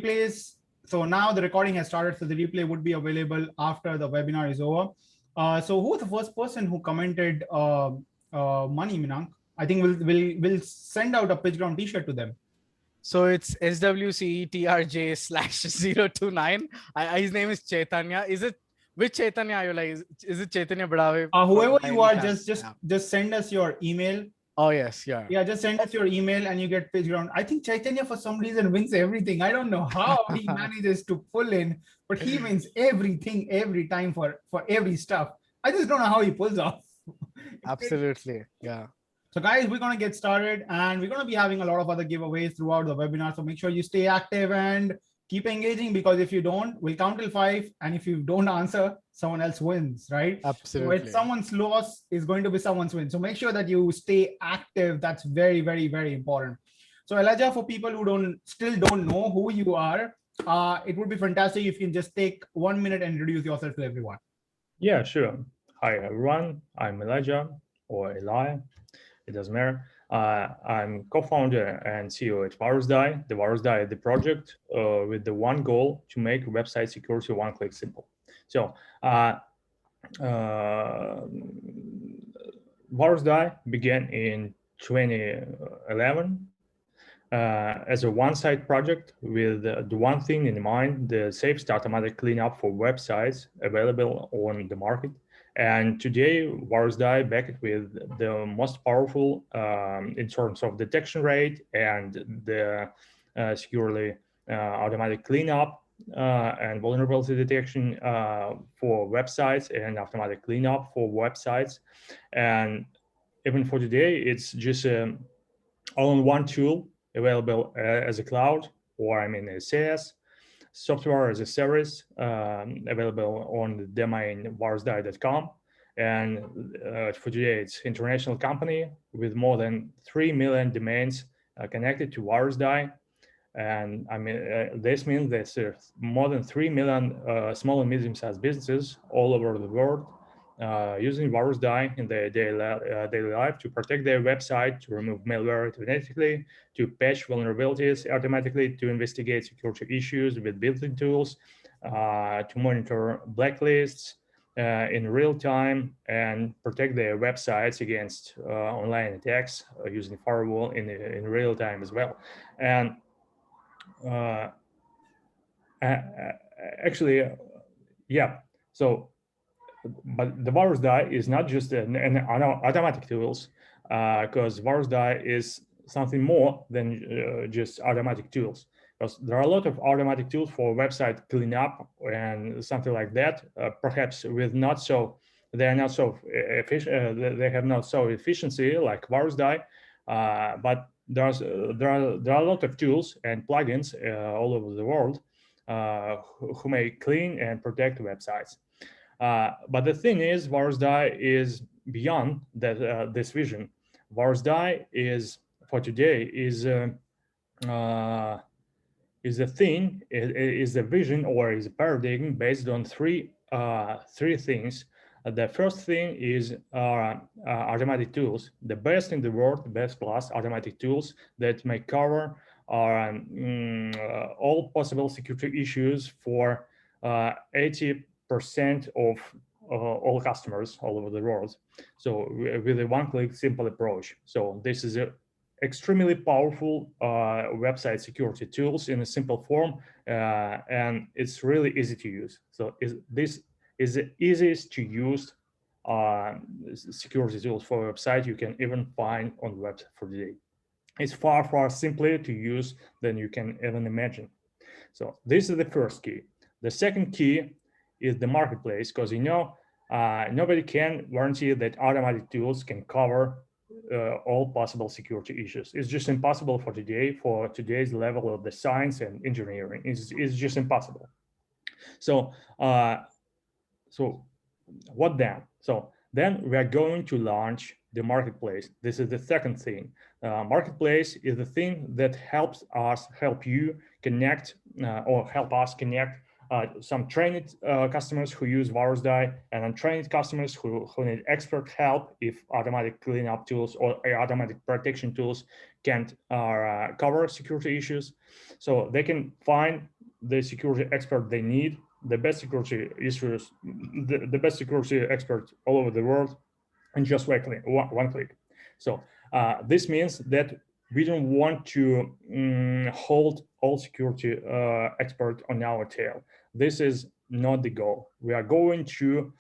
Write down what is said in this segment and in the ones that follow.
replays. So now the recording has started, so the replay would be available after the webinar is over. So who was the first person who commented money, Minank? I think we'll send out a PitchGround t-shirt to them. So it's SWCETRJ/029. His name is Chaitanya. Is it, which Chaitanya are you like? Is it Chaitanya Badave? Whoever you are, just send us your email. Oh yes, yeah. Yeah, just send us your email and you get PitchGround. I think Chaitanya for some reason wins everything. I don't know how he manages to pull in, but he wins everything every time for every stuff. I just don't know how he pulls off. Absolutely, yeah. So guys, we're going to get started and we're going to be having a lot of other giveaways throughout the webinar. So make sure you stay active and keep engaging, because if you don't, we'll count till 5. And if you don't answer, someone else wins, right? Absolutely. So it's someone's loss is going to be someone's win. So make sure that you stay active. That's very, very, very important. So Elijah, for people who still don't know who you are, it would be fantastic if you can just take 1 minute and introduce yourself to everyone. Yeah, sure. Hi, everyone. I'm Elijah, or Eli. It doesn't matter. I'm co-founder and CEO at Virusdie. The Virusdie is the project with the one goal to make website security one-click simple. So Virusdie began in 2011 as a one-site project with the one thing in mind: the safest automatic cleanup for websites available on the market. And today, Virusdie backed with the most powerful in terms of detection rate and the securely automatic cleanup and vulnerability detection for websites and automatic cleanup for websites. And even for today, it's just all-in-one tool available as a cloud, or a SaaS, software as a service, available on the domain virusdie.com. And for today, it's an international company with more than 3 million domains connected to Virusdie. And this means that there's more than 3 million small and medium-sized businesses all over the world using Virusdie in their daily life to protect their website, to remove malware automatically, to patch vulnerabilities automatically, to investigate security issues with built-in tools, to monitor blacklists in real time, and protect their websites against online attacks using firewall in real time as well. And actually, yeah. So. But the Virusdie is not just an automatic tools, because Virusdie is something more than just automatic tools. Because there are a lot of automatic tools for website cleanup and something like that. Perhaps with they are not so efficient. They have not so efficiency like Virusdie, but there are a lot of tools and plugins all over the world who may clean and protect websites. But the thing is, Virusdie is beyond that, this vision. Virusdie is, for today, is a thing, is a vision, or is a paradigm based on three things. The first thing is automatic tools, the best in the world, best class automatic tools that may cover all possible security issues for 80% of all customers all over the world. So with a one-click simple approach. So this is a extremely powerful website security tools in a simple form, and it's really easy to use. So this is the easiest to use security tools for a website you can even find on the web for today. It's far simpler to use than you can even imagine. So this is the first key. The second key is the marketplace, because nobody can guarantee that automatic tools can cover all possible security issues. It's just impossible for today's level of the science and engineering. It's just impossible. So what then? So then we are going to launch the marketplace. This is the second thing. Marketplace is the thing that help you connect or help us connect some trained customers who use Virusdie and untrained customers who need expert help if automatic cleanup tools or automatic protection tools can't cover security issues. So they can find the security expert they need, the best security issues, the best security expert all over the world, and just one click. So this means that we don't want to hold all security experts on our tail. This is not the goal. We are going to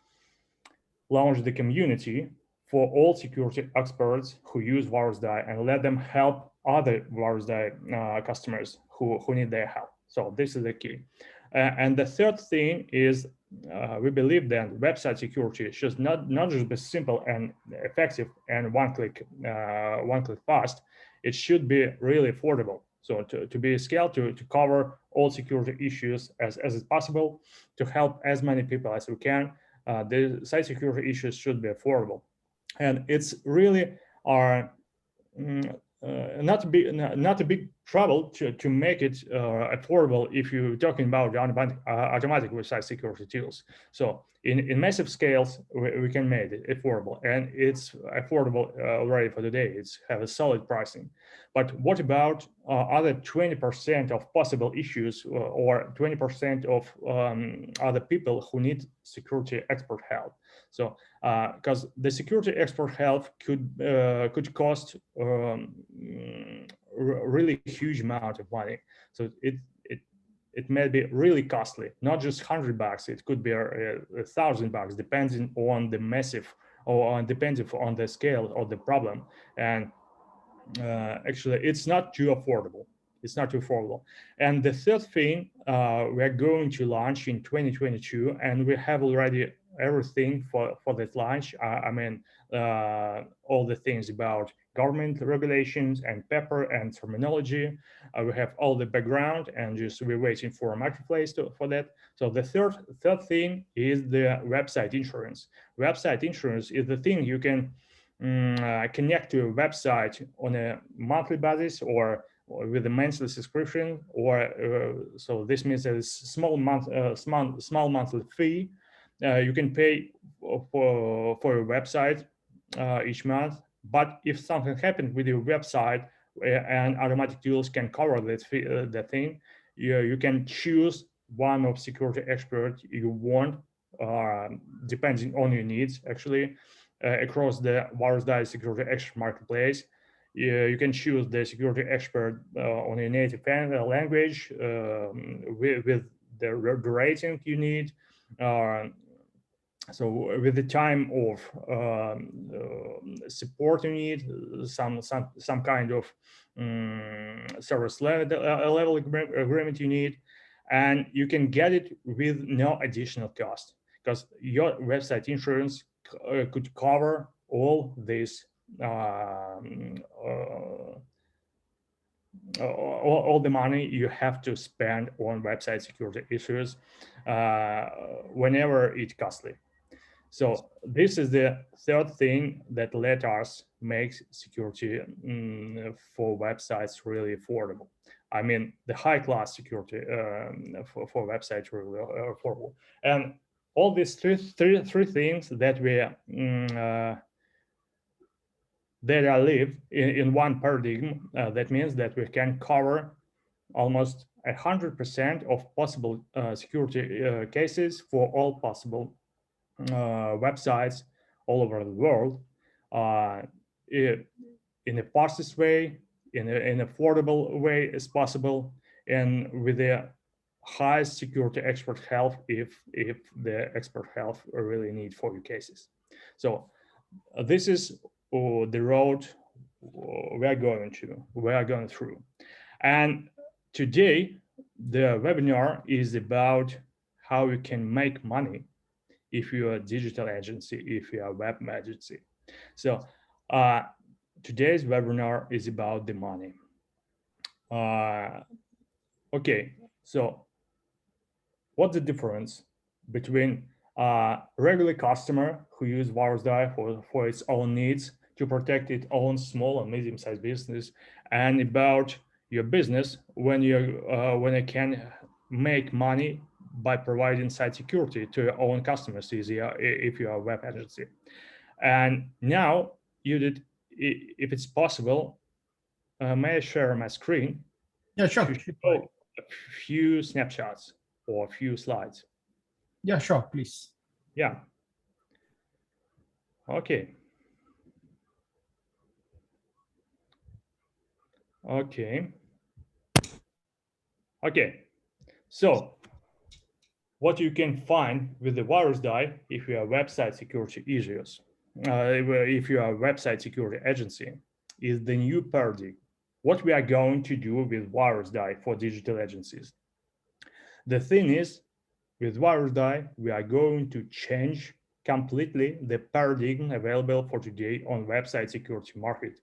launch the community for all security experts who use Virusdie and let them help other Virusdie customers who need their help. So this is the key. And the third thing is we believe that website security should not just be simple and effective and one click fast. It should be really affordable. So to be scaled to cover all security issues as is possible, to help as many people as we can. The site security issues should be affordable, and it's really not a big trouble to make it affordable if you're talking about automatic website security tools. So in massive scales, we can make it affordable, and it's affordable already for today. It's have a solid pricing. But what about other 20% of possible issues or 20% of other people who need security expert help? So because the security expert help could cost really huge amount of money. So it may be really costly, not just $100. It could be $1,000, depending on the massive or depending on the scale of the problem. And actually, it's not too affordable. It's not too affordable. And the third thing we are going to launch in 2022, and we have already everything for that launch. I mean, all the things about government regulations and paper and terminology. We have all the background, and just we're waiting for a marketplace for that. So the third thing is the website insurance. Website insurance is the thing you can connect to a website on a monthly basis or with a monthly subscription, or so this means a small monthly fee you can pay for a website each month. But if something happened with your website and automatic tools can cover that thing, you can choose one of security expert you want, depending on your needs, actually, across the Virusdie security expert marketplace. You can choose the security expert on your native language with the rating you need. So with the time of support you need, some kind of service level agreement you need, and you can get it with no additional cost, because your website insurance could cover all this all the money you have to spend on website security issues whenever it's costly. So this is the third thing that let us make security for websites really affordable. I mean, the high-class security for websites really affordable. And all these three things that we that are live in one paradigm. That means that we can cover almost 100% of possible security cases for all possible websites all over the world in the fastest way, in an affordable way as possible, and with the highest security expert help if the expert help really need for your cases. So this is the road we are going through. And today, the webinar is about how you can make money if you're a digital agency, if you're a web agency. So today's webinar is about the money. Okay, so what's the difference between a regular customer who uses Virusdie for its own needs to protect its own small and medium-sized business, and about your business when you can make money by providing site security to your own customers if you are a web agency? And now, Judith, if it's possible, may I share my screen? Yeah, sure. a few snapshots or a few slides? Yeah, sure, please. Yeah. Okay. Okay. Okay. So what you can find with the Virusdie if you are website security issues, if you are a website security agency, is the new paradigm. What we are going to do with Virusdie for digital agencies. The thing is, with Virusdie, we are going to change completely the paradigm available for today on website security market.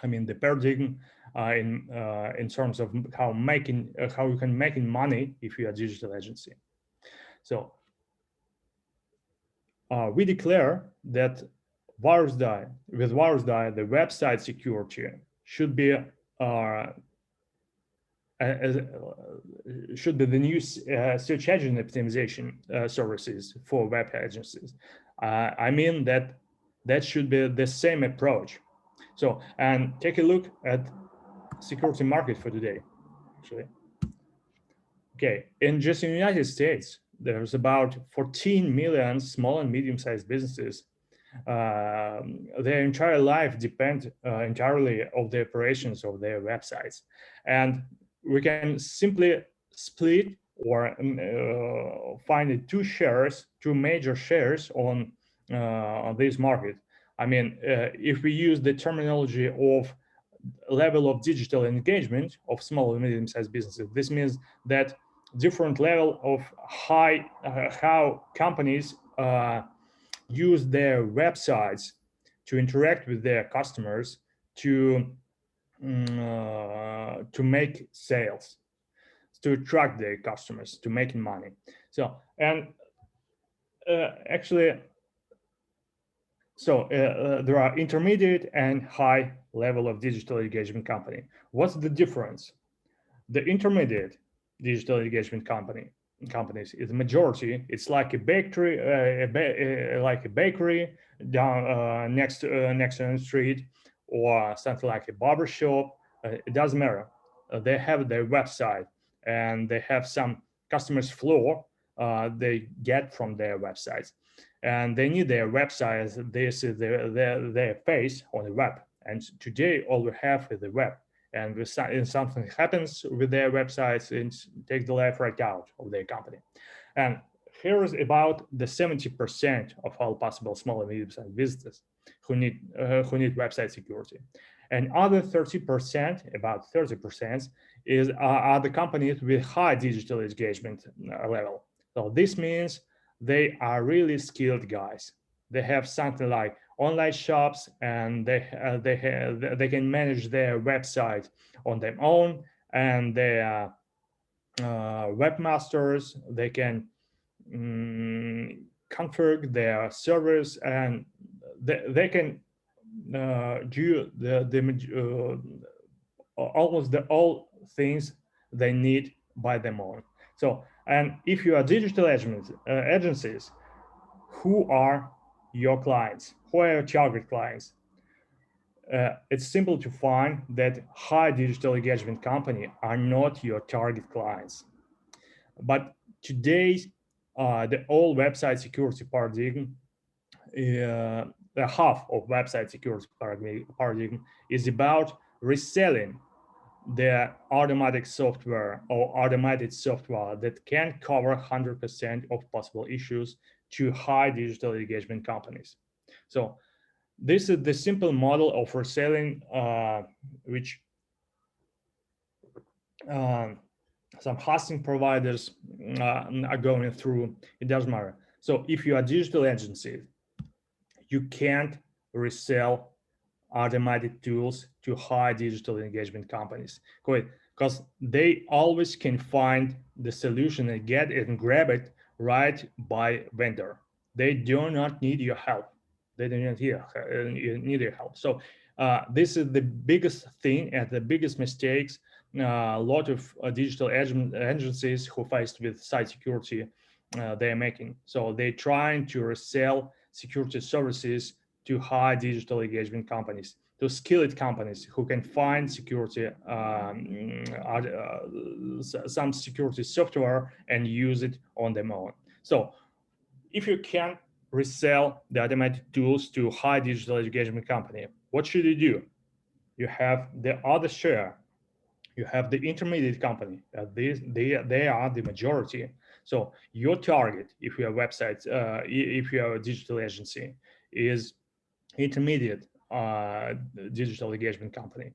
I mean, the paradigm in terms of how you can make money if you are a digital agency. So we declare that with Virusdie, the website security should be the new search engine optimization services for web agencies. I mean that should be the same approach. So, and take a look at security market for today, actually. Okay, in just in the United States, there's about 14 million small and medium-sized businesses. Their entire life depends entirely on the operations of their websites. And we can simply split or find two major shares on this market. I mean, if we use the terminology of level of digital engagement of small and medium-sized businesses, this means that different level of how companies use their websites to interact with their customers to make sales, to attract their customers, to making money. So, and actually, so there are intermediate and high level of digital engagement company. What's the difference? The intermediate digital engagement companies is the majority. It's like a bakery, down next to the street, or something like a barber shop. It doesn't matter. They have their website and they have some customers flow they get from their websites, and they need their websites. This is their face on the web. And today all we have is the web. And if something happens with their websites, it takes the life right out of their company. And here is about the 70% of all possible small and medium-sized businesses who need website security. And other 30%, about 30%, are the companies with high digital engagement level. So this means they are really skilled guys. They have something like online shops, and they can manage their website on their own, and they are webmasters. They can configure their servers, and they can do almost all things they need by them own. So, and if you are digital agencies, who are your clients? Who are your target clients? It's simple to find that high digital engagement company are not your target clients. But today, the whole website security paradigm, the half of website security paradigm is about reselling the automatic software or automated software that can cover 100% of possible issues to high digital engagement companies. So this is the simple model of reselling, which some hosting providers are going through. It doesn't matter. So if you are a digital agency, you can't resell automated tools to high digital engagement companies, because they always can find the solution and get it and grab it right by vendor. They do not need your help. They do not need your help. So this is the biggest thing and the biggest mistakes a lot of digital agencies who faced with site security they're making. So they're trying to resell security services to high digital engagement companies. to skilled companies who can find security, some security software and use it on their own. So if you can resell the automated tools to high digital engagement company, what should you do? You have the other share. You have the intermediate company. They are the majority. So your target, if you have websites, if you have a digital agency, is intermediate digital engagement company.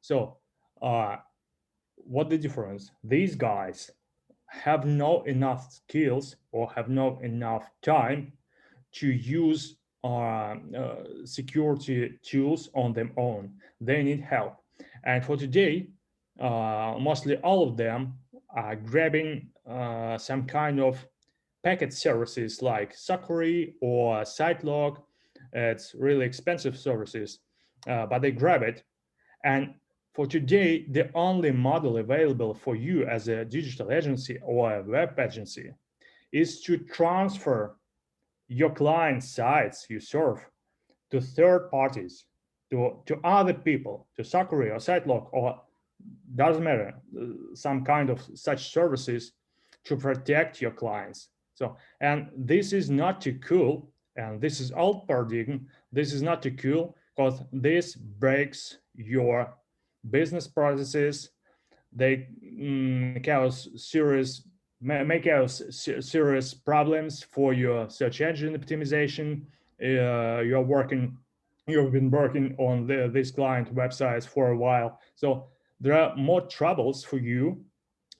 So what the difference? These guys have no enough skills or have no enough time to use security tools on their own. They need help. And for today, mostly all of them are grabbing some kind of packet services like Sakuri or SiteLog. It's really expensive services, but they grab it. And for today, the only model available for you as a digital agency or a web agency is to transfer your client sites you serve to third parties, to other people, to Sakuri or SiteLog, or doesn't matter, some kind of such services to protect your clients. So, and this is not too cool, and this is old paradigm. This is not too cool because this breaks your business processes. They cause serious problems for your search engine optimization. You've been working on these client websites for a while, so there are more troubles for you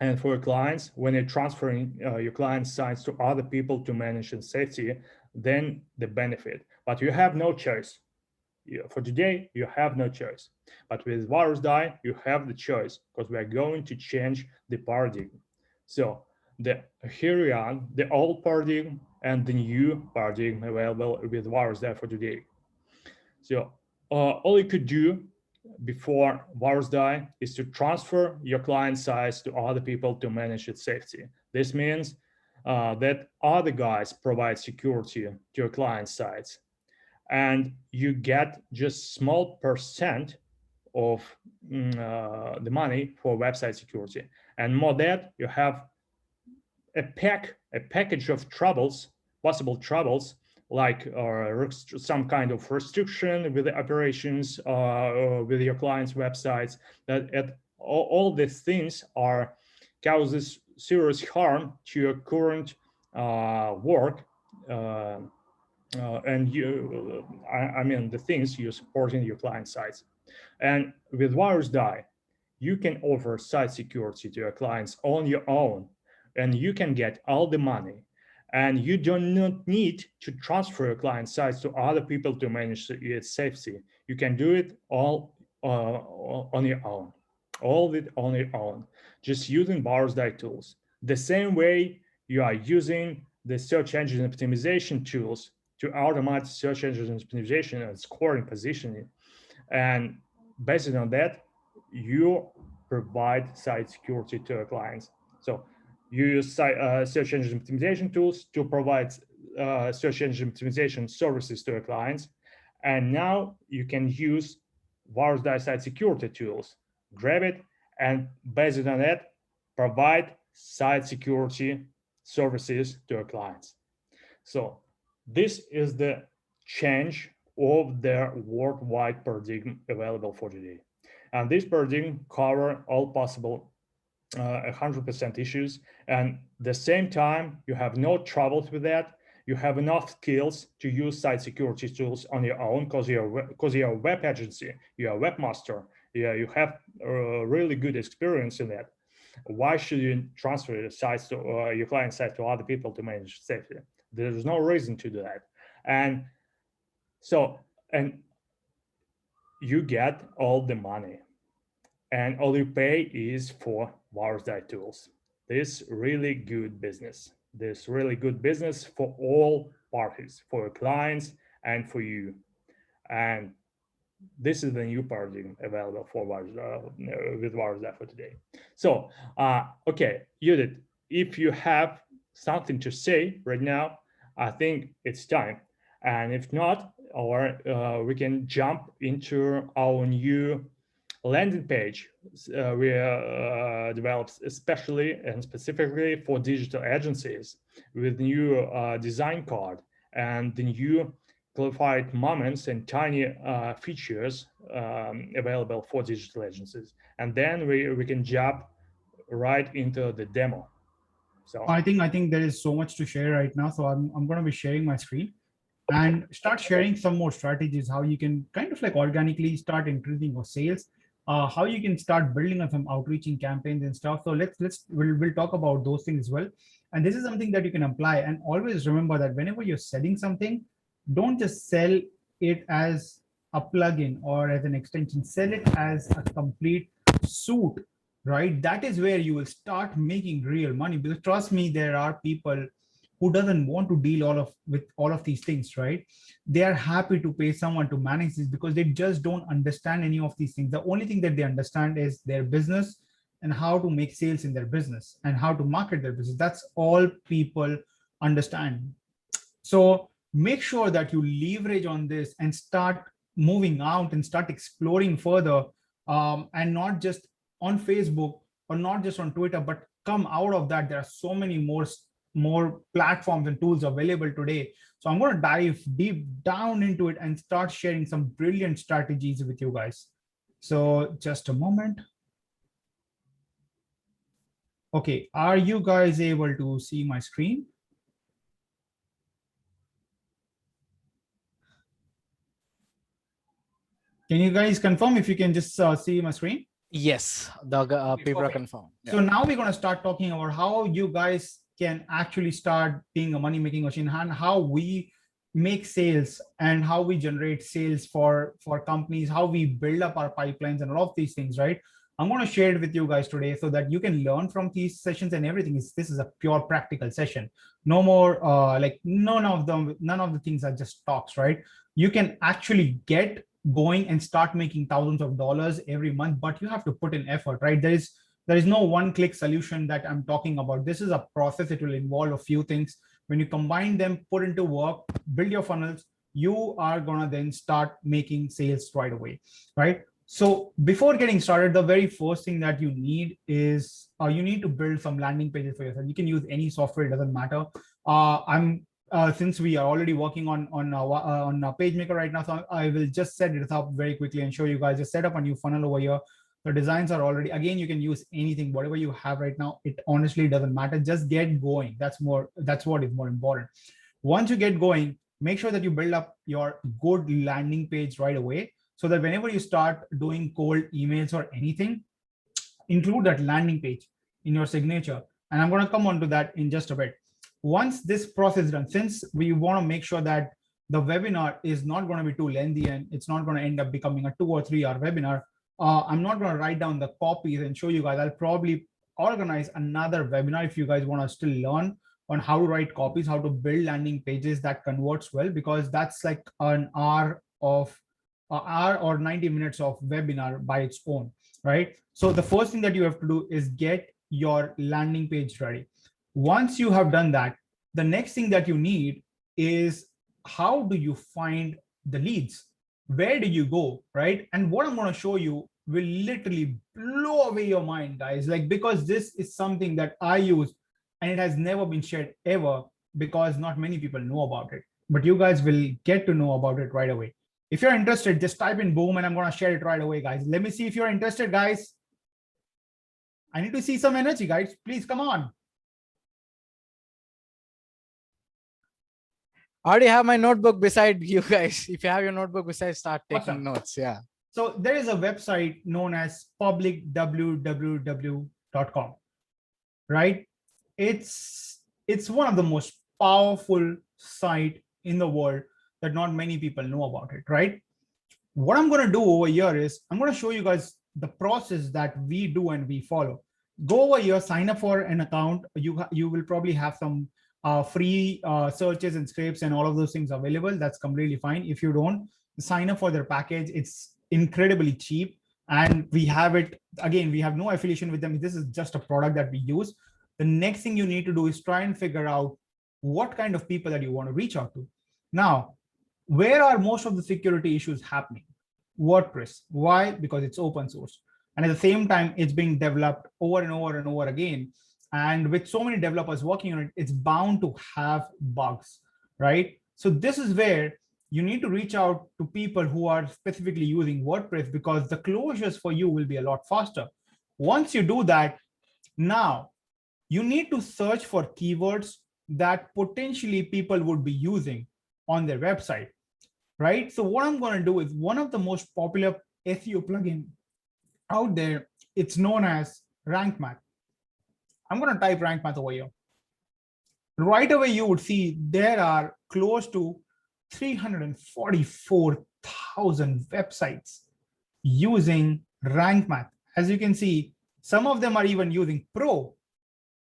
and for your clients when you're transferring your client sites to other people to manage in safety than the benefit. But you have no choice. For today, you have no choice. But with Virusdie, you have the choice because we are going to change the paradigm. So here we are, the old paradigm and the new paradigm available with Virusdie for today. So all you could do before Virusdie is to transfer your client sites to other people to manage its safety. This means that other guys provide security to your client sites, and you get just small percent of the money for website security. And more that, you have a package of troubles, possible troubles, like some kind of restriction with the operations with your clients' websites. That all these things causes serious harm to your current work. And I mean the things you're supporting your client sites. And with Virusdie, you can offer site security to your clients on your own, and you can get all the money. And you do not need to transfer your client sites to other people to manage its safety. You can do it all on your own, all of it on your own, just using Virusdie tools. The same way you are using the search engine optimization tools to automate search engine optimization and scoring positioning. And based on that, you provide site security to your clients. So you use search engine optimization tools to provide search engine optimization services to your clients. And now you can use Virusdie site security tools, grab it, and based on that, provide site security services to your clients. So this is the change of their worldwide paradigm available for today. And this paradigm covers all possible 100% issues. And the same time, you have no troubles with that. You have enough skills to use site security tools on your own because you're a web agency, you're a webmaster, you have really good experience in that. Why should you transfer your sites to your client site to other people to manage safety? There's no reason to do that. And so, and you get all the money, and all you pay is for Virusdie tools. This really good business. This really good business for all parties, for your clients and for you. And this is the new paradigm available for with Virusdie for today. So, okay, Judith, if you have something to say right now, I think it's time. And if not, or we can jump into our new landing page we developed especially and specifically for digital agencies with new design card and the new clarified moments and tiny features available for digital agencies. And then we can jump right into the demo. So I think there is so much to share right now. So I'm going to be sharing my screen and start sharing some more strategies, how you can kind of like organically start increasing your sales, how you can start building on some outreaching campaigns and stuff. So we'll talk about those things as well. And this is something that you can apply. And always remember that whenever you're selling something, don't just sell it as a plugin or as an extension, sell it as a complete suit, right? That is where you will start making real money, because trust me, there are people who doesn't want to deal with all of these things, right? They are happy to pay someone to manage this because they just don't understand any of these things. The only thing that they understand is their business and how to make sales in their business and how to market their business. That's all people understand. So make sure that you leverage on this and start moving out and start exploring further, and not just on Facebook or not just on Twitter, but come out of that. There are so many more platforms and tools available today. So I'm going to dive deep down into it and start sharing some brilliant strategies with you guys. So just a moment. Okay, are you guys able to see my screen? Can you guys confirm if you can just see my screen? Yes, the people are confirmed. Yeah. So now we're going to start talking about how you guys can actually start being a money-making machine, and how we make sales and how we generate sales for companies, how we build up our pipelines and all of these things, right? I'm going to share it with you guys today so that you can learn from these sessions, and everything this is a pure practical session. No more like none of the things are just talks, right? You can actually get going and start making thousands of dollars every month, but you have to put in effort, right? There is no one-click solution that I'm talking about. This is a process. It will involve a few things. When you combine them, put into work, build your funnels, you are gonna then start making sales right away, right? So before getting started, the very first thing that you need is you need to build some landing pages for yourself. You can use any software, it doesn't matter. Since we are already working on PageMaker right now, so I will just set it up very quickly and show you guys. Just set up a new funnel over here. The designs are already, again, you can use anything, whatever you have right now. It honestly doesn't matter. Just get going. That's what is more important. Once you get going, make sure that you build up your good landing page right away, so that whenever you start doing cold emails or anything, include that landing page in your signature. And I'm going to come on to that in just a bit. Once this process is done, since we want to make sure that the webinar is not going to be too lengthy and it's not going to end up becoming a 2 or 3 hour webinar, I'm not going to write down the copies and show you guys. I'll probably organize another webinar if you guys want to still learn on how to write copies, how to build landing pages that converts well, because that's like an hour or 90 minutes of webinar by its own, right? So the first thing that you have to do is get your landing page ready. Once you have done that, the next thing that you need is, how do you find the leads? Where do you go, right? And what I'm going to show you will literally blow away your mind, guys, like, because this is something that I use and it has never been shared ever, because not many people know about it, but you guys will get to know about it right away. If you're interested, just type in boom and I'm going to share it right away, guys. Let me see if you're interested, guys. I need to see some energy, guys. Please come on. I already have my notebook beside you guys. If you have your notebook beside, start taking notes. Yeah. So there is a website known as publicwww.com, right? It's one of the most powerful site in the world that not many people know about it, right? What I'm going to do over here is I'm going to show you guys the process that we do and we follow. Go over here, sign up for an account. You will probably have some free searches and scrapes and all of those things available. That's completely fine. If you don't, sign up for their package. It's incredibly cheap, and we have it. Again, we have no affiliation with them. This is just a product that we use. The next thing you need to do is try and figure out what kind of people that you want to reach out to. Now, Where are most of the security issues happening? WordPress. Why? Because it's open source. And at the same time, it's being developed over and over and over again. And with so many developers working on it, it's bound to have bugs, right? So this is where you need to reach out to people who are specifically using WordPress, because the closures for you will be a lot faster. Once you do that, now you need to search for keywords that potentially people would be using on their website, right? So what I'm going to do is one of the most popular SEO plugin out there, it's known as Rank Math. I'm going to type Rank Math over here. Right away, you would see there are close to 344,000 websites using Rank Math. As you can see, some of them are even using Pro.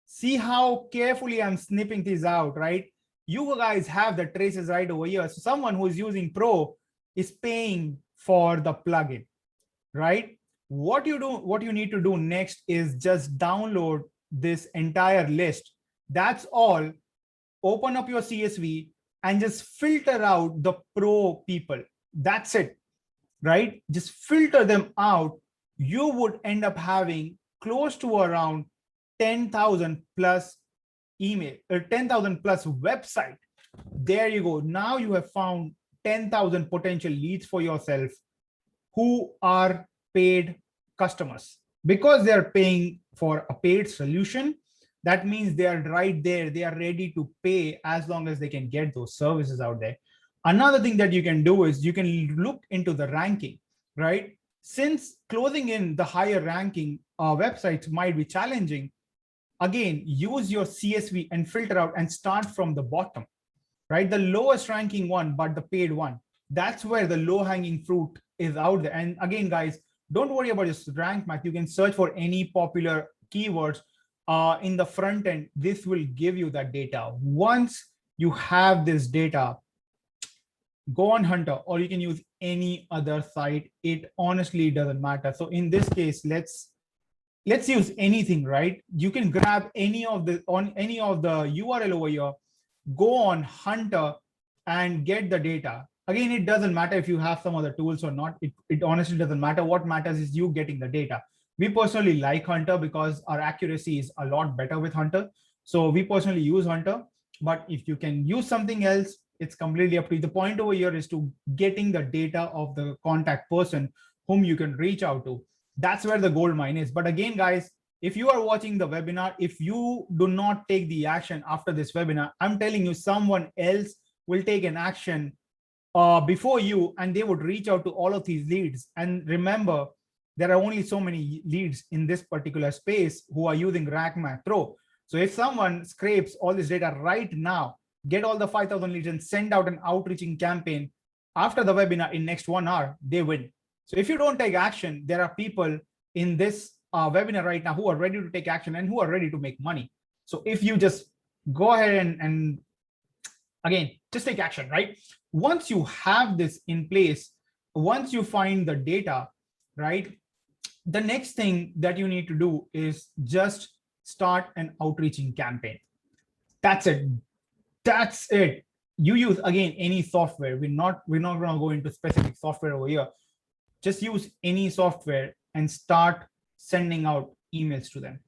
See how carefully I'm snipping these out, right? You guys have the traces right over here. So someone who is using Pro is paying for the plugin, right? What you need to do next is just download this entire list. That's all. Open up your CSV and just filter out the Pro people. That's it, right? Just filter them out. You would end up having close to around 10,000 plus email or 10,000 plus website. There you go. Now you have found 10,000 potential leads for yourself who are paid customers. Because they're paying for a paid solution, that means they are right there. They are ready to pay as long as they can get those services out there. Another thing that you can do is you can look into the ranking, right? Since closing in the higher ranking websites might be challenging, again, use your CSV and filter out and start from the bottom, right? The lowest ranking one, but the paid one. That's where the low hanging fruit is out there. And again, guys, don't worry about just rank math. You can search for any popular keywords in the front end. This will give you that data. Once you have this data, go on Hunter, or you can use any other site. It honestly doesn't matter. So in this case, let's use anything, right? You can grab any of the URL over here, go on Hunter and get the data. Again, it doesn't matter if you have some other tools or not. It honestly doesn't matter. What matters is you getting the data. We personally like Hunter because our accuracy is a lot better with Hunter. So we personally use Hunter, but if you can use something else, it's completely up to you. The point over here is to getting the data of the contact person whom you can reach out to. That's where the gold mine is. But again, guys, if you are watching the webinar, if you do not take the action after this webinar, I'm telling you, someone else will take an action before you, and they would reach out to all of these leads. And remember, there are only so many leads in this particular space who are using Rank Math Pro. So if someone scrapes all this data right now, get all the 5,000 leads and send out an outreaching campaign after the webinar in next 1 hour, they win. So if you don't take action, there are people in this webinar right now who are ready to take action and who are ready to make money. So if you just go ahead and again, just take action, right? Once you have this in place, once you find the data, right, the next thing that you need to do is just start an outreaching campaign. That's it. That's it. You use, again, any software. We're not going to go into specific software over here. Just use any software and start sending out emails to them.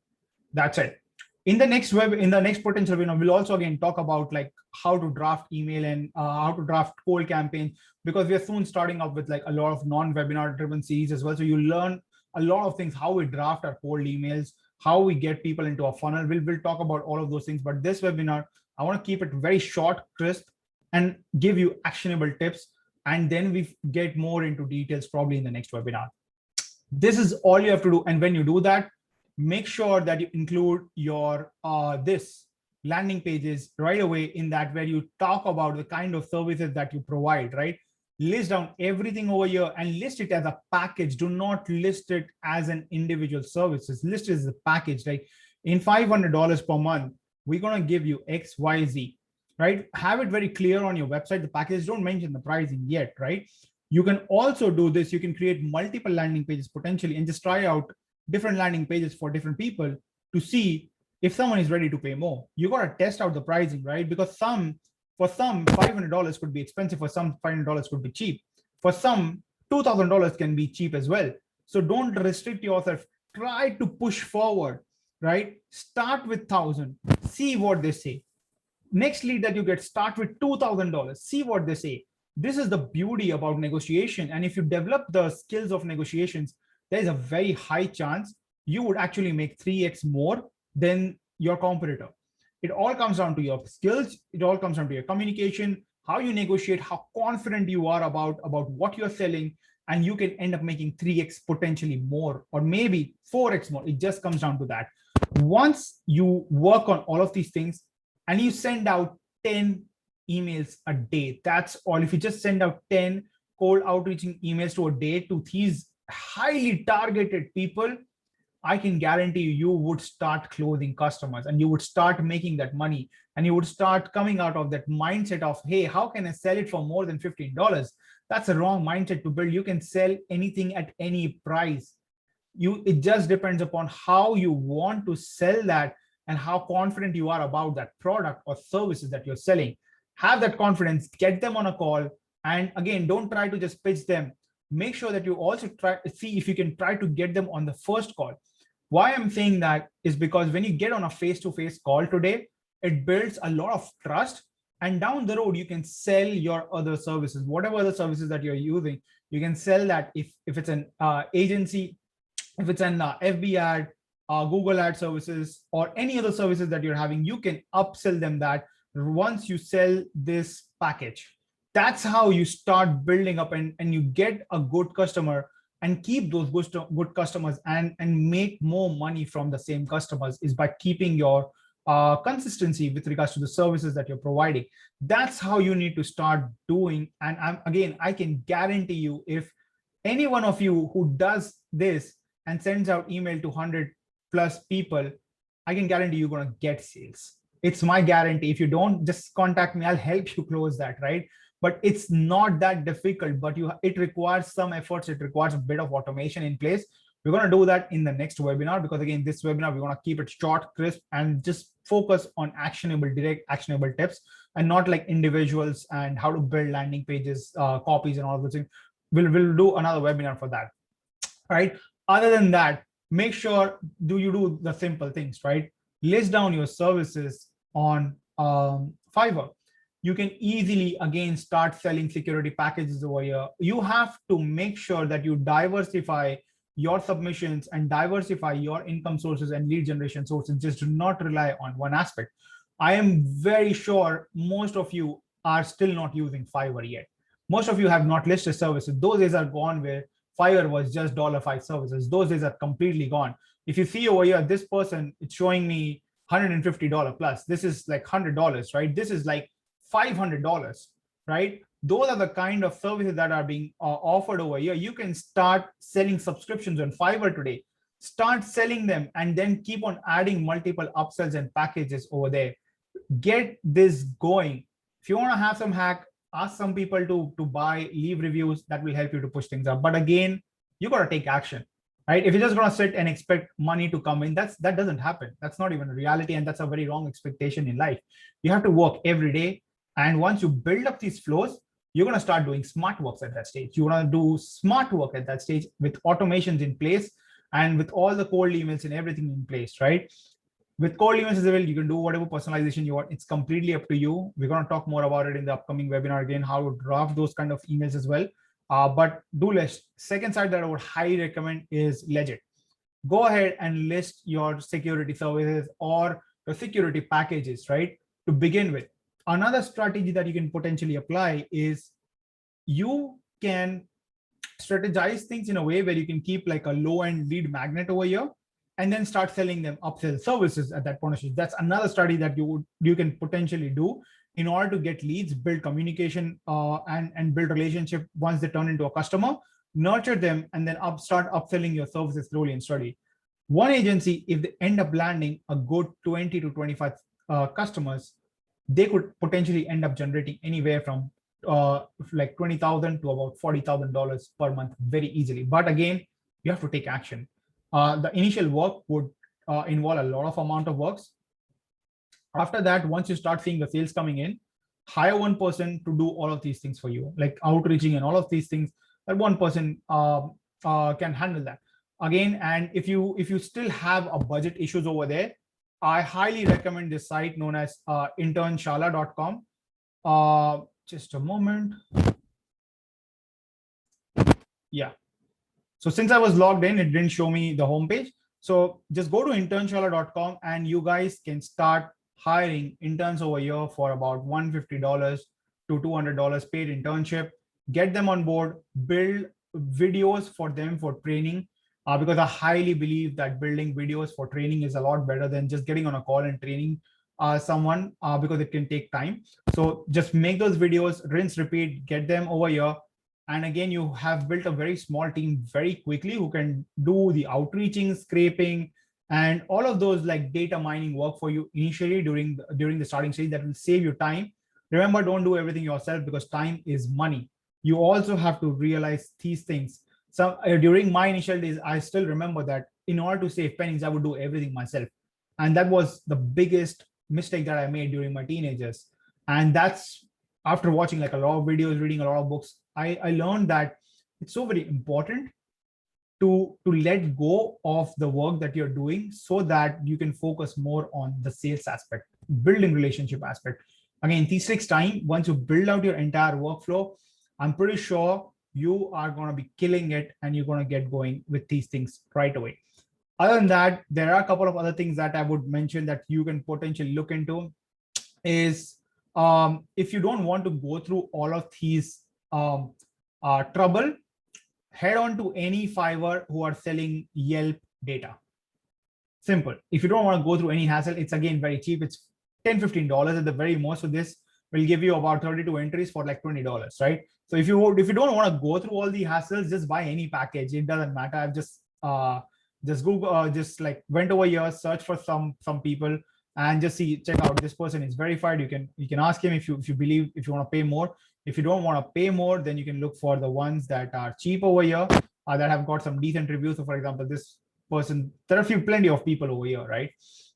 That's it. In the next potential webinar, we'll also again talk about like how to draft email and how to draft cold campaigns, because we are soon starting up with like a lot of non-webinar driven series as well. So you learn a lot of things, how we draft our cold emails, how we get people into a funnel. We'll talk about all of those things. But this webinar, I want to keep it very short, crisp, and give you actionable tips. And then we get more into details probably in the next webinar. This is all you have to do. And when you do that, make sure that you include your this landing pages right away in that, where you talk about the kind of services that you provide, right? List down everything over here and list it as a package. Do not list it as an individual services. List it as a package. Like in $500 per month, we're going to give you X, Y, Z, right? Have it very clear on your website. The package, don't mention the pricing yet, right? You can also do this. You can create multiple landing pages potentially and just try out different landing pages for different people to see if someone is ready to pay more. You got to test out the pricing, right? Because for For some, $500 could be expensive. For some, $500 could be cheap. For some, $2,000 can be cheap as well. So don't restrict yourself. Try to push forward, right? Start with 1,000, see what they say. Next lead that you get, start with $2,000, see what they say. This is the beauty about negotiation. And if you develop the skills of negotiations, there's a very high chance you would actually make 3x more than your competitor. It all comes down to your skills. It all comes down to your communication, how you negotiate, how confident you are about what you're selling, and you can end up making 3x potentially more, or maybe 4x more. It just comes down to that. Once you work on all of these things and you send out 10 emails a day, that's all. If you just send out 10 cold outreaching emails to a day to these highly targeted people, I can guarantee you would start closing customers, and you would start making that money, and you would start coming out of that mindset of, hey, how can I sell it for more than $15? That's a wrong mindset to build. You can sell anything at any price. It just depends upon how you want to sell that and how confident you are about that product or services that you're selling. Have that confidence, get them on a call. And again, don't try to just pitch them. Make sure that you also try to see if you can try to get them on the first call. Why I'm saying that is because when you get on a face-to-face call today, it builds a lot of trust. And down the road, you can sell your other services, whatever other services that you're using. You can sell that if it's an agency, if it's an FB ad, Google ad services, or any other services that you're having, you can upsell them that once you sell this package. That's how you start building up and you get a good customer and keep those good customers and make more money from the same customers, is by keeping your consistency with regards to the services that you're providing. That's how you need to start doing. And I can guarantee you, if any one of you who does this and sends out email to 100 plus people, I can guarantee you're going to get sales. It's my guarantee. If you don't, just contact me. I'll help you close that, right? But it's not that difficult, but it requires some efforts. It requires a bit of automation in place. We're going to do that in the next webinar, because again, this webinar, we want to keep it short, crisp, and just focus on direct actionable tips, and not like individuals and how to build landing pages, copies, and all those things. We'll do another webinar for that, right? Other than that, make sure you do the simple things, right? List down your services on Fiverr. You can easily, again, start selling security packages over here. You have to make sure that you diversify your submissions and diversify your income sources and lead generation sources. Just do not rely on one aspect. I am very sure most of you are still not using Fiverr yet. Most of you have not listed services. Those days are gone where Fiverr was just $5 services. Those days are completely gone. If you see over here, this person, it's showing me $150 plus. This is like $100, right? This is like $500, right? Those are the kind of services that are being offered over here. You can start selling subscriptions on Fiverr today. Start selling them and then keep on adding multiple upsells and packages over there. Get this going. If you want to have some hack, ask some people to buy, leave reviews. That will help you to push things up. But again, you got to take action, right? If you're just going to sit and expect money to come in, that doesn't happen. That's not even a reality. And that's a very wrong expectation in life. You have to work every day. And once you build up these flows, you're going to start doing smart works at that stage. You want to do smart work at that stage with automations in place and with all the cold emails and everything in place, right? With cold emails as well, you can do whatever personalization you want. It's completely up to you. We're going to talk more about it in the upcoming webinar again, how to draft those kind of emails as well. But do list. Second side that I would highly recommend is Legit. Go ahead and list your security services or your security packages, right? To begin with. Another strategy that you can potentially apply is you can strategize things in a way where you can keep like a low-end lead magnet over here and then start selling them upsell services at that point. That's another strategy that you can potentially do in order to get leads, build communication, and build relationship. Once they turn into a customer, nurture them, and then start upselling your services slowly and steadily. One agency, if they end up landing a good 20 to 25 customers, they could potentially end up generating anywhere from like $20,000 to about $40,000 per month very easily. But again, you have to take action. The initial work would involve a lot of amount of works. After that, once you start seeing the sales coming in, hire one person to do all of these things for you, like outreaching and all of these things. That one person can handle that. Again, and if you still have a budget issues over there, I highly recommend this site known as internshala.com. Just a moment. Yeah. So since I was logged in, it didn't show me the homepage. So just go to internshala.com and you guys can start hiring interns over here for about $150 to $200 paid internship. Get them on board, build videos for them for training, because I highly believe that building videos for training is a lot better than just getting on a call and training someone, because it can take time. So just make those videos, rinse, repeat, get them over here. And again, you have built a very small team very quickly who can do the outreaching, scraping, and all of those like data mining work for you initially during the starting stage. That will save you time. Remember, don't do everything yourself because time is money. You also have to realize these things. So during my initial days, I still remember that in order to save pennies, I would do everything myself. And that was the biggest mistake that I made during my teenagers. And that's after watching like a lot of videos, reading a lot of books, I learned that it's so very important to let go of the work that you're doing so that you can focus more on the sales aspect, building relationship aspect. Again, this takes time. Once you build out your entire workflow, I'm pretty sure you are going to be killing it and you're going to get going with these things right away. Other than that, there are a couple of other things that I would mention that you can potentially look into is if you don't want to go through all of these trouble, head on to any Fiverr who are selling Yelp data. Simple. If you don't want to go through any hassle, it's again very cheap. It's $10-15 at the very most. So this will give you about 32 entries for like $20, right? So if you don't want to go through all the hassles, just buy any package. It doesn't matter. I've just Google, just like went over here, search for some people, and just check out this person is verified. You can ask him if you believe, if you want to pay more. If you don't want to pay more, then you can look for the ones that are cheap over here, that have got some decent reviews. So for example, this person, there are plenty of people over here, right,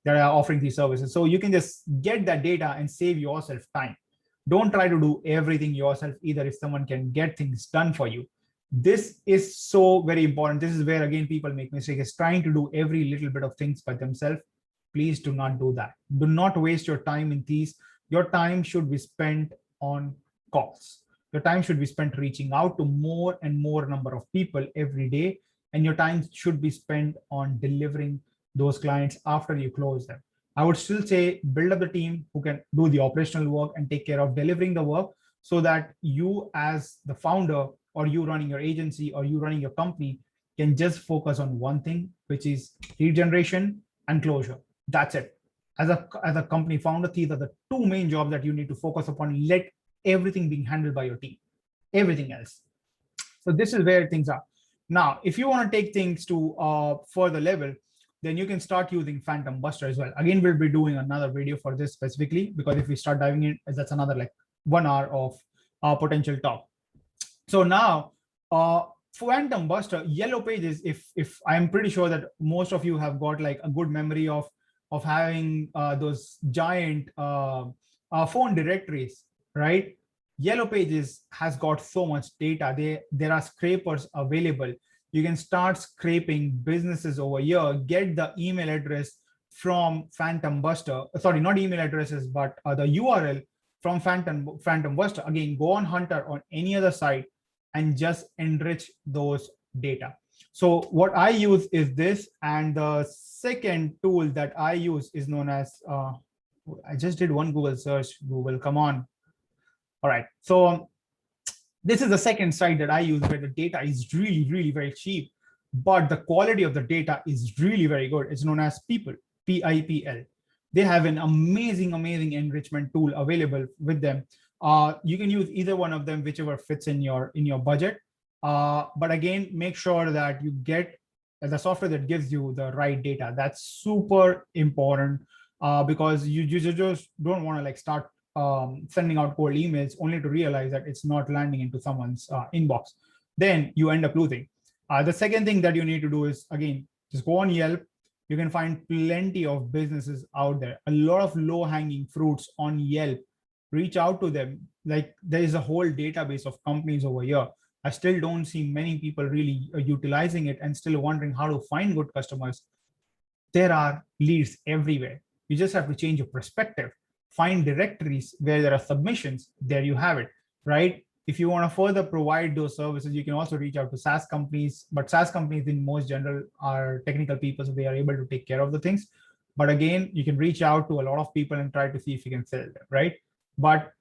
that are offering these services. So you can just get that data and save yourself time. Don't try to do everything yourself either if someone can get things done for you. This is so very important. This is where again people make mistakes, is trying to do every little bit of things by themselves. Please do not do that. Do not waste your time in these. Your time should be spent on calls. Your time should be spent reaching out to more and more number of people every day. And your time should be spent on delivering those clients after you close them. I would still say build up the team who can do the operational work and take care of delivering the work, so that you as the founder, or you running your agency, or you running your company, can just focus on one thing, which is lead generation and closure. That's it. As a company founder, these are the two main jobs that you need to focus upon. Let everything being handled by your team, everything else. So this is where things are. Now, if you want to take things to a further level, then you can start using Phantom Buster as well. Again, we'll be doing another video for this specifically, because if we start diving in, that's another like 1 hour of potential talk. So now, Phantom Buster, Yellow Pages, if I'm pretty sure that most of you have got like a good memory of having those giant phone directories, right? Yellow Pages has got so much data. There are scrapers available. You can start scraping businesses over here, get the email address from Phantom Buster. Sorry, not email addresses, but the URL from Phantom Buster. Again, go on Hunter on any other site and just enrich those data. So what I use is this, and the second tool that I use is known as, I just did one Google search. Google, come on. All right, so this is the second site that I use where the data is really, really very cheap, but the quality of the data is really very good. It's known as People, PIPL. They have an amazing enrichment tool available with them. You can use either one of them, whichever fits in your budget. But again, make sure that you get the software that gives you the right data. That's super important, because you just don't want to like start sending out cold emails only to realize that it's not landing into someone's inbox. Then you end up losing. The second thing that you need to do is, again, just go on Yelp. You can find plenty of businesses out there, a lot of low-hanging fruits on Yelp reach out to them. Like there is a whole database of companies over here. I still don't see many people really utilizing it and still wondering how to find good customers. There are leads everywhere. You just have to change your perspective. Find directories where there are submissions. There you have it, right? If you want to further provide those services, you can also reach out to SaaS companies, but SaaS companies in most general are technical people, so they are able to take care of the things. But again, you can reach out to a lot of people and try to see if you can sell them, right? But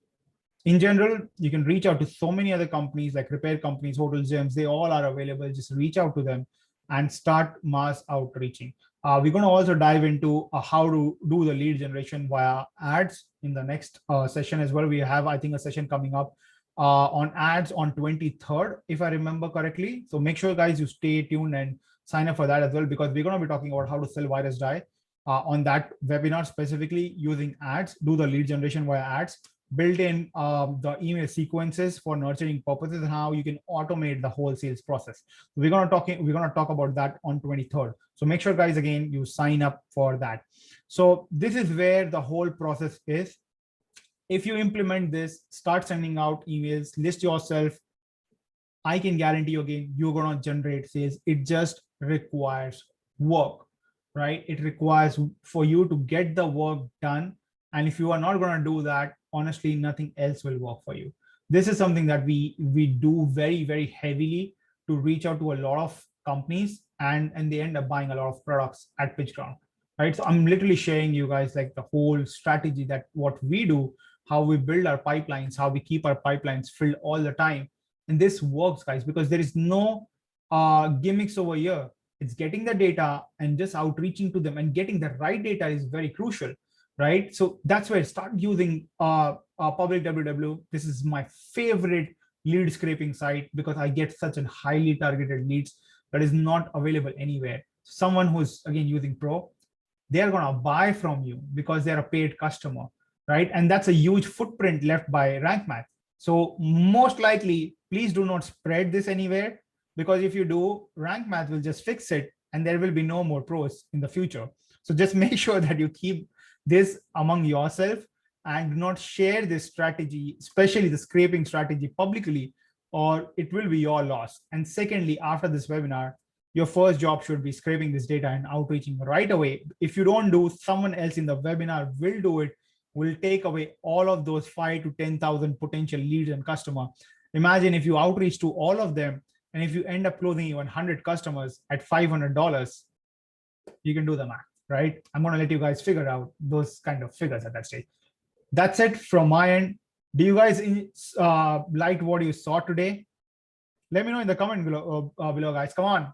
in general, you can reach out to so many other companies like repair companies, hotel gyms, they all are available. Just reach out to them and start mass outreaching. We're going to also dive into how to do the lead generation via ads in the next session as well. We have, I think, a session coming up on ads on 23rd, if I remember correctly. So make sure, guys, you stay tuned and sign up for that as well, because we're going to be talking about how to sell Virusdie on that webinar, specifically using ads, do the lead generation via ads, build in the email sequences for nurturing purposes, and how you can automate the whole sales process. We're going to talk about that on 23rd. So make sure, guys, again, you sign up for that. So this is where the whole process is. If you implement this, start sending out emails, list yourself, I can guarantee you again, you're going to generate sales. It just requires work, right? It requires for you to get the work done. And if you are not going to do that, honestly, nothing else will work for you. This is something that we do very, very heavily to reach out to a lot of companies, and they end up buying a lot of products at PitchGround, right? So I'm literally sharing you guys like the whole strategy, that what we do, how we build our pipelines, how we keep our pipelines filled all the time. And this works, guys, because there is no gimmicks over here. It's getting the data and just outreaching to them, and getting the right data is very crucial, right? So that's where start using Public WW. This is my favorite lead scraping site, because I get such a highly targeted leads that is not available anywhere. Someone who's, again, using Pro, they're going to buy from you because they're a paid customer, right? And that's a huge footprint left by Rank Math. So most likely, please do not spread this anywhere, because if you do, Rank Math will just fix it and there will be no more pros in the future. So just make sure that you keep this among yourself and do not share this strategy, especially the scraping strategy, publicly, or it will be your loss. And secondly, after this webinar, your first job should be scraping this data and outreaching right away. If you don't do, someone else in the webinar will do it, will take away all of those 5,000 to 10,000 potential leads and customer. Imagine if you outreach to all of them, and if you end up closing even 100 customers at $500, you can do the math, right? I'm going to let you guys figure out those kind of figures at that stage. That's it from my end. Do you guys liked what you saw today? Let me know in the comment below, guys. Come on.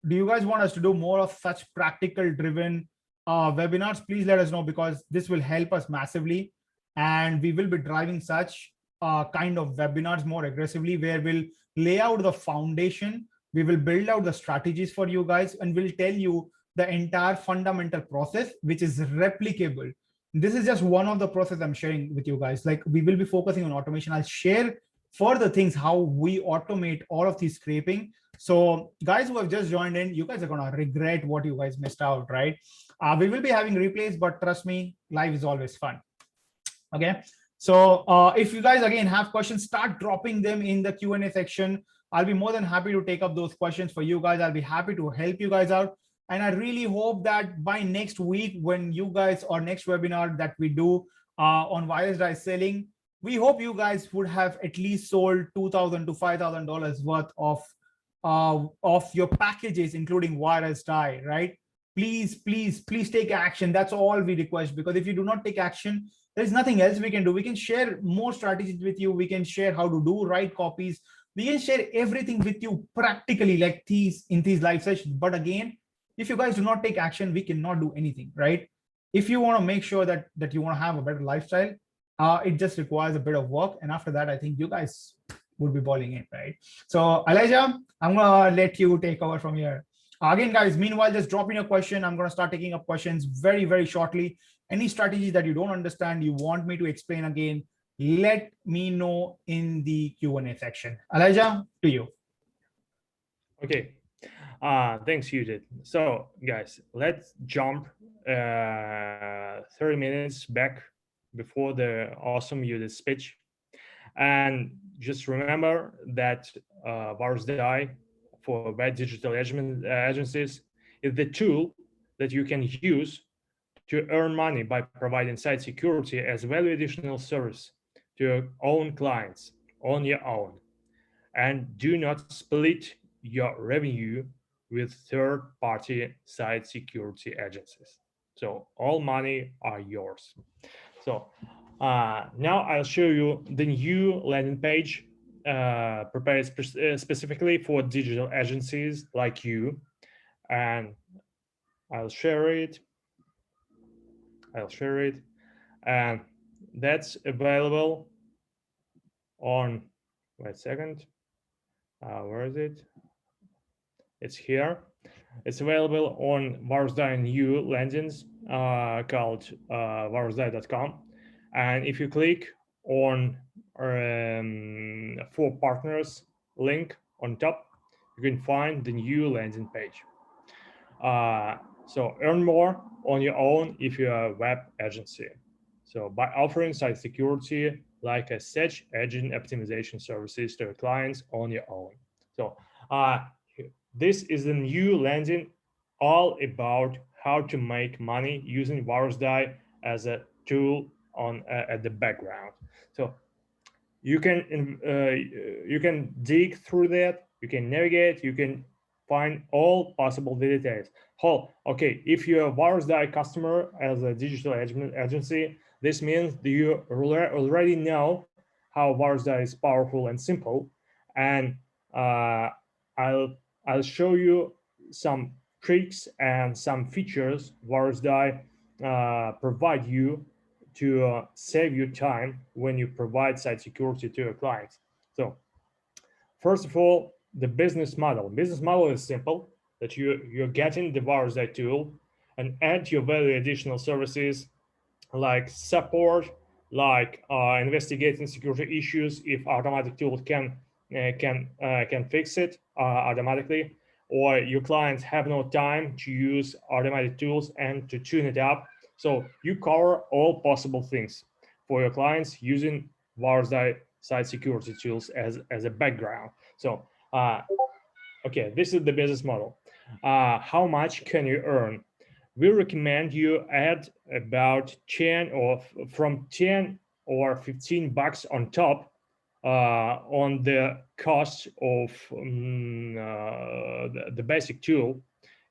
Do you guys want us to do more of such practical driven webinars? Please let us know, because this will help us massively. And we will be driving such kind of webinars more aggressively, where we'll lay out the foundation. We will build out the strategies for you guys, and we'll tell you the entire fundamental process, which is replicable. This is just one of the process I'm sharing with you guys. Like, we will be focusing on automation. I'll share further things, how we automate all of these scraping. So guys who have just joined in, you guys are going to regret what you guys missed out, right? We will be having replays, but trust me, live is always fun. Okay. So if you guys, again, have questions, start dropping them in the Q&A section. I'll be more than happy to take up those questions for you guys. I'll be happy to help you guys out. And I really hope that by next week, when you guys, or next webinar that we do on Virusdie selling, we hope you guys would have at least sold $2,000 to $5,000 worth of your packages, including Virusdie, right? Please, please, please take action. That's all we request, because if you do not take action, there's nothing else we can do. We can share more strategies with you. We can share how to do right copies. We can share everything with you practically, like these in these live sessions. But again, if you guys do not take action, we cannot do anything, right? If you want to make sure that you want to have a better lifestyle, it just requires a bit of work. And after that, I think you guys would be balling in, right? So Elijah, I'm going to let you take over from here. Again, guys, meanwhile, just drop in a question. I'm going to start taking up questions very, very shortly. Any strategies that you don't understand, you want me to explain again, let me know in the Q&A section. Elijah, to you. Okay. Thanks, Judith. So, guys, let's jump 30 minutes back before the awesome Judith speech. And just remember that Virusdie for web digital agencies is the tool that you can use to earn money by providing site security as value additional service to your own clients on your own. And do not split your revenue with third-party site security agencies. So all money are yours. So now I'll show you the new landing page prepared specifically for digital agencies like you. And I'll share it. And that's available on, wait a second. Where is it? It's here. It's available on Virusdie new landings called virusdie.com. And if you click on for partners link on top, you can find the new landing page. So earn more on your own if you're a web agency. So by offering site security like a search engine optimization services to your clients on your own. So this is a new landing all about how to make money using Virusdie as a tool on at the background. So you can dig through that, you can navigate, you can find all possible details. Okay, if you're a Virusdie customer as a digital agency, this means that you already know how Virusdie is powerful and simple. And I'll show you some tricks and some features Virusdie provide you to save you time when you provide site security to your clients. So first of all, the business model. Business model is simple, that you're getting the Virusdie tool and add your value additional services like support, like investigating security issues if automatic tool can fix it automatically, or your clients have no time to use automatic tools and to tune it up. So you cover all possible things for your clients using Virusdie site security tools as a background. So okay, this is the business model. How much can you earn? We recommend you add about 10 or from 10 or 15 bucks on top on the cost of the basic tool.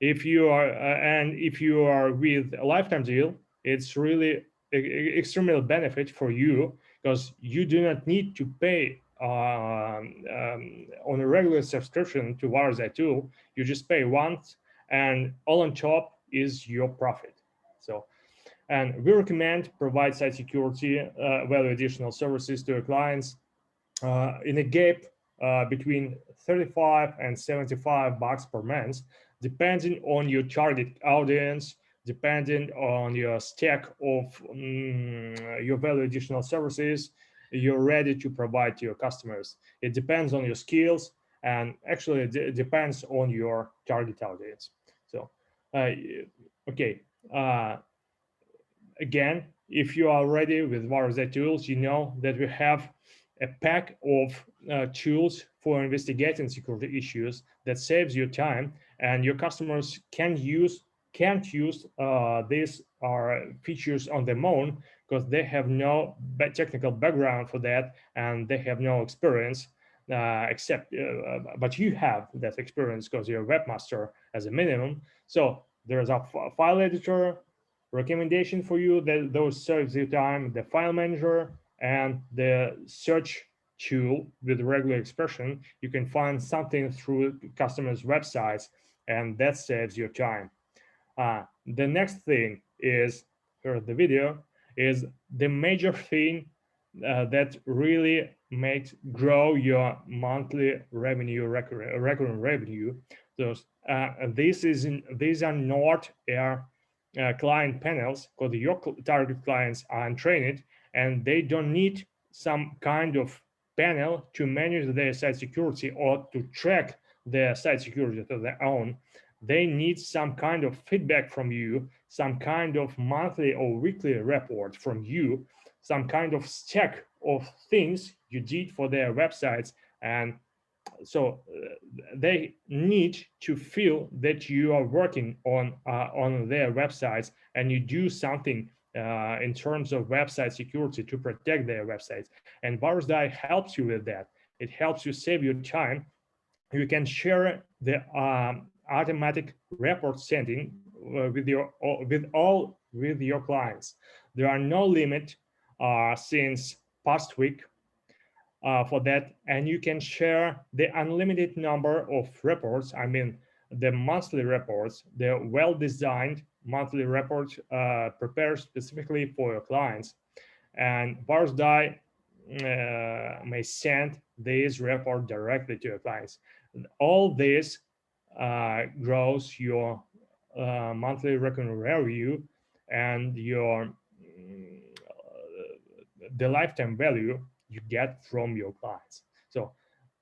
If you are with a lifetime deal, it's really extremely benefit for you because you do not need to pay on a regular subscription to Virusdie tool. You just pay once, and all on top is your profit. So, and we recommend provide site security value additional services to your clients in a gap between 35 and 75 bucks per month, depending on your target audience, depending on your stack of your value additional services you're ready to provide to your customers. It depends on your skills, and actually it depends on your target audience. So, okay. Again, if you are ready with Virusdie tools, you know that we have a pack of tools for investigating security issues that saves you time, and your customers can't use these features on their own because they have no technical background for that and they have no experience but you have that experience because you're a webmaster as a minimum. So there's a file editor recommendation for you that those saves you time, the file manager and the search tool with regular expression. You can find something through customers' websites and that saves your time. The next thing is, for the video, is the major thing that really makes grow your monthly revenue, recurring revenue. So these are not client panels, because your target clients are untrained and they don't need some kind of panel to manage their site security or to track their site security to their own, they need some kind of feedback from you, some kind of monthly or weekly report from you, some kind of stack of things you did for their websites. And so they need to feel that you are working on their websites and you do something in terms of website security to protect their websites. And Virusdie helps you with that. It helps you save your time. You can share the automatic report sending with your clients. There are no limit since past week for that, and you can share the unlimited number of reports. I mean, the monthly reports, the well-designed monthly reports prepared specifically for your clients. And Virusdie may send this report directly to your clients. All this grows your monthly recurring revenue and your the lifetime value you get from your clients. So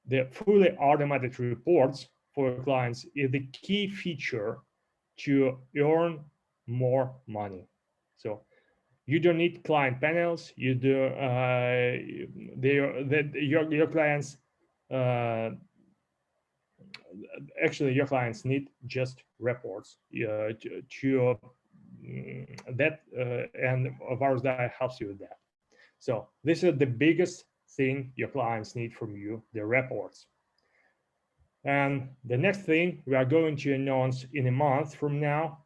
the fully automated reports for your clients is the key feature to earn more money. So you don't need client panels. You do your clients actually your clients need just reports to that and Virusdie helps you with that. So this is the biggest thing your clients need from you, the reports. And the next thing we are going to announce in a month from now,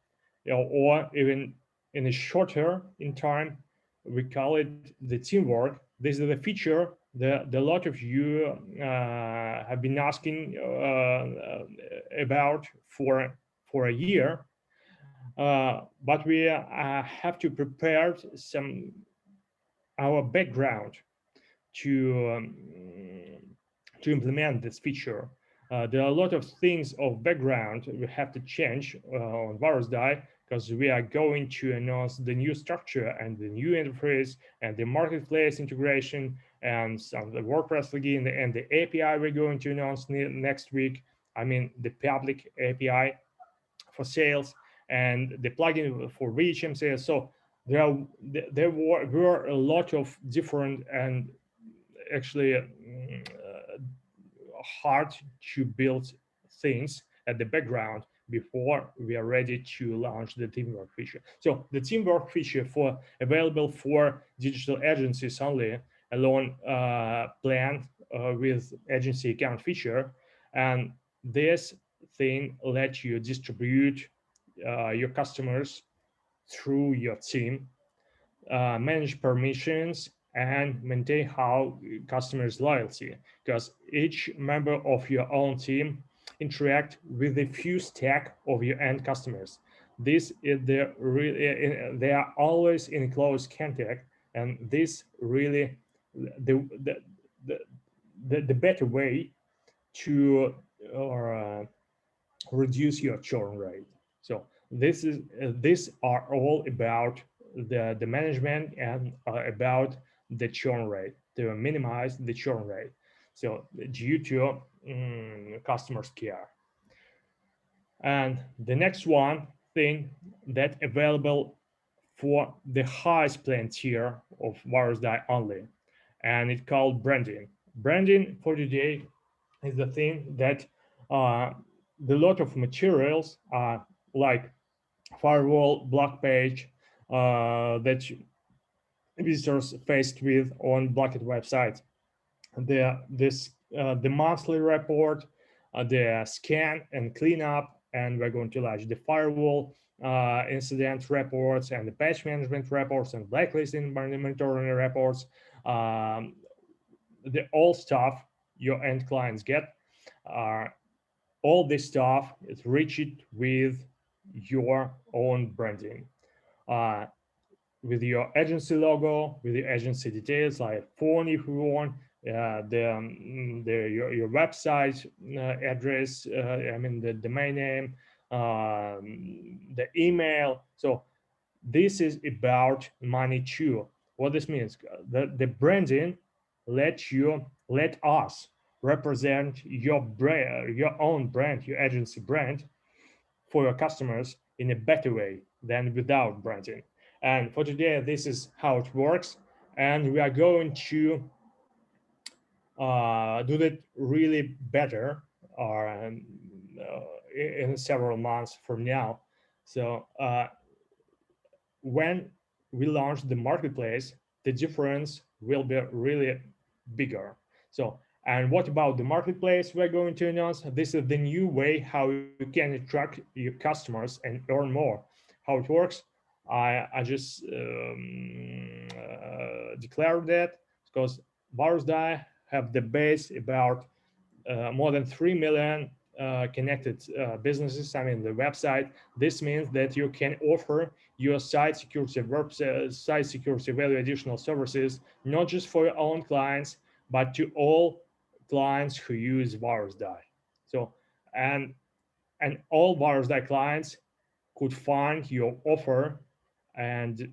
or even in a shorter in time, we call it the teamwork. This is the feature that a lot of you have been asking about for a year, but we have to prepare our background to implement this feature. There are a lot of things of background we have to change on Virusdie because we are going to announce the new structure and the new interface and the marketplace integration and some of the WordPress plugin and the API we're going to announce next week. I mean, the public API for sales and the plugin for VHM sales. So there were a lot of different and actually hard to build things at the background before we are ready to launch the teamwork feature. So the teamwork feature available for digital agencies only, alone plan with agency account feature, and this thing lets you distribute your customers through your team, manage permissions, and maintain how customers' loyalty, because each member of your own team interact with a few stack of your end customers. This is they are always in close contact, and this really the better way to reduce your churn rate. So these are all about the management and about the churn rate, to minimize the churn rate. So due to customers care. And the next one thing that available for the highest plan tier of Virusdie only, and it's called branding. Branding for today is the thing that the lot of materials like firewall, block page that visitors faced with on blocked websites. The monthly report, the scan and cleanup, and we're going to launch the firewall incident reports and the patch management reports and blacklisting monitoring reports. The all stuff your end clients get. All this stuff is reached with your own branding, with your agency logo, with your agency details like phone if you want, your website address, I mean the domain name, the email. So this is about money too. What this means, the branding let us represent your brand, your own brand, your agency brand for your customers in a better way than without branding. And for today, this is how it works. And we are going to do that really better in several months from now. So when we launch the marketplace, the difference will be really bigger. So, and what about the marketplace we're going to announce? This is the new way how you can attract your customers and earn more. How it works, I just declared that because Virusdie have the base about more than 3 million connected businesses. I mean, the website. This means that you can offer your site security value additional services, not just for your own clients, but to all clients who use Virusdie. So, and all Virusdie clients could find your offer and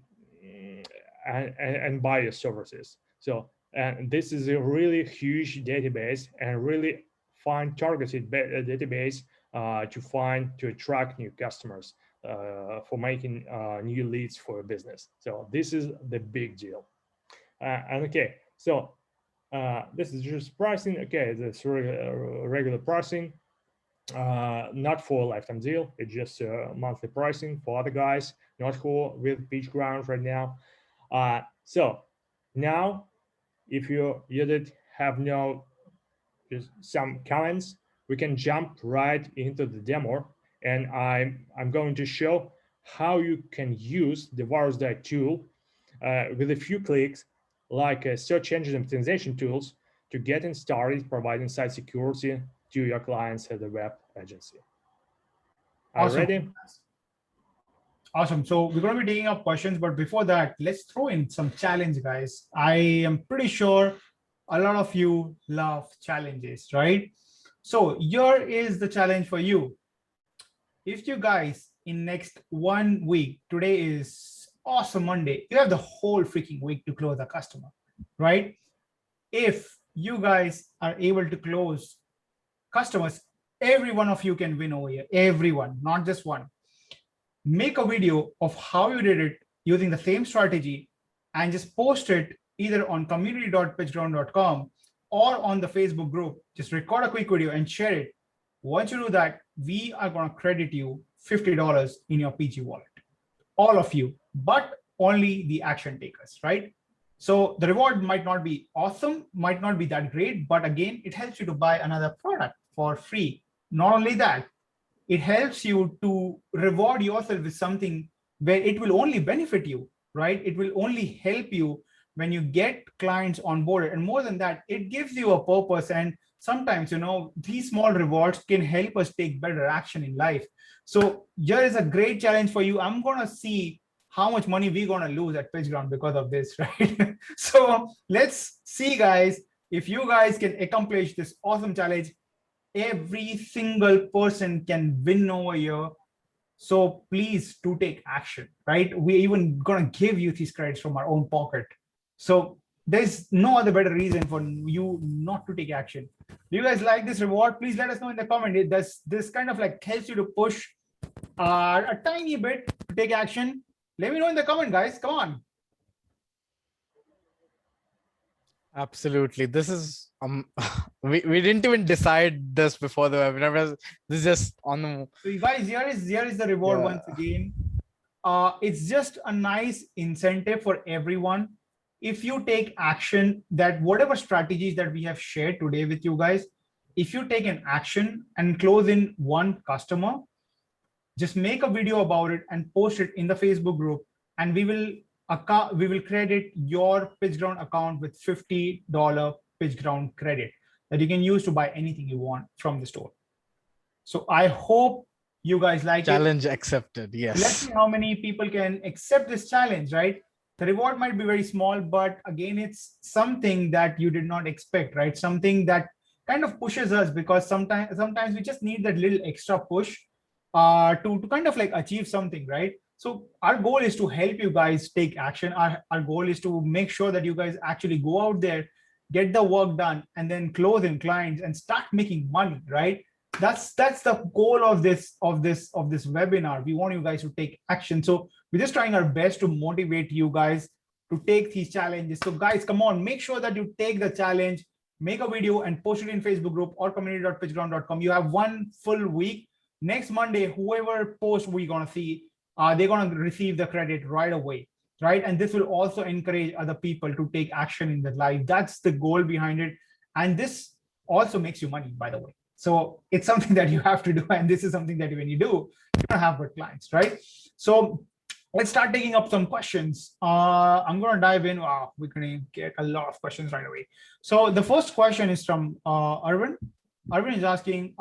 buy your services. So, and this is a really huge database and really fine targeted database to attract new customers for making new leads for your business. So this is the big deal. And okay, so this is just pricing. Okay, this regular pricing, not for a lifetime deal. It's just monthly pricing for other guys, not for with PitchGround right now. So now, if you did have just some comments, we can jump right into the demo, and I'm going to show how you can use the Virusdie tool with a few clicks, like search engine optimization tools, to getting started providing site security to your clients as a web agency. Are you ready? Awesome. So we're going to be taking up questions, but before that, let's throw in some challenge, guys. I am pretty sure a lot of you love challenges, right? So here is the challenge for you. If you guys in next 1 week, today is awesome Monday, you have the whole freaking week to close a customer, right? If you guys are able to close customers, every one of you can win over here, everyone, not just one. Make a video of how you did it using the same strategy and just post it either on community.pitchground.com or on the Facebook group. Just record a quick video and share it. Once you do that, we are going to credit you $50 in your PG wallet, all of you, but only the action takers, right? So the reward might not be awesome, might not be that great, but again, it helps you to buy another product for free. Not only that, it helps you to reward yourself with something where it will only benefit you, right? It will only help you when you get clients on board. And more than that, it gives you a purpose. And sometimes, these small rewards can help us take better action in life. So here is a great challenge for you. I'm going to see how much money we're going to lose at PitchGround because of this, right? So let's see, guys, if you guys can accomplish this awesome challenge. Every single person can win over here. So please do take action, right? We're even going to give you these credits from our own pocket. So there's no other better reason for you not to take action. Do you guys like this reward? Please let us know in the comment. This kind of like helps you to push a tiny bit to take action. Let me know in the comment, guys. Come on. Absolutely. This is we didn't even decide this before the webinar. This is just on the. So you guys, here is the reward once again. It's just a nice incentive for everyone. If you take action, that whatever strategies that we have shared today with you guys, if you take an action and close in one customer, just make a video about it and post it in the Facebook group, and we will credit your PitchGround account with $50 PitchGround credit that you can use to buy anything you want from the store. So I hope you guys like challenge accepted. Yes. Let's see how many people can accept this challenge, right? The reward might be very small, but again, it's something that you did not expect, right? Something that kind of pushes us, because sometimes we just need that little extra push to kind of like achieve something, right? So our goal is to help you guys take action. Our goal is to make sure that you guys actually go out there get the work done, and then close in clients and start making money, right? That's the goal of this webinar. We want you guys to take action. So we're just trying our best to motivate you guys to take these challenges. So guys, come on, make sure that you take the challenge, make a video and post it in Facebook group or community.pitchground.com. You have 1 full week. Next Monday, whoever posts we're gonna see, they're gonna receive the credit right away, right? And this will also encourage other people to take action in their life. That's the goal behind it. And this also makes you money, by the way. So it's something that you have to do. And this is something that when you do, you're gonna have good clients, right? So let's start taking up some questions. I'm gonna dive in. Wow, we're gonna get a lot of questions right away. So the first question is from Arvind. Arvind is asking,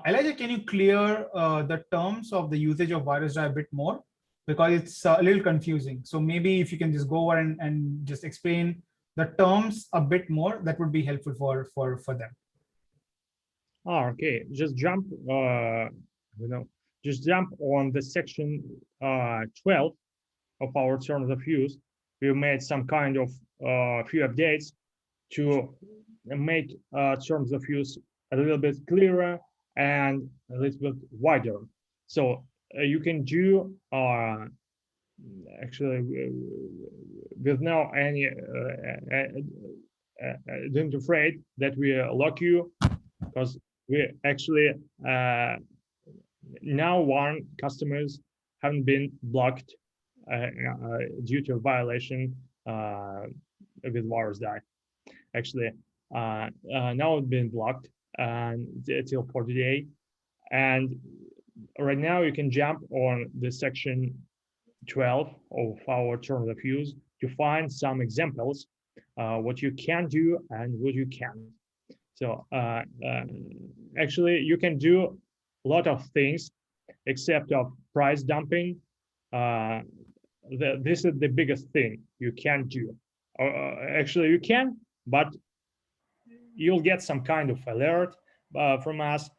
Elijah, can you clear the terms of the usage of Virusdie a bit more? Because it's a little confusing. So maybe if you can just go over and just explain the terms a bit more, that would be helpful for them. Oh, okay. Just jump, just jump on the section 12 of our terms of use. We made some kind of few updates to make terms of use a little bit clearer and a little bit wider. So you can do actually with no any don't afraid that we lock you, because we actually now one customers haven't been blocked due to a violation with Virusdie. Actually, now it's been blocked until 40 days, and right now you can jump on the section 12 of our terms of use to find some examples what you can do and what you can't. So actually you can do a lot of things except of price dumping. This is the biggest thing you can do. Actually you can, but you'll get some kind of alert from us.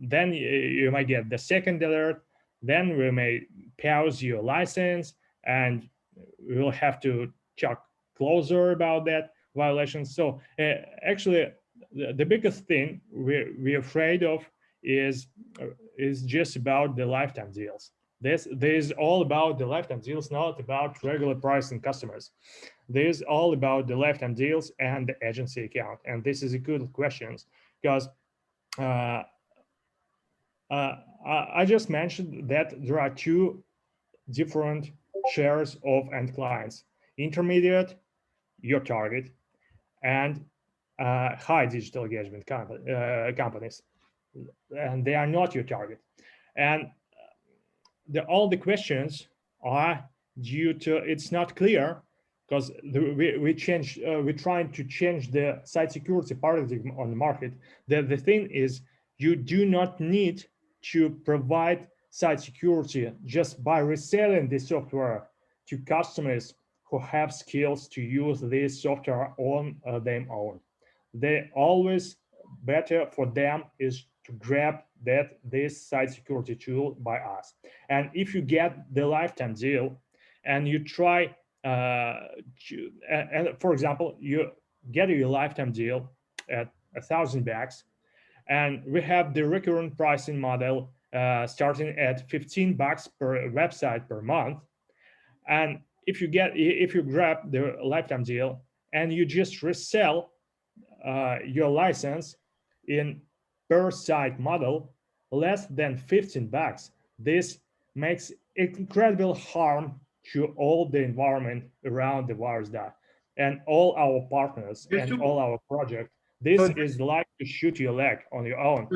Then you might get the second alert. Then we may pause your license, and we'll have to check closer about that violation. So actually, the biggest thing we're afraid of is just about the lifetime deals. This is all about the lifetime deals, not about regular pricing customers. This is all about the lifetime deals and the agency account. And this is a good question, because I just mentioned that there are two different shares of end clients: intermediate, your target, and high digital engagement companies, and they are not your target. And all the questions are due to it's not clear, because we're trying to change the site security paradigm on the market. The thing is, you do not need to provide site security just by reselling the software to customers who have skills to use this software on their own. They always better for them is to grab this site security tool by us. And if you get the lifetime deal and you try and for example, you get your lifetime deal at $1,000, and we have the recurrent pricing model starting at $15 per website per month. And if you grab the lifetime deal and you just resell your license in per site model less than $15, this makes incredible harm to all the environment around the Virusdie and all our partners and all our projects. This is like to shoot your leg on your own.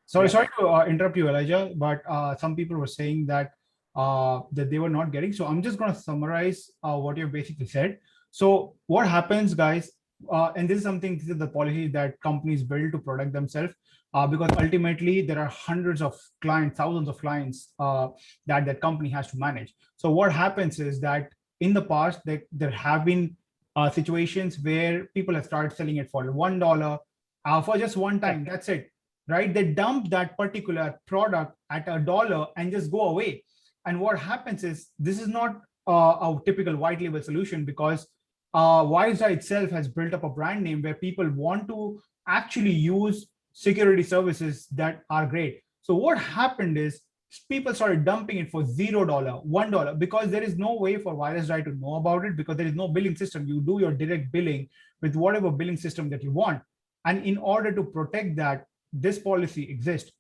Sorry to interrupt you, Elijah, but some people were saying that that they were not getting. So I'm just going to summarize what you basically said. So what happens, guys, and this is the policy that companies build to protect themselves, because ultimately there are hundreds of clients, thousands of clients that company has to manage. So what happens is that in the past, there have been situations where people have started selling it for $1 for just one time. That's it, right? They dump that particular product at $1 and just go away. And what happens is this is not a typical white label solution, because Virusdie itself has built up a brand name where people want to actually use security services that are great. So what happened is people started dumping it for $0, $1, because there is no way for Virusdie to know about it, because there is no billing system. You do your direct billing with whatever billing system that you want. And in order to protect that, this policy exists.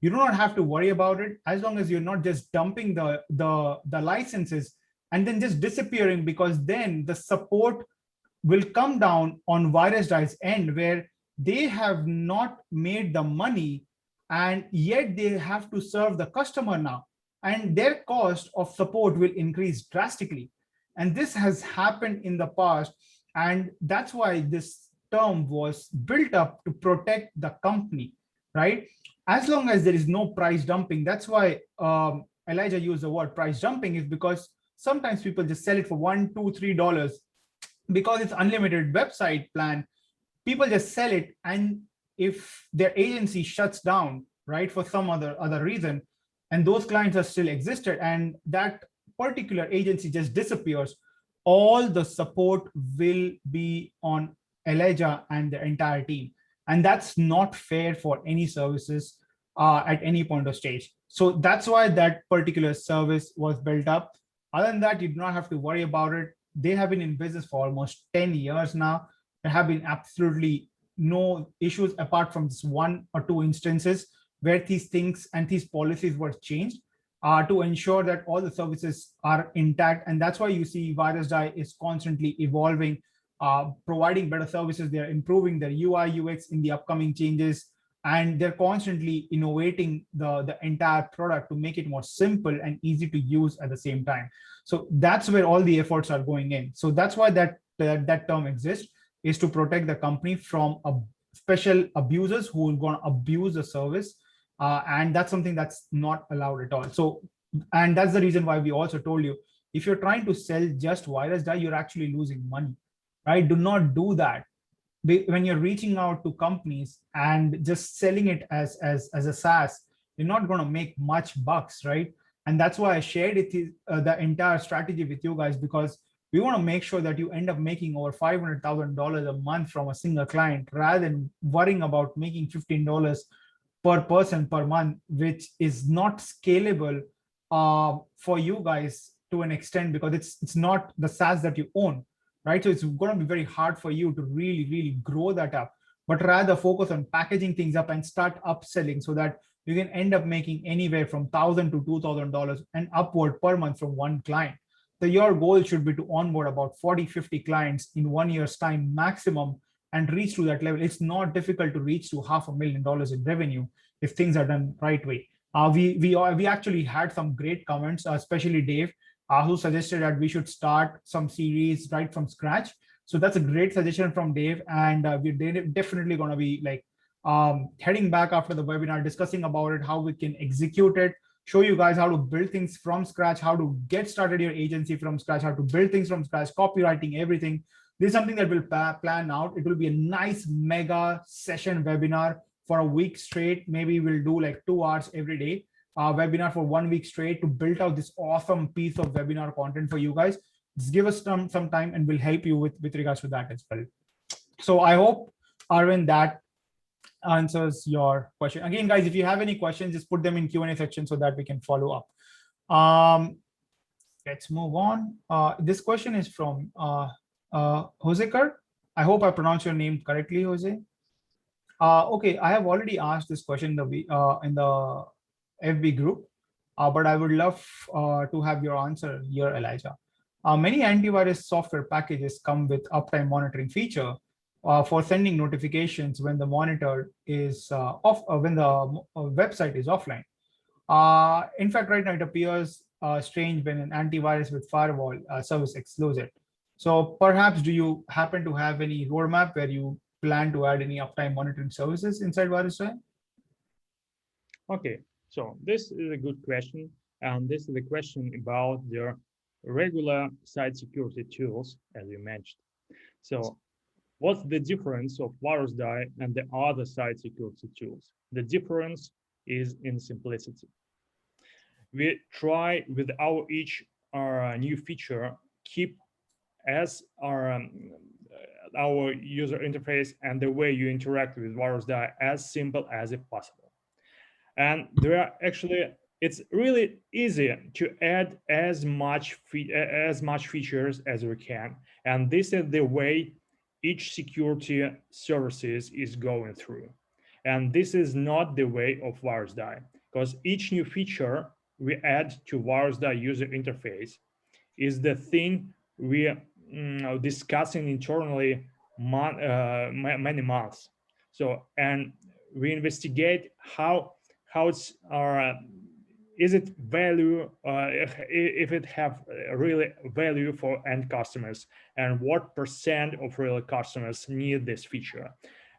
You do not have to worry about it as long as you're not just dumping the licenses and then just disappearing, because then the support will come down on Virusdie's end, where they have not made the money and yet they have to serve the customer now, and their cost of support will increase drastically. And this has happened in the past, and that's why this term was built up to protect the company, right? As long as there is no price dumping, that's why Elijah used the word price dumping, is because sometimes people just sell it for $1, $2, $3 because it's unlimited website plan. People just sell it, and if their agency shuts down, right, for some other reason, and those clients are still existed, and that particular agency just disappears, all the support will be on Elijah and the entire team. And that's not fair for any services at any point of stage. So that's why that particular service was built up. Other than that, you do not have to worry about it. They have been in business for almost 10 years now. There have been absolutely no issues apart from this 1 or 2 instances where these things and these policies were changed to ensure that all the services are intact. And that's why you see Virusdie is constantly evolving, providing better services. They're improving their UI, UX in the upcoming changes, and they're constantly innovating the entire product to make it more simple and easy to use at the same time. So that's where all the efforts are going in. So that's why that term exists, is to protect the company from special abusers who are going to abuse the service. And that's something that's not allowed at all. So, and that's the reason why we also told you, if you're trying to sell just Virusdie, you're actually losing money, right? Do not do that. When you're reaching out to companies and just selling it as a SaaS, you're not going to make much bucks, right? And that's why I shared it, the entire strategy with you guys, because we want to make sure that you end up making over $500,000 a month from a single client, rather than worrying about making $15 per person per month, which is not scalable for you guys to an extent, because it's not the SaaS that you own, right? So it's going to be very hard for you to really grow that up, but rather focus on packaging things up and start upselling, so that you can end up making anywhere from $1,000 to $2,000 and upward per month from one client. So your goal should be to onboard about 40, 50 clients in 1 year's time maximum and reach to that level. It's not difficult to reach to $500,000 in revenue if things are done right way. We actually had some great comments, especially Dave, who suggested that we should start some series right from scratch. So that's a great suggestion from Dave, and we're definitely going to be like heading back after the webinar, discussing about it, how we can execute it, show you guys how to build things from scratch, how to get started your agency from scratch, how to build things from scratch, copywriting, everything. This is something that we'll plan out. It will be a nice mega session webinar for a week straight. Maybe we'll do like 2 hours every day, webinar for 1 week straight to build out this awesome piece of webinar content for you guys. Just give us some time and we'll help you with regards to that as well. So I hope, Arvind, that answers your question. Again, guys, if you have any questions, just put them in Q&A section so that we can follow up. Let's move on. This question is from Jose Kurt. I hope I pronounced your name correctly, Jose. Okay, I have already asked this question in the FB group, but I would love to have your answer here, Elijah. Many antivirus software packages come with uptime monitoring feature for sending notifications when the monitor is off, when the website is offline. In fact, right now it appears strange when an antivirus with firewall service excludes it. So perhaps, do you happen to have any roadmap where you plan to add any uptime monitoring services inside Virusdie? Okay, so this is a good question. And this is a question about their regular site security tools, as you mentioned. So what's the difference of Virusdie and the other site security tools? The difference is in simplicity. We try with our each new feature, keep as our user interface and the way you interact with Virusdie as simple as it possible. And there are actually, it's really easy to add as much features as we can. And this is the way each security services is going through. And this is not the way of Virusdie, because each new feature we add to Virusdie user interface is the thing we are discussing internally many months. So, and we investigate how it's is it value, if it have really value for end customers, and what % of real customers need this feature,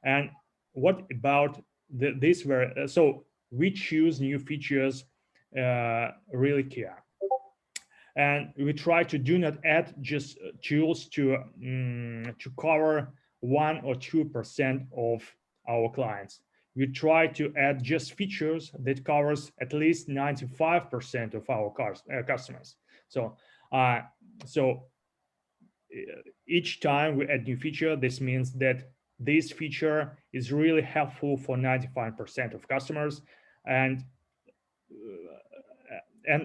and what about this so we choose new features really care. And we try to do not add just tools to cover 1 or 2% of our clients. We try to add just features that covers at least 95% of our customers. So, each time we add new feature, this means that this feature is really helpful for 95% of customers. And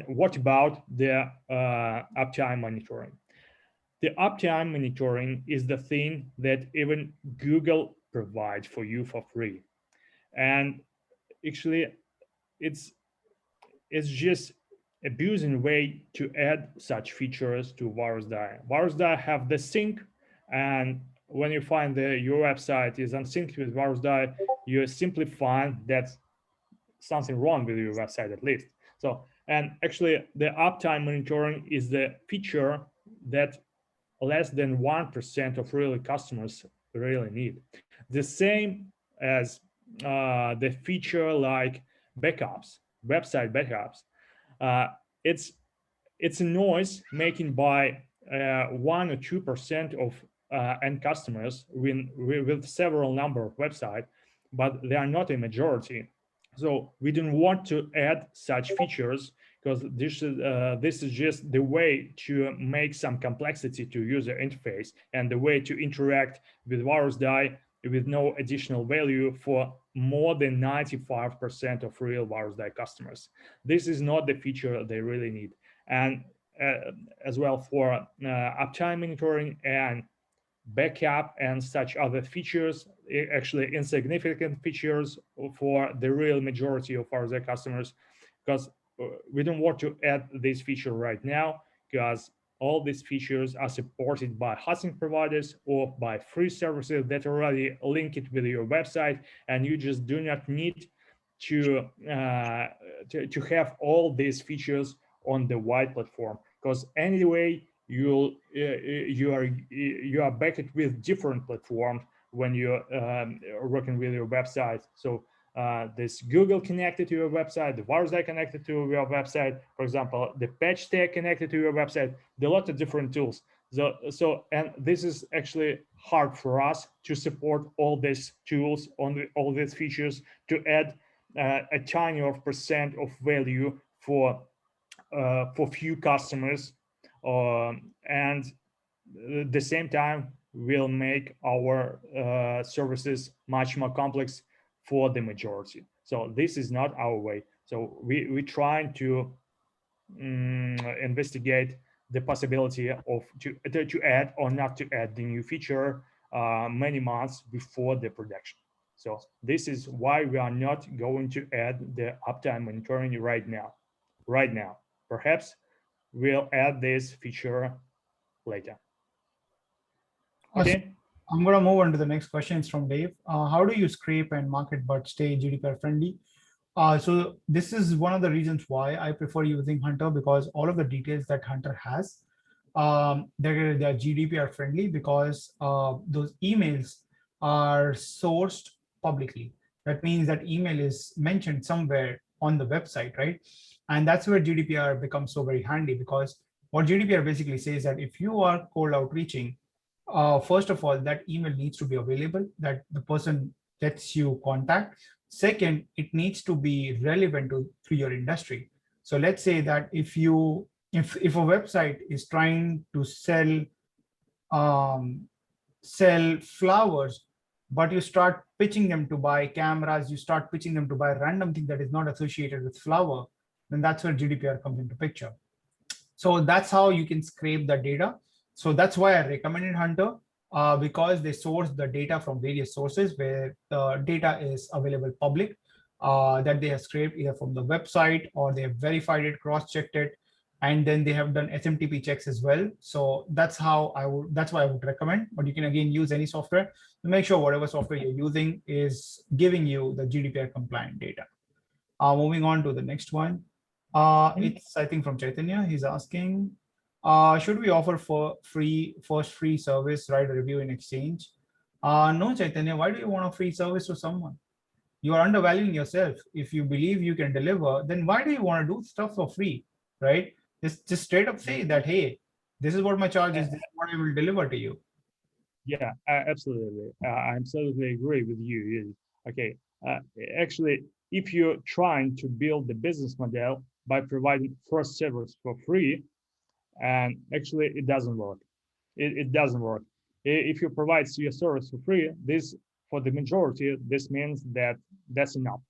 what about the uptime monitoring? The uptime monitoring is the thing that even Google provides for you for free. And actually, it's just abusing way to add such features to Virusdie. Virusdie have the sync, and when you find your website is unsynced with Virusdie, you simply find that something wrong with your website at least. So, and actually the uptime monitoring is the feature that less than 1% of real customers really need. The same as the feature like backups, website backups. It's a noise making by 1 or 2% of end customers with several number of websites, but they are not a majority. So we don't want to add such features, because this is just the way to make some complexity to user interface and the way to interact with Virusdie with no additional value for more than 95% of real Virusdie customers. This is not the feature they really need. And as well for uptime monitoring and backup and such other features, actually insignificant features for the real majority of our customers, because we don't want to add this feature right now, because all these features are supported by hosting providers or by free services that already link it with your website, and you just do not need to have all these features on the wide platform, because anyway you are backed with different platforms when you're working with your website. So this Google connected to your website, the Virusdie connected to your website, for example, the patch tag connected to your website, there are a lot of different tools. So and this is actually hard for us to support all these tools on all these features to add a tiny % of value for few customers, and at the same time will make our services much more complex for the majority. So this is not our way. So we trying to investigate the possibility of to add or not to add the new feature many months before the production. So this is why we are not going to add the uptime monitoring right now. Perhaps we'll add this feature later. Okay. I'm going to move on to the next question. It's from Dave. How do you scrape and market but stay GDPR friendly? So this is one of the reasons why I prefer using Hunter, because all of the details that Hunter has, they're GDPR friendly, because those emails are sourced publicly. That means that email is mentioned somewhere on the website, right? And that's where GDPR becomes so very handy, because what GDPR basically says that if you are cold outreaching, first of all, that email needs to be available, that the person gets you contact. Second, it needs to be relevant to your industry. So let's say that if a website is trying to sell sell flowers, but you start pitching them to buy cameras, you start pitching them to buy random thing that is not associated with flower, then that's where GDPR comes into picture. So that's how you can scrape the data. So that's why I recommended Hunter, because they source the data from various sources where the data is available public, that they have scraped either from the website or they have verified it, cross-checked it, and then they have done SMTP checks as well. So that's how that's why I would recommend. But you can again use any software to make sure whatever software you're using is giving you the GDPR compliant data. Moving on to the next one. It's, I think, from Chaitanya. He's asking, should we offer for first free service, write a review in exchange? No, Chaitanya, why do you want a free service to someone? You are undervaluing yourself. If you believe you can deliver, then why do you want to do stuff for free, right? Just straight up say that, hey, this is what my charge is, this is what I will deliver to you. Yeah, absolutely. I absolutely agree with you. Okay, actually, if you're trying to build the business model by providing first service for free, and actually it doesn't work. It doesn't work. If you provide your service for free, this, for the majority, this means that that's enough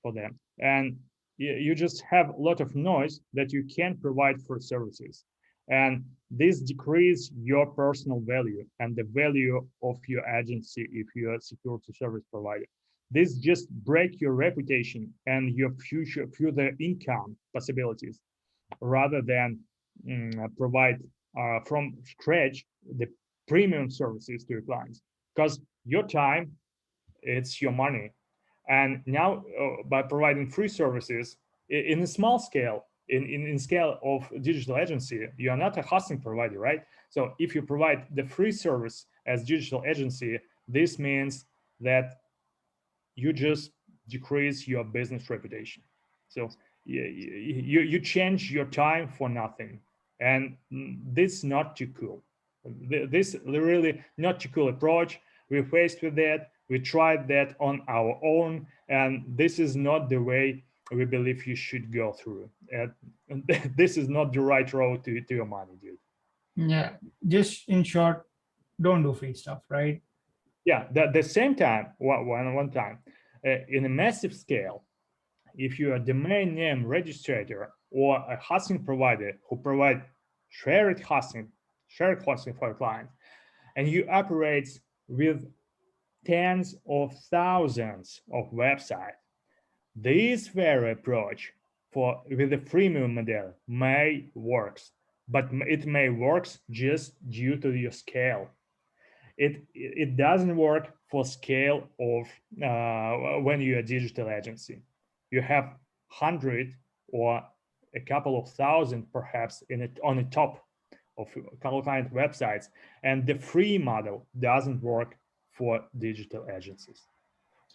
for them. And you just have a lot of noise that you can't provide for services. And this decreases your personal value and the value of your agency if you're a security service provider. This just break your reputation and your further income possibilities, rather than provide from scratch the premium services to your clients. Because your time, it's your money. And now by providing free services in a small scale, in scale of digital agency, you are not a hosting provider, right? So if you provide the free service as digital agency, this means that you just decrease your business reputation. So you change your time for nothing, and this is not too cool. This really not too cool approach. We're faced with that. We tried that on our own, and this is not the way we believe you should go through. This is not the right road to your money, dude. Yeah, just in short, don't do free stuff, right? Yeah, the same time, one time, in a massive scale, if you're a domain name registrator or a hosting provider who provide shared hosting for a client, and you operate with tens of thousands of websites, this very approach with the freemium model may work, but it may work just due to your scale. It doesn't work for scale of when you're a digital agency. You have 100 or a couple of thousand perhaps on the top of client websites, and the free model doesn't work for digital agencies.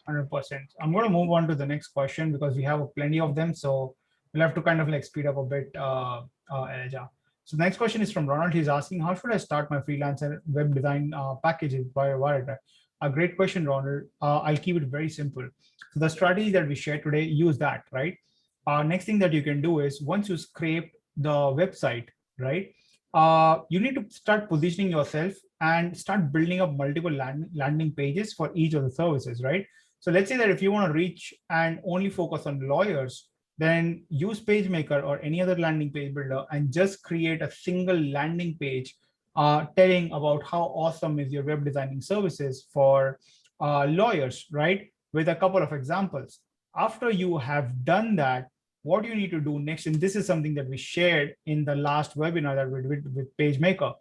100%. I'm going to move on to the next question because we have plenty of them. So we'll have to kind of like speed up a bit, Elijah. So the next question is from Ronald. He's asking, how should I start my freelancer web design packages via Wired? A great question, Ronald. I'll keep it very simple. So the strategy that we shared today, use that, right? Next thing that you can do is once you scrape the website, right? You need to start positioning yourself and start building up multiple landing pages for each of the services, right? So let's say that if you want to reach and only focus on lawyers, then use PageMaker or any other landing page builder and just create a single landing page telling about how awesome is your web designing services for lawyers, right? With a couple of examples. After you have done that, what you need to do next, and this is something that we shared in the last webinar that we did with PageMaker,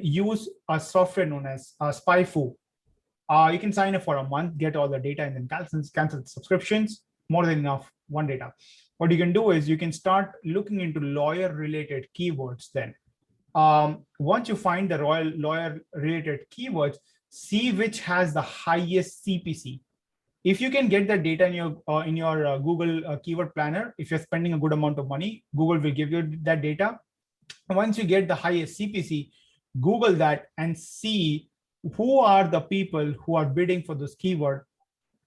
use a software known as SpyFu. You can sign up for a month, get all the data, and then cancel subscriptions. More than enough, one data. What you can do is you can start looking into lawyer-related keywords then. Once you find the lawyer-related keywords, see which has the highest CPC. If you can get that data in your Google keyword planner, if you're spending a good amount of money, Google will give you that data. Once you get the highest CPC, Google that and see who are the people who are bidding for this keyword.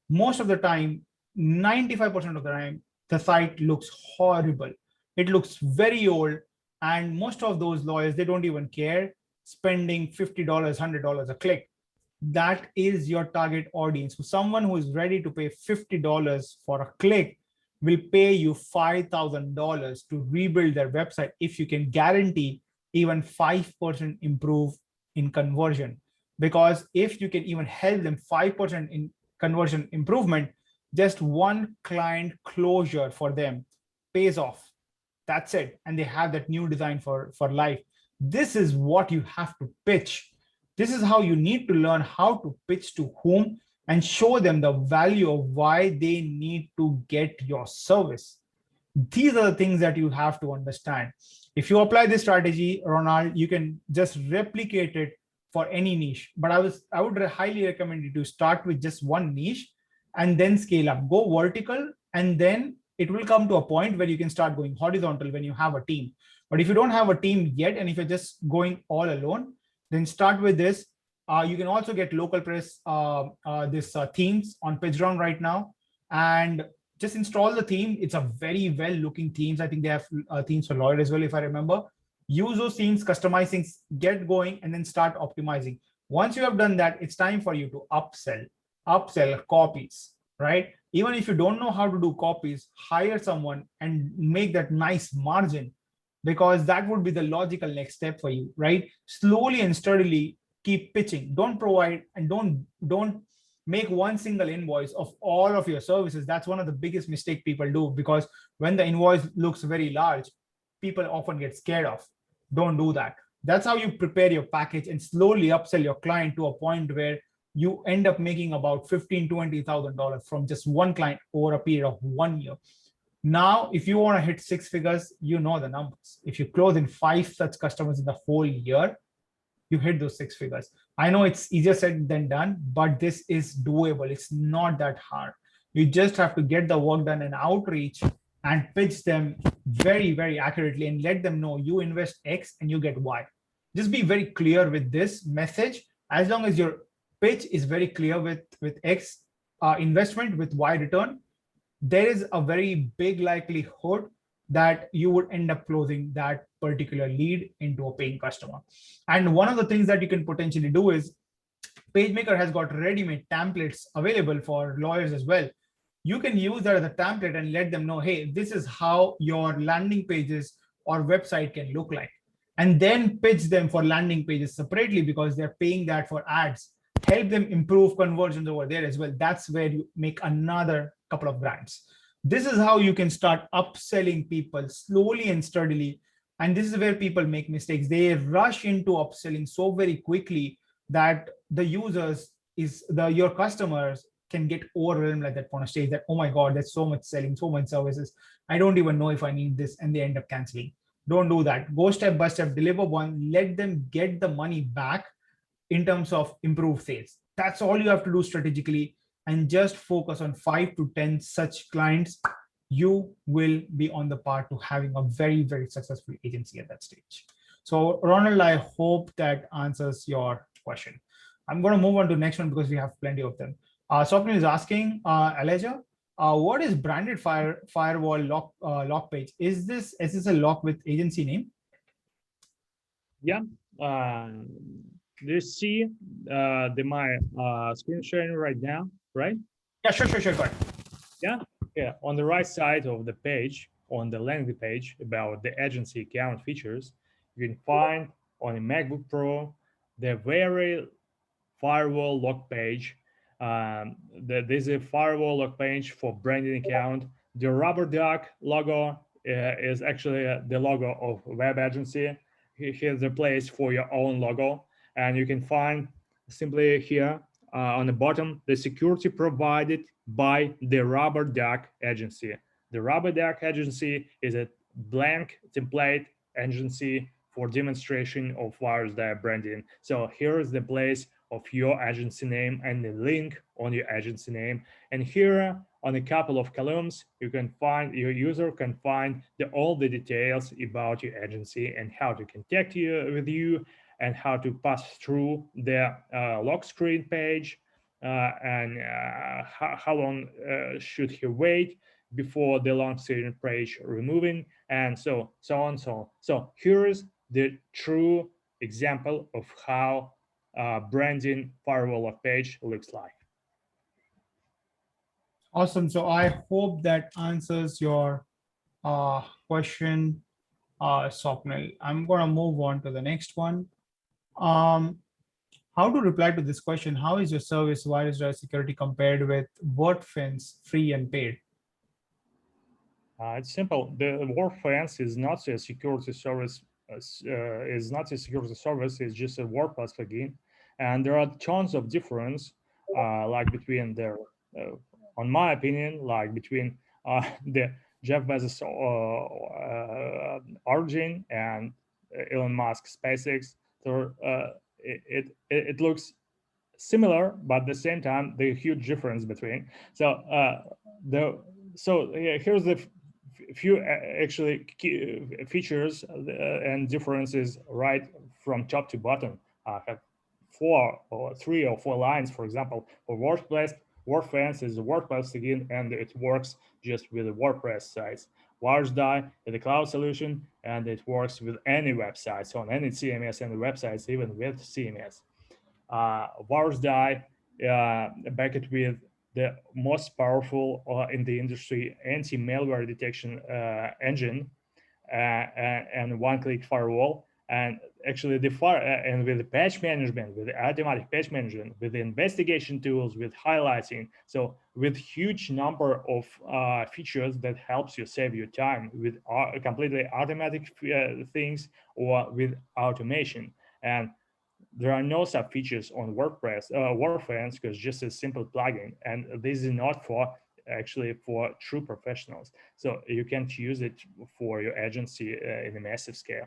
Most of the time, 95% of the time, the site looks horrible. It looks very old, and most of those lawyers, they don't even care. spending $50, $100 a click. That is your target audience. So someone who is ready to pay $50 for a click will pay you $5,000 to rebuild their website if you can guarantee even 5% improve in conversion. Because if you can even help them 5% in conversion improvement, just one client closure for them pays off. That's it. And they have that new design for life. This is what you have to pitch. This is how you need to learn how to pitch to whom and show them the value of why they need to get your service. These are the things that you have to understand. If you apply this strategy, Ronald, you can just replicate it for any niche. But I would highly recommend you to start with just one niche and then scale up. Go vertical, and then it will come to a point where you can start going horizontal when you have a team. But if you don't have a team yet, and if you're just going all alone, then start with this. You can also get local press themes on PitchGround right now, and just install the theme. It's a very well-looking themes. I think they have themes for lawyer as well, if I remember. Use those themes, customize things, get going, and then start optimizing. Once you have done that, it's time for you to upsell copies, right? Even if you don't know how to do copies, hire someone and make that nice margin, because that would be the logical next step for you, right? Slowly and steadily keep pitching. Don't provide and don't make one single invoice of all of your services. That's one of the biggest mistake people do, because when the invoice looks very large, people often get scared of. Don't do that. That's how you prepare your package and slowly upsell your client to a point where you end up making about $15,000 to $20,000 from just one client over a period of 1 year. Now, if you want to hit 6 figures, you know the numbers. If you close in 5 such customers in the whole year, you hit those 6 figures. I know it's easier said than done, but this is doable. It's not that hard. You just have to get the work done and outreach and pitch them very, very accurately and let them know you invest X and you get Y. Just be very clear with this message. As long as your pitch is very clear with X investment with Y return, there is a very big likelihood that you would end up closing that particular lead into a paying customer. And one of the things that you can potentially do is PageMaker has got ready-made templates available for lawyers as well. You can use that as a template and let them know, hey, this is how your landing pages or website can look like. And then pitch them for landing pages separately, because they're paying that for ads. Help them improve conversions over there as well. That's where you make another couple of brands. This is how you can start upselling people slowly and steadily. And this is where people make mistakes. They rush into upselling so very quickly that the users your customers can get overwhelmed at that point of stage that, oh my God, there's so much selling, so much services. I don't even know if I need this, and they end up canceling. Don't do that. Go step by step, deliver one, let them get the money back in terms of improved sales. That's all you have to do strategically, and just focus on 5 to 10 such clients. You will be on the path to having a very, very successful agency at that stage. So Ronald, I hope that answers your question. I'm going to move on to the next one because we have plenty of them. Swapnil is asking, Elijah, what is branded firewall lock page? Is this a lock with agency name? Yeah. Do you see my screen sharing right now, right? Yeah, sure. Go ahead. Yeah. On the right side of the page, on the landing page about the agency account features, you can find on a MacBook Pro the very firewall lock page. There's a firewall lock page for branding account. The rubber duck logo is actually the logo of web agency. Here's the place for your own logo. And you can find simply here on the bottom, the security provided by the Rubber Duck agency. The Rubber Duck agency is a blank template agency for demonstration of Virusdie branding. So here is the place of your agency name and the link on your agency name. And here on a couple of columns, your user can find all the details about your agency and how to contact with you and how to pass through the lock screen page and how long should he wait before the lock screen page removing, and so on. So here is the true example of how branding firewall of page looks like. Awesome. So I hope that answers your question, Swapnil. I'm going to move on to the next one. How to reply to this question? How is your service Virusdie security compared with WordFence free and paid? It's simple. The WordFence is not a security service. Is not a security service. It's just a WordPress plugin, and there are tons of difference, like between their, on my opinion, like between the Jeff Bezos Origin and Elon Musk SpaceX. So it looks similar, but at the same time, there's a huge difference between. So here's the few actually key features and differences right from top to bottom. I have 3 or 4 lines, for example. For WordFence is a WordPress plugin, and it works just with the WordPress sites. Virusdie is a cloud solution, and it works with any websites, on any CMS, and websites, even with CMS. Virusdie backed with the most powerful in the industry anti-malware detection engine and one-click firewall. And actually, and with the patch management, with the automatic patch management, with the investigation tools, with highlighting, so with huge number of features that helps you save your time with completely automatic things or with automation. And there are no sub features on WordFence because just a simple plugin, and this is not for actually for true professionals. So you can't use it for your agency in a massive scale.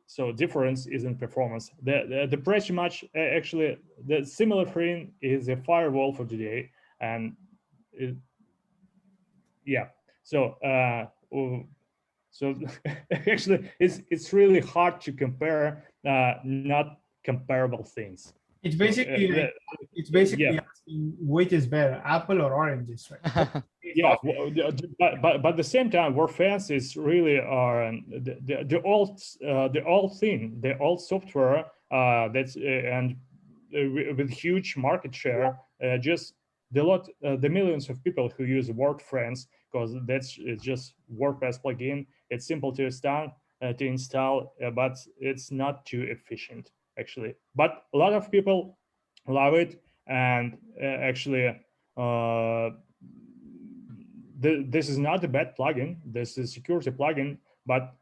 So difference is in performance. The pretty much actually the similar thing is a firewall for today, and yeah. So actually, it's really hard to compare not comparable things. It's basically Yeah. asking which is better, apple or oranges, right? Yeah, but at the same time, WordFence is really the old thing, the old software that's and with huge market share. Just the millions of people who use WordFence because it's just WordPress plugin. It's simple to install, but it's not too efficient actually. But a lot of people love it, and actually. This is not a bad plugin. This is a security plugin, but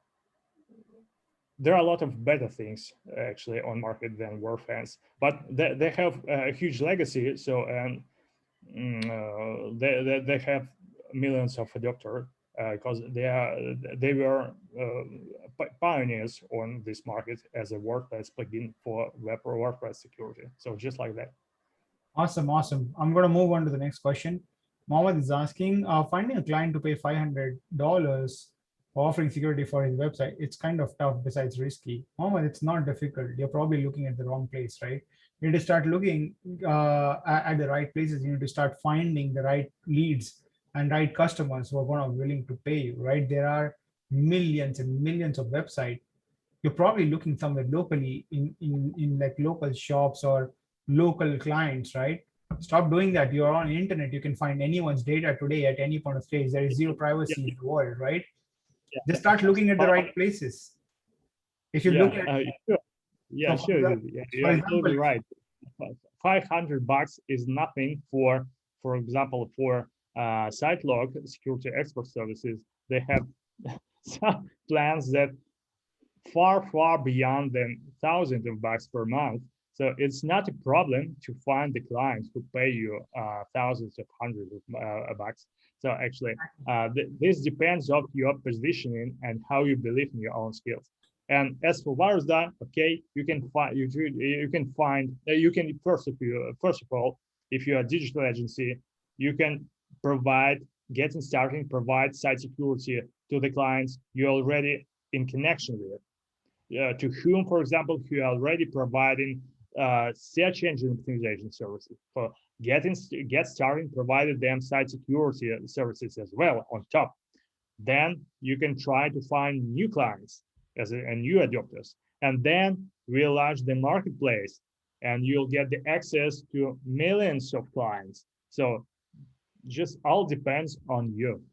there are a lot of better things actually on market than WordFence. But they have a huge legacy, so and they have millions of adopters because they were pioneers on this market as a WordPress plugin for WordPress security. So just like that. Awesome. I'm going to move on to the next question. Mohammed is asking, finding a client to pay $500 for offering security for his website, it's kind of tough besides risky. Mohammed, it's not difficult. You're probably looking at the wrong place, right? You need to start looking at the right places. You need to start finding the right leads and right customers who are going to be willing to pay you, right? There are millions and millions of websites. You're probably looking somewhere locally in like local shops or local clients, right? Stop doing that. You're on the internet. You can find anyone's data today at any point of stage. There is zero privacy in the world, right? Just start looking at the right places. If you look at sure. Yeah, so sure. You're absolutely right. $500 is nothing for example, for SiteLock security expert services. They have some plans that far beyond than thousands of bucks per month. So it's not a problem to find the clients who pay you thousands of hundreds of bucks. So actually, this depends on your positioning and how you believe in your own skills. And as for Virusdie, okay, you can first of all, if you're a digital agency, you can provide provide site security to the clients you're already in connection with. To whom, for example, you are already providing search engine optimization services. For get started, provided them site security services as well on top. Then you can try to find new clients and new adopters. And then we'll launch the marketplace and you'll get the access to millions of clients. So just all depends on you.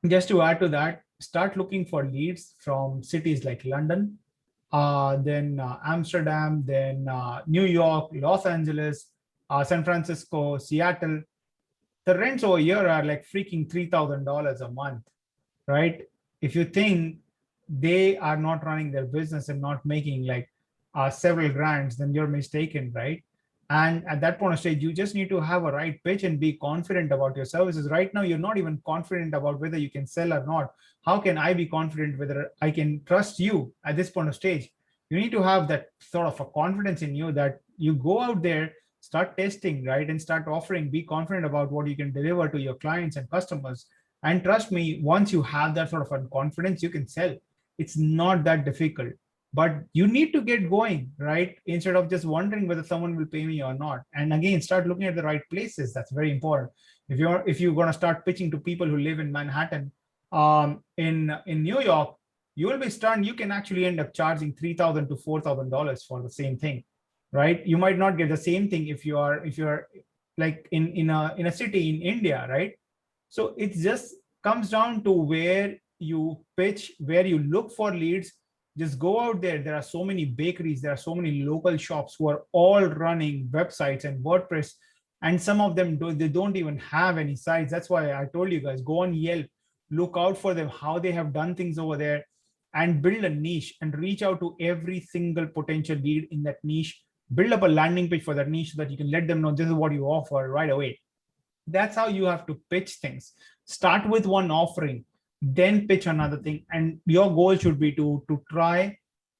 Just to add to that, start looking for leads from cities like London, then Amsterdam, then New York, Los Angeles, San Francisco, Seattle. The rents over here are like freaking $3,000 a month, right? If you think they are not running their business and not making like several grands, then you're mistaken, right? And at that point of stage, you just need to have a right pitch and be confident about your services. Right now, you're not even confident about whether you can sell or not. How can I be confident whether I can trust you at this point of stage? You need to have that sort of a confidence in you that you go out there, start testing, right? And start offering, be confident about what you can deliver to your clients and customers. And trust me, once you have that sort of a confidence, you can sell. It's not that difficult. But you need to get going, right? Instead of just wondering whether someone will pay me or not. And again, start looking at the right places. That's very important. If you're going to start pitching to people who live in Manhattan, in New York, you will be stunned. You can actually end up charging $3,000 to $4,000 for the same thing, right? You might not get the same thing if you're like in a city in India, right? So it just comes down to where you pitch, where you look for leads. Just go out there. There are so many bakeries, there are so many local shops who are all running websites and WordPress, and some of them they don't even have any sites. That's why I told you guys, go on Yelp, look out for them, how they have done things over there, and build a niche and reach out to every single potential lead in that niche. Build up a landing page for that niche so that you can let them know this is what you offer right away. That's how you have to pitch things. Start with one offering, then pitch another thing, and your goal should be to try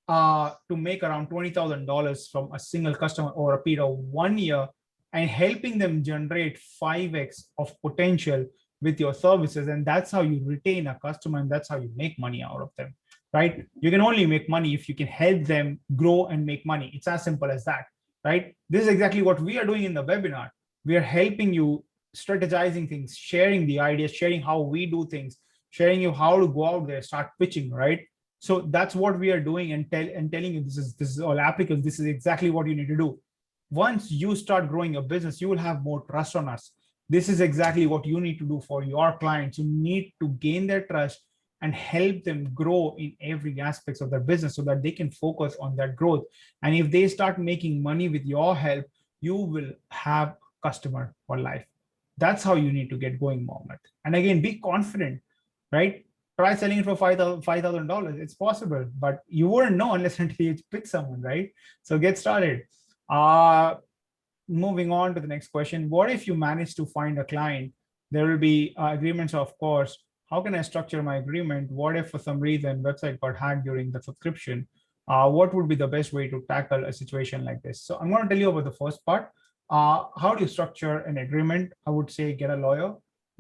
to make around $20,000 from a single customer over a period of 1 year, and helping them generate 5x of potential with your services. And that's how you retain a customer, and that's how you make money out of them, right? You can only make money if you can help them grow and make money. It's as simple as that, right? This is exactly what we are doing in the webinar. We are helping you strategizing things, sharing the ideas, sharing how we do things, sharing you how to go out there, start pitching, right? So that's what we are doing, and telling you this is all applicable. This is exactly what you need to do. Once you start growing your business, you will have more trust on us. This is exactly what you need to do for your clients. You need to gain their trust and help them grow in every aspect of their business so that they can focus on that growth. And if they start making money with your help, you will have customer for life. That's how you need to get going, Mohammed. And again, be confident, right? Try selling it for $5,000. It's possible, but you wouldn't know unless until you pitch someone, right? So get started. Moving on to the next question. What if you manage to find a client? There will be agreements, of course. How can I structure my agreement? What if for some reason website got hacked during the subscription? What would be the best way to tackle a situation like this? So I'm going to tell you about the first part. How do you structure an agreement? I would say get a lawyer,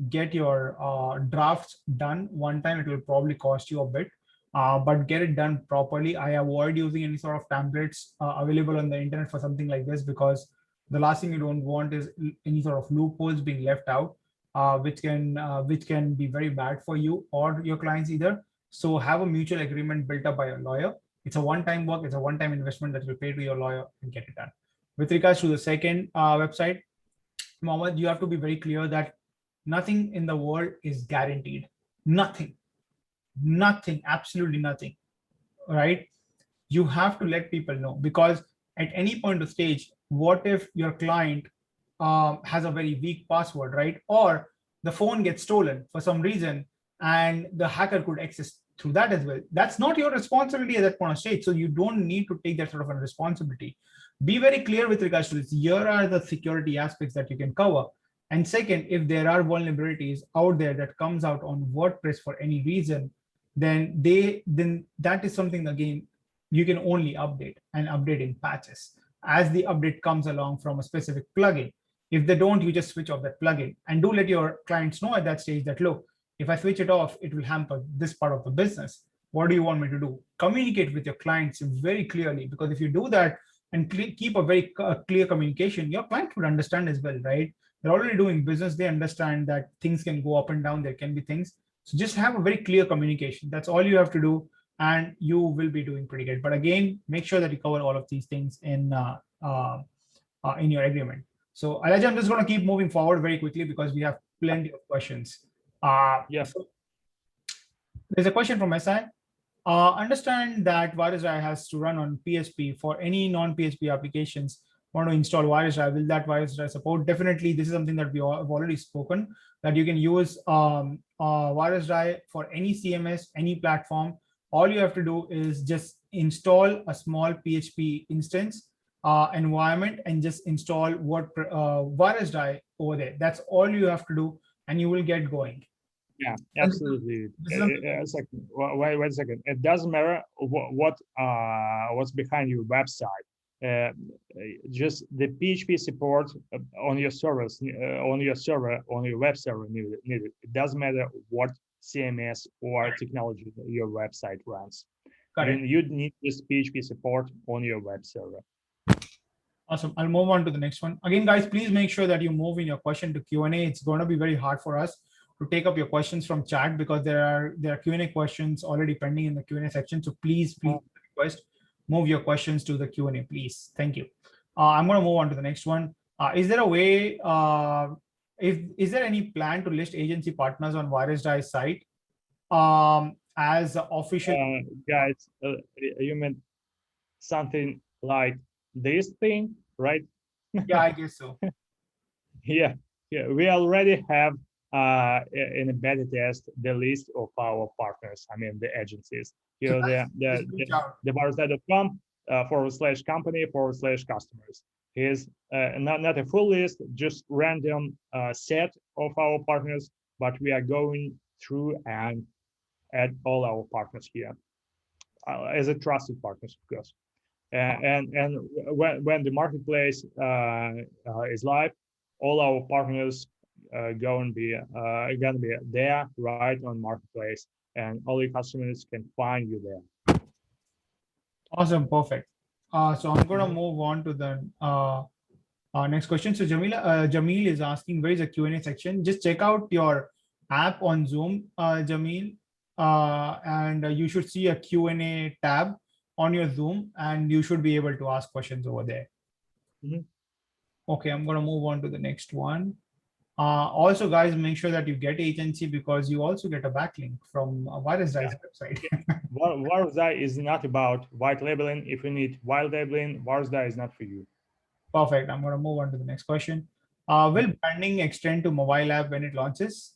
get your drafts done one time. It will probably cost you a bit, but get it done properly. I avoid using any sort of templates available on the internet for something like this, because the last thing you don't want is any sort of loopholes being left out, which can be very bad for you or your clients either. So have a mutual agreement built up by a lawyer. It's a one-time work. It's a one-time investment that you pay to your lawyer and get it done. With regards to the second website, Mohammed, you have to be very clear that nothing in the world is guaranteed. Nothing, absolutely nothing, right? You have to let people know, because at any point of stage, what if your client has a very weak password, right? Or the phone gets stolen for some reason and the hacker could access through that as well. That's not your responsibility at that point of stage. So you don't need to take that sort of a responsibility. Be very clear with regards to this. Here are the security aspects that you can cover. And second, if there are vulnerabilities out there that comes out on WordPress for any reason, then that is something, again, you can only update and update in patches as the update comes along from a specific plugin. If they don't, you just switch off that plugin, and do let your clients know at that stage that, look, if I switch it off, it will hamper this part of the business. What do you want me to do? Communicate with your clients very clearly, because if you do that and keep a very clear communication, your client would understand as well, right? They're already doing business. They understand that things can go up and down. There can be things. So just have a very clear communication. That's all you have to do. and you will be doing pretty good. But again, make sure that you cover all of these things in your agreement. So Elijah, I'm just going to keep moving forward very quickly because we have plenty of questions. So there's a question from SI. Understand that Virusdie has to run on PHP. For any non-PHP applications want to install Virusdie, will that Virusdie support? Definitely, this is something that we have already spoken, that you can use Virusdie for any CMS, any platform. All you have to do is just install a small PHP instance environment and just install Virusdie over there. That's all you have to do, and you will get going. Yeah, absolutely. Wait a second. It doesn't matter what's behind your website. Just the PHP support on your servers, on your web server needed. It doesn't matter what CMS or technology your website runs. You need this PHP support on your web server. Awesome. I'll move on to the next one. Again, guys, please make sure that you move in your question to Q&A. It's going to be very hard for us to take up your questions from chat because there are Q&A questions already pending in the Q&A section. So please request move your questions to the Q&A, please. Thank you. I'm going to move on to the next one. Is there a way? Is there any plan to list agency partners on Virusdie's site as official? Guys, you meant something like this thing, right? Yeah, I guess so. Yeah. We already have in a beta test the list of our partners. I mean the agencies. Here, the Virusdie.com /company/customers. Here's not a full list, just random set of our partners, but we are going through and add all our partners here as a trusted partners, of course. And when the marketplace is live, all our partners gonna be there right on marketplace, and all your customers can find you there. Awesome, perfect. So I'm going to move on to the next question. So Jamil is asking, where is the Q&A section? Just check out your app on Zoom, Jamil, and you should see a Q&A tab on your Zoom, and you should be able to ask questions over there. Okay, I'm going to move on to the next one. Also, guys, make sure that you get agency because you also get a backlink from Virusdie's website. Virusdie is not about white labeling. If you need white labeling, Virusdie is not for you. Perfect. I'm going to move on to the next question. Will branding extend to mobile app when it launches?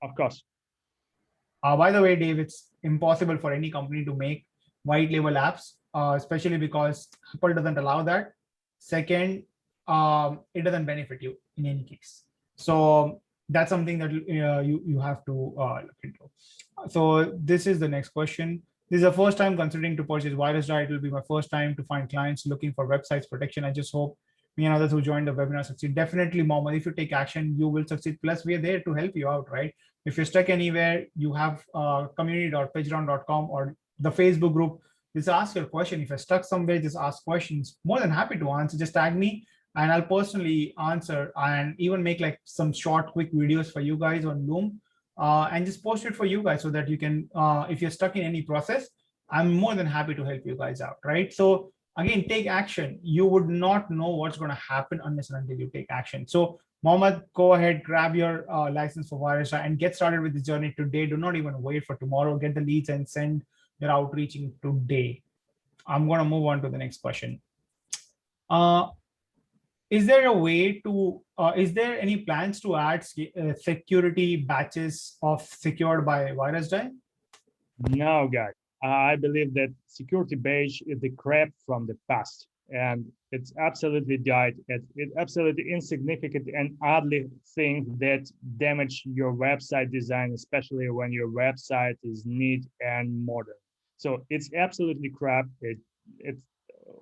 Of course. By the way, Dave, it's impossible for any company to make white label apps, especially because Apple doesn't allow that. Second, it doesn't benefit you in any case. So that's something that you have to look into. So this is the next question. This is the first time considering to purchase Virusdie. It will be my first time to find clients looking for websites protection. I just hope me and others who joined the webinar succeed. Definitely, Mohammed, if you take action, you will succeed. Plus, we are there to help you out, right? If you're stuck anywhere, you have community.pitchground.com or the Facebook group. Just ask your question. If you're stuck somewhere, just ask questions. More than happy to answer. Just tag me and I'll personally answer and even make like some short, quick videos for you guys on Loom and just post it for you guys so that you can, if you're stuck in any process, I'm more than happy to help you guys out, right? So again, take action. You would not know what's going to happen unless and until you take action. So Mohammed, go ahead, grab your license for Virusdie and get started with this journey today. Do not even wait for tomorrow. Get the leads and send your outreaching today. I'm going to move on to the next question. Is there a way to, is there any plans to add security batches of secured by Virusdie? No, guys. I believe that security badge is the crap from the past, and it's absolutely died. It's absolutely insignificant and ugly thing that damage your website design, especially when your website is neat and modern. So it's absolutely crap. It's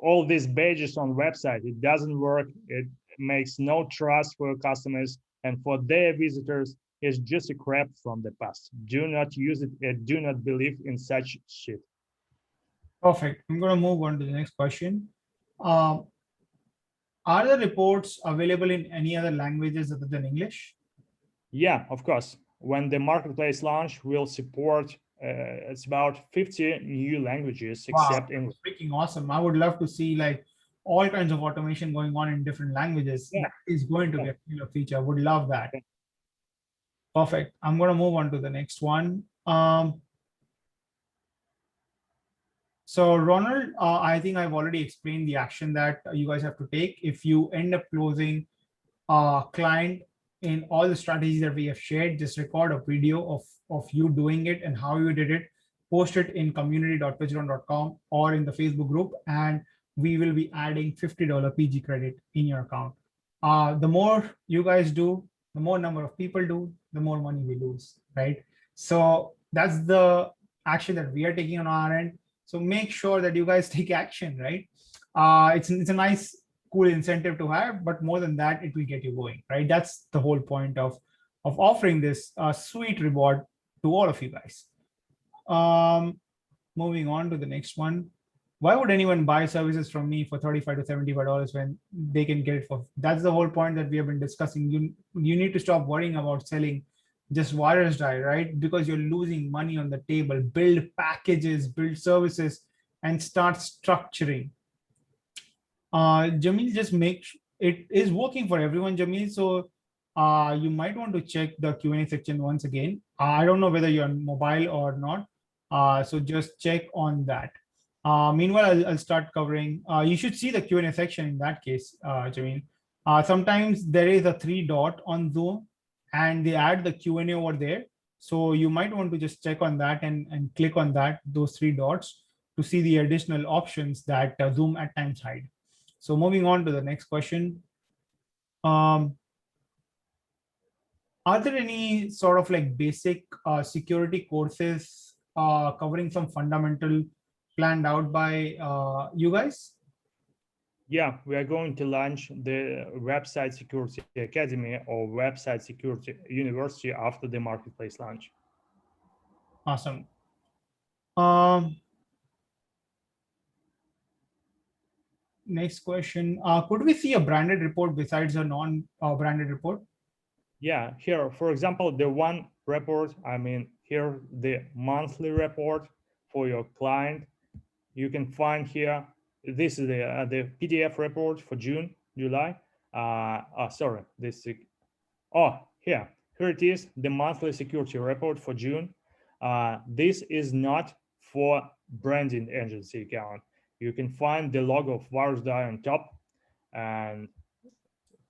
all these badges on website. It doesn't work. It makes no trust for your customers and for their visitors. It's just a crap from the past. Do not use it and do not believe in such shit. Perfect. I'm going to move on to the next question. Are the reports available in any other languages other than English? Yeah, of course. When the marketplace launch, we'll support it's about 50 new languages Wow, except English. freaking awesome. I would love to see like all kinds of automation going on in different languages. Yeah. That is going to be a killer feature. Would love that. Yeah. Perfect. I'm going to move on to the next one. So Ronald, I think I've already explained the action that you guys have to take. If you end up closing a client in all the strategies that we have shared, just record a video of you doing it and how you did it, post it in community.pitchground.com or in the Facebook group, and we will be adding $50 PG credit in your account. The more you guys do, the more number of people do, the more money we lose, right? So that's the action that we are taking on our end. So make sure that you guys take action, right? It's a nice, cool incentive to have, but more than that, it will get you going, right? That's the whole point of offering this sweet reward to all of you guys. Moving on to the next one. Why would anyone buy services from me for $35 to $75 when they can get it for? That's the whole point that we have been discussing. You need to stop worrying about selling just Virusdie, right? Because you're losing money on the table. Build packages, build services, and start structuring. Jamil, just make it is working for everyone, Jamil. So you might want to check the Q&A section once again. I don't know whether you're on mobile or not. So just check on that. Meanwhile, I'll start covering. You should see the Q&A section in that case, Jamil. Sometimes there is a 3-dot on Zoom and they add the Q&A over there. So you might want to just check on that and click on that, those 3 dots to see the additional options that Zoom at times hide. So moving on to the next question. Are there any sort of like basic security courses covering some fundamental planned out by you guys? Yeah, we are going to launch the Website Security Academy or Website Security University after the marketplace launch. Awesome. Next question. Could we see a branded report besides a non-branded report? Yeah, here, for example, the one report, here, the monthly report for your client. You can find here, this is the PDF report for June, July. Sorry, here it is, the monthly security report for June. This is not for branding agency account. You can find the logo of Virusdie on top, and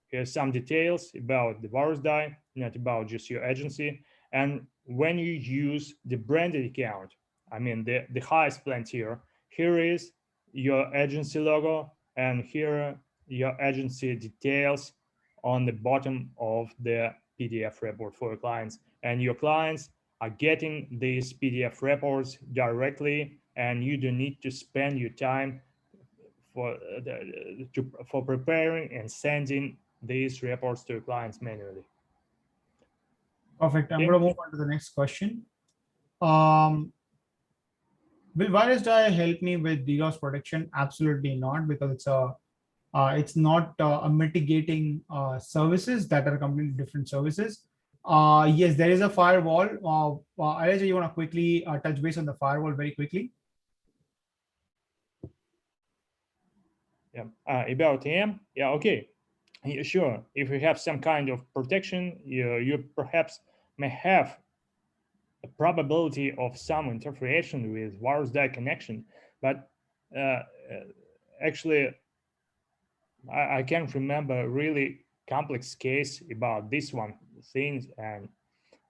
here's some details about the Virusdie, not about just your agency. And when you use the branded account, the highest plan tier, here is your agency logo, and here your agency details on the bottom of the PDF report for your clients. And your clients are getting these PDF reports directly, and you don't need to spend your time for preparing and sending these reports to your clients manually. Perfect. I'm going to move on to the next question. Will Virusdie help me with DDoS protection? Absolutely not, because it's not a mitigating services that are completely different services. Yes, there is a firewall. Elijah, you want to quickly touch base on the firewall very quickly? Yeah, about AM. Yeah, okay. Yeah, sure. If you have some kind of protection, you perhaps may have a probability of some interference with Virusdie connection, but actually, I can't remember a really complex case about this one thing, and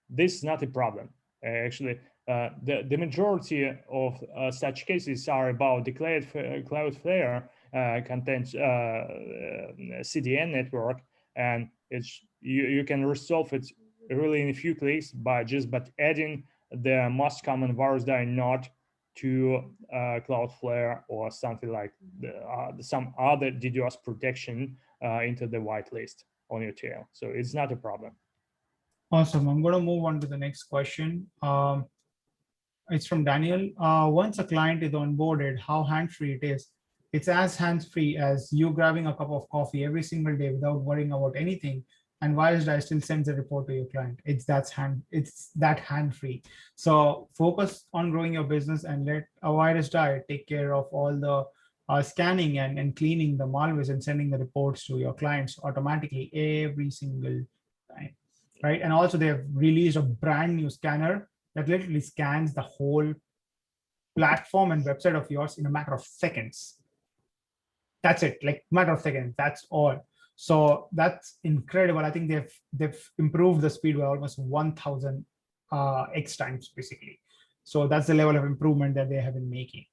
this is not a problem. Actually, the majority of such cases are about the Cloudflare content CDN network, and you can resolve it really in a few clicks by adding the most common Virusdie node to Cloudflare or something like some other DDoS protection into the whitelist on your tail. So it's not a problem. Awesome. I'm going to move on to the next question. It's from Daniel. Once a client is onboarded, how hands-free it is? It's as hands-free as you grabbing a cup of coffee every single day without worrying about anything and Virusdie still sends a report to your client. It's that hand-free. So focus on growing your business and let a Virusdie take care of all the scanning and cleaning the malwares and sending the reports to your clients automatically every single time, right? And also they have released a brand new scanner that literally scans the whole platform and website of yours in a matter of seconds. That's it, like matter of seconds, that's all. So that's incredible. I think they've improved the speed by almost 1000 x times basically. So that's the level of improvement that they have been making.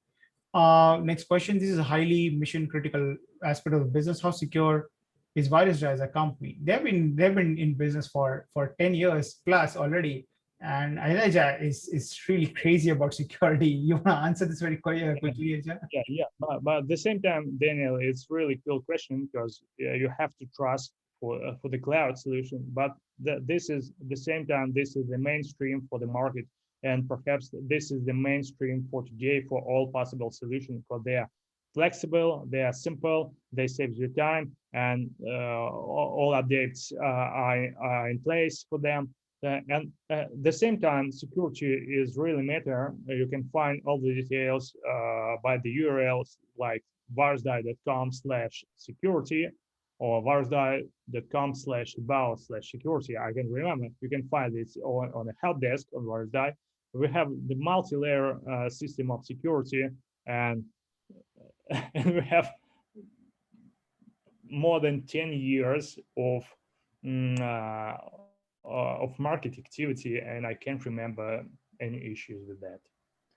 Next question. This is a highly mission critical aspect of the business. How secure is Virusdie as a company? They've been in business for 10 years plus already. And Elijah is really crazy about security. You want to answer this very quickly, Elijah? Yeah. But at the same time, Daniel, it's really cool question because you have to trust for the cloud solution. But this is at the same time, this is the mainstream for the market, and perhaps this is the mainstream for today for all possible solutions, because they are flexible, they are simple, they save you time, and all updates are in place for them. And at the same time, security is really matter. You can find all the details by the URLs like virusdie.com/security or virusdie.com/about/security. I can remember. You can find it on the help desk on Virusdie. We have the multi-layer system of security, and we have more than 10 years of market activity, and I can't remember any issues with that.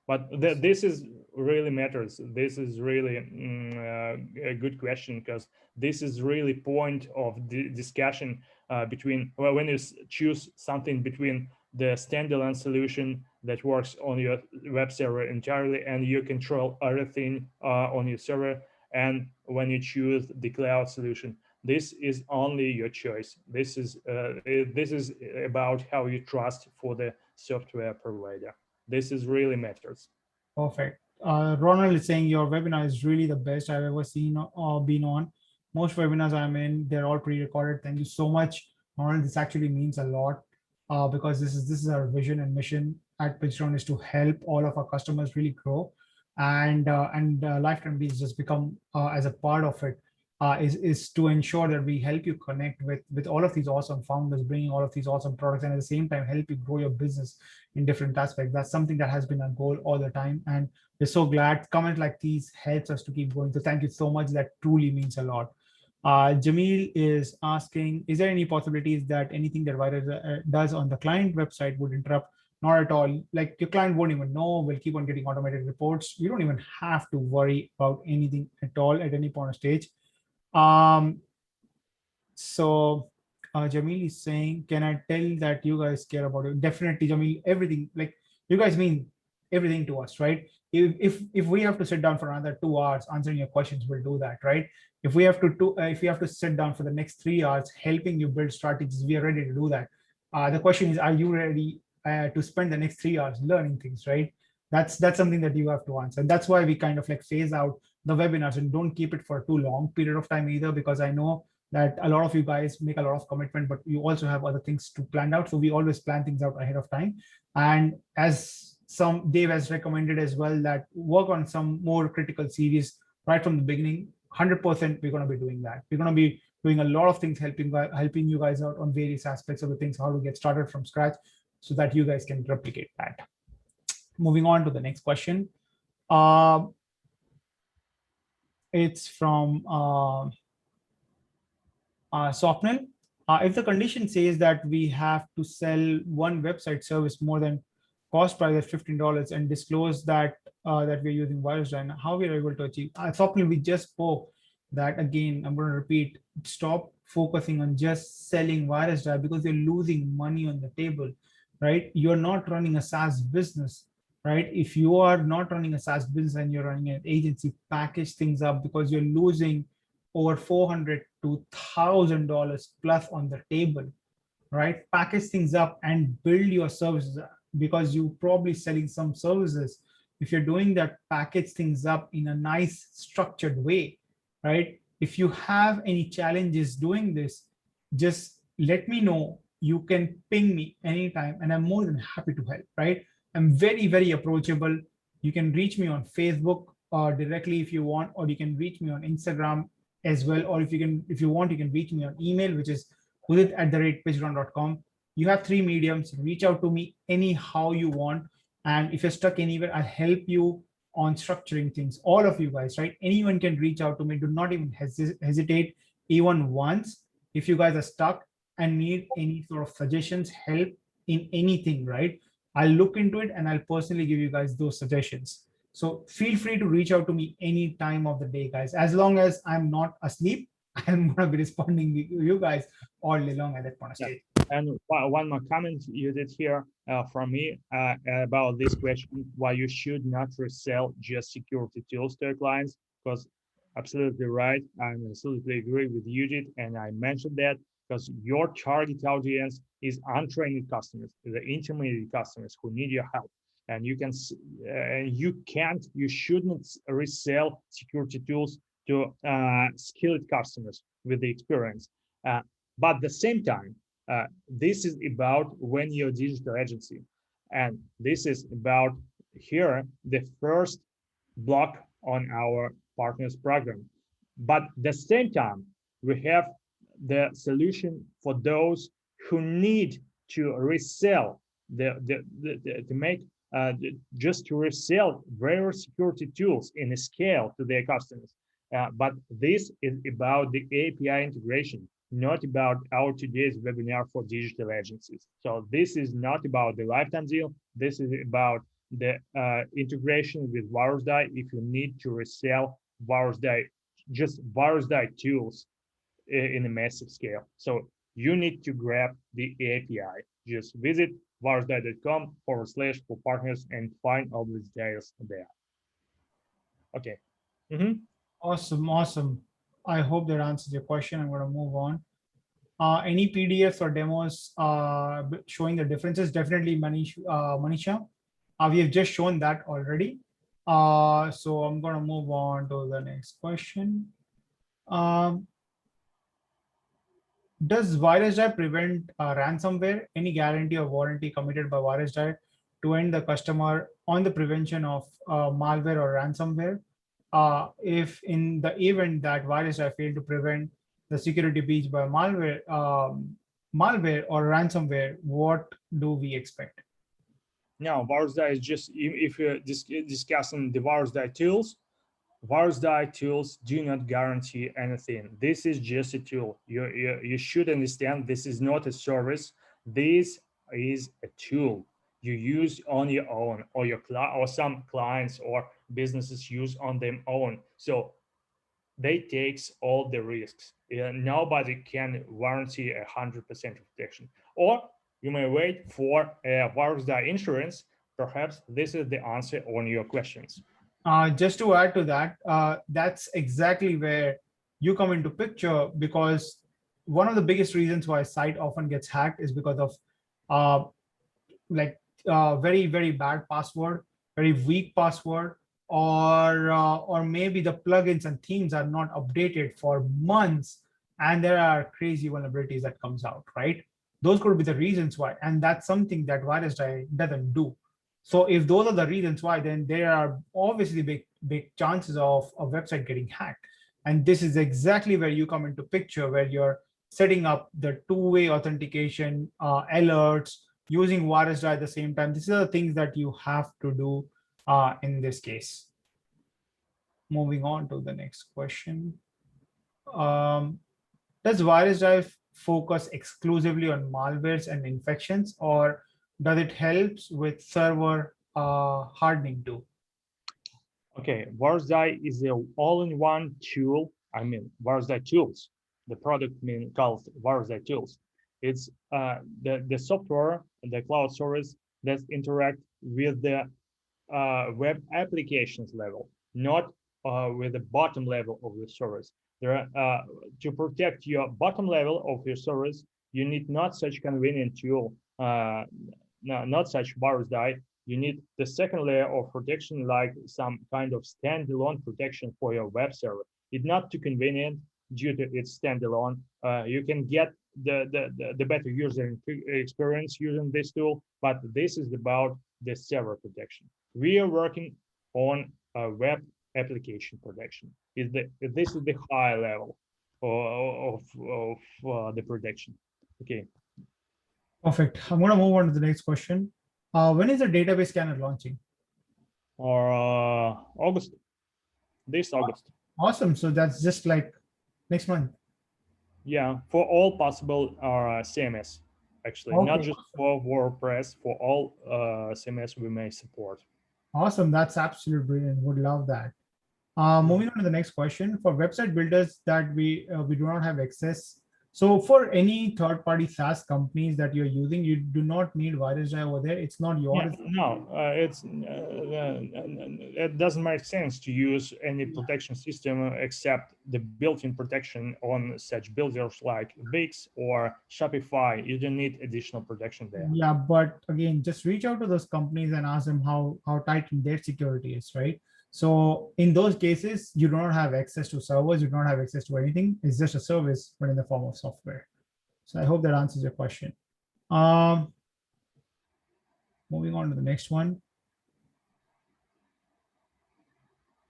But this is really matters. This is really a good question, because this is really point of the discussion between, well, when you choose something between the standalone solution that works on your web server entirely and you control everything on your server, and when you choose the cloud solution. This is only your choice. This is about how you trust for the software provider. This is really matters. Perfect. Ronald is saying your webinar is really the best I've ever seen or been on. Most webinars I'm in, they're all pre-recorded. Thank you so much, Ronald. This actually means a lot because this is our vision and mission at PitchGround, is to help all of our customers really grow, and Lifetime Leads just become as a part of it. Is to ensure that we help you connect with all of these awesome founders, bringing all of these awesome products, and at the same time help you grow your business in different aspects. That's something that has been our goal all the time, and we're so glad comments like these helps us to keep going. So thank you so much. That truly means a lot. Jamil is asking, is there any possibilities that anything that Virus does on the client website would interrupt? Not at all. Like your client won't even know. We'll keep on getting automated reports. You don't even have to worry about anything at all at any point of stage. So Jamil is saying, can I tell that you guys care about it? Definitely, Jamil. Everything, like you guys mean everything to us, right? If we have to sit down for another 2 hours answering your questions, we'll do that, right? If we have to sit down for the next 3 hours helping you build strategies, we are ready to do that. The question is, are you ready to spend the next 3 hours learning things, right? That's something that you have to answer. And that's why we kind of like phase out the webinars and don't keep it for a too long period of time either, because I know that a lot of you guys make a lot of commitment, but you also have other things to plan out. So we always plan things out ahead of time. And as Dave has recommended as well, that work on some more critical series right from the beginning. 100% we're going to be doing that. We're going to be doing a lot of things helping you guys out on various aspects of the things, how to get started from scratch so that you guys can replicate that. Moving on to the next question. It's from Swapnil. If the condition says that we have to sell one website service more than cost price at $15 and disclose that that we're using Virusdie, how we are able to achieve? Swapnil, we just spoke that again. I'm going to repeat. Stop focusing on just selling Virusdie because you're losing money on the table, right? You're not running a SaaS business. Right? If you are not running a SaaS business and you're running an agency, package things up, because you're losing over $400 to $1,000 plus on the table, right? Package things up and build your services, because you're probably selling some services. If you're doing that, package things up in a nice structured way, right? If you have any challenges doing this, just let me know. You can ping me anytime, and I'm more than happy to help, right? I'm very, very approachable. You can reach me on Facebook directly if you want, or you can reach me on Instagram as well. Or if you want, you can reach me on email, which is udit@pitchground.com. You have three mediums. Reach out to me anyhow you want. And if you're stuck anywhere, I'll help you on structuring things. All of you guys, right? Anyone can reach out to me. Do not even hesitate even once. If you guys are stuck and need any sort of suggestions, help in anything, right? I'll look into it and I'll personally give you guys those suggestions. So feel free to reach out to me any time of the day, guys. As long as I'm not asleep, I'm gonna be responding to you guys all day long at that point of stage. And one more comment you did here from me about this question, why you should not resell just security tools to your clients, because absolutely right. I absolutely agree with you, Jit, and I mentioned that because your target audience is untrained customers, the intermediate customers who need your help. And you shouldn't resell security tools to skilled customers with the experience. But at the same time, this is about when you're a digital agency. And this is about here, the first block on our partners program. But at the same time, we have the solution for those who need to resell, just to resell various security tools in a scale to their customers. But this is about the API integration, not about our today's webinar for digital agencies. So this is not about the lifetime deal. This is about the integration with Virusdie. If you need to resell Virusdie, just Virusdie tools in a massive scale. So you need to grab the API. Just visit virusdie.com/for partners and find all the details there. Okay. Awesome. I hope that answers your question. I'm going to move on. Any PDFs or demos showing the differences? Definitely, Manisha. We have just shown that already. So I'm going to move on to the next question. Does Virusdie prevent ransomware? Any guarantee or warranty committed by Virusdie to end the customer on the prevention of malware or ransomware? If in the event that Virusdie failed to prevent the security breach by malware or ransomware, what do we expect? Now, Virusdie is just, if you're discussing the Virusdie tools do not guarantee anything. This is just a tool. You should understand this is not a service. This is a tool you use on your own, or some clients or businesses use on their own. So they takes all the risks. Nobody can guarantee 100% protection. Or you may wait for a Virusdie insurance. Perhaps this is the answer on your questions. Just to add to that, that's exactly where you come into picture, because one of the biggest reasons why a site often gets hacked is because of very, very bad password, very weak password, or maybe the plugins and themes are not updated for months, and there are crazy vulnerabilities that comes out, right? Those could be the reasons why, and that's something that Virusdie doesn't do. So if those are the reasons why, then there are obviously big chances of a website getting hacked. And this is exactly where you come into picture, where you're setting up the two-way authentication, alerts, using Virusdie at the same time. These are the things that you have to do in this case. Moving on to the next question. Does Virusdie focus exclusively on malwares and infections, or does it help with server hardening too? Okay, Virusdie is an all-in-one tool. Virusdie tools. The product called Virusdie tools. It's the software, the cloud service that interact with the web applications level, not with the bottom level of the service. To protect your bottom level of your service, you need not such convenient tool, not such Virusdie. You need the second layer of protection, like some kind of standalone protection for your web server. It's not too convenient due to its standalone. You can get the better user experience using this tool, but this is about the server protection. We are working on a web application protection. This is the high level of the protection. Okay. Perfect. I'm going to move on to the next question. When is the database scanner launching? Or August, this August. Awesome. So that's just like next month. Yeah, for all possible CMS, actually, Okay. not just for WordPress, for all CMS we may support. Awesome. That's absolutely brilliant. Would love that. Moving on to the next question. For website builders that we do not have access. So for any third-party SaaS companies that you're using, you do not need Virusdie over there. It's not yours. Yeah, no, it doesn't make sense to use any protection system except the built-in protection on such builders like Wix or Shopify. You don't need additional protection there. Yeah, but again, just reach out to those companies and ask them how tight their security is, right? So in those cases, you don't have access to servers, you don't have access to anything. It's just a service, but in the form of software. So I hope that answers your question. Moving on to the next one.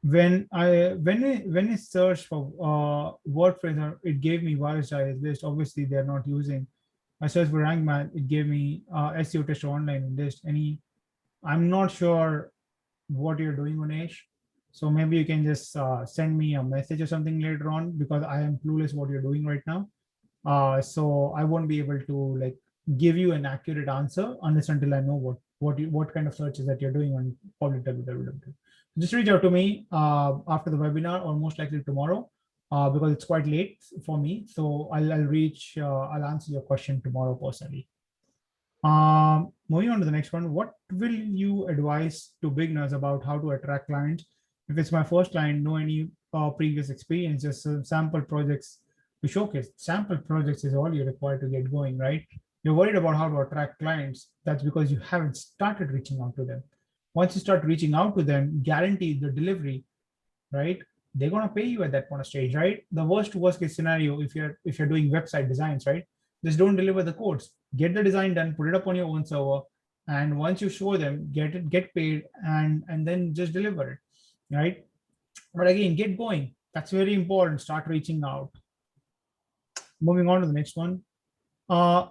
When I searched for WordPress, it gave me Virusdie list. Obviously, they're not using. I searched for Rank Math, it gave me SEO test online list. I'm not sure what you're doing, Unesh. So maybe you can just send me a message or something later on, because I am clueless what you're doing right now. So I won't be able to like give you an accurate answer unless until I know what kind of searches that you're doing on public www. Just reach out to me after the webinar, or most likely tomorrow, because it's quite late for me. So I'll answer your question tomorrow personally. Moving on to the next one. What will you advise to beginners about how to attract clients? If it's my first client, no any previous experience, just sample projects to showcase. Sample projects is all you require to get going, right? You're worried about how to attract clients. That's because you haven't started reaching out to them. Once you start reaching out to them, guarantee the delivery, right? They're gonna pay you at that point of stage, right? The worst case scenario, if you're doing website designs, right? Just don't deliver the codes. Get the design done, put it up on your own server, and once you show them, get paid, and then just deliver it, right? But again, get going. That's very important. Start reaching out. Moving on to the next one.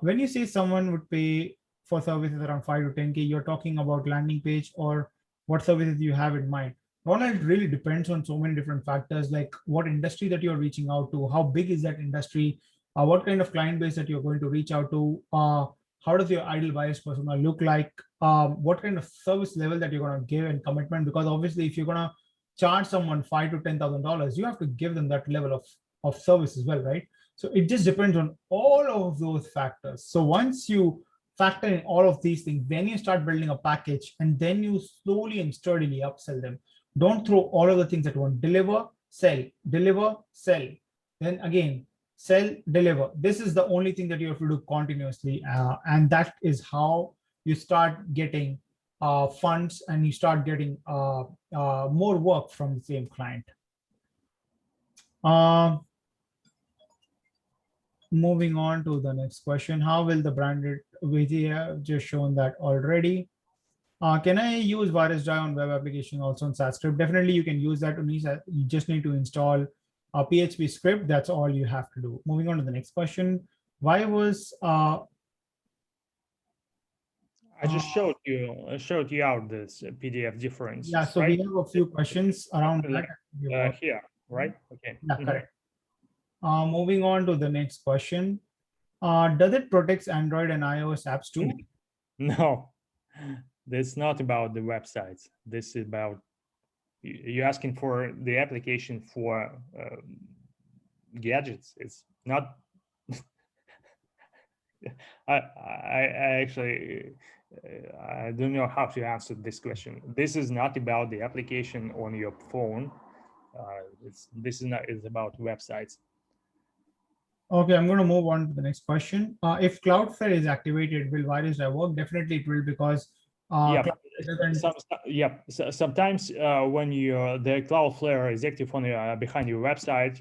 When you say someone would pay for services around 5 to 10K, you're talking about landing page, or what services you have in mind? Well, it really depends on so many different factors, like what industry that you're reaching out to, how big is that industry, what kind of client base that you're going to reach out to, how does your ideal buyers persona look like, what kind of service level that you're going to give and commitment, because obviously if you're going to charge someone $5,000 to $10,000, you have to give them that level of service as well, right? So it just depends on all of those factors. So once you factor in all of these things, then you start building a package, and then you slowly and sturdily upsell them. Don't throw all of the things at once. Deliver, sell, deliver, sell. Then again, sell, deliver. This is the only thing that you have to do continuously. And that is how you start getting funds, and you start getting more work from the same client. Moving on to the next question. How will the branded, we have just shown that already. Can I use Virusdie on web application also on SaaS script? Definitely you can use that. You just need to install a PHP script. That's all you have to do. Moving on to the next question. Why was I just showed you out this PDF difference. Yeah, so right? we have a few questions around that. Here, right? Okay. Yeah, correct. Moving on to the next question. Does it protect Android and iOS apps too? No, that's not about the websites. This is about you're asking for the application for gadgets. It's not. I actually I don't know how to answer this question. This is not about the application on your phone. It's about websites. Okay, I'm going to move on to the next question. If Cloudflare is activated, will Virusdie work? Definitely it will, because Yeah, sometimes when the Cloudflare is active on behind your website,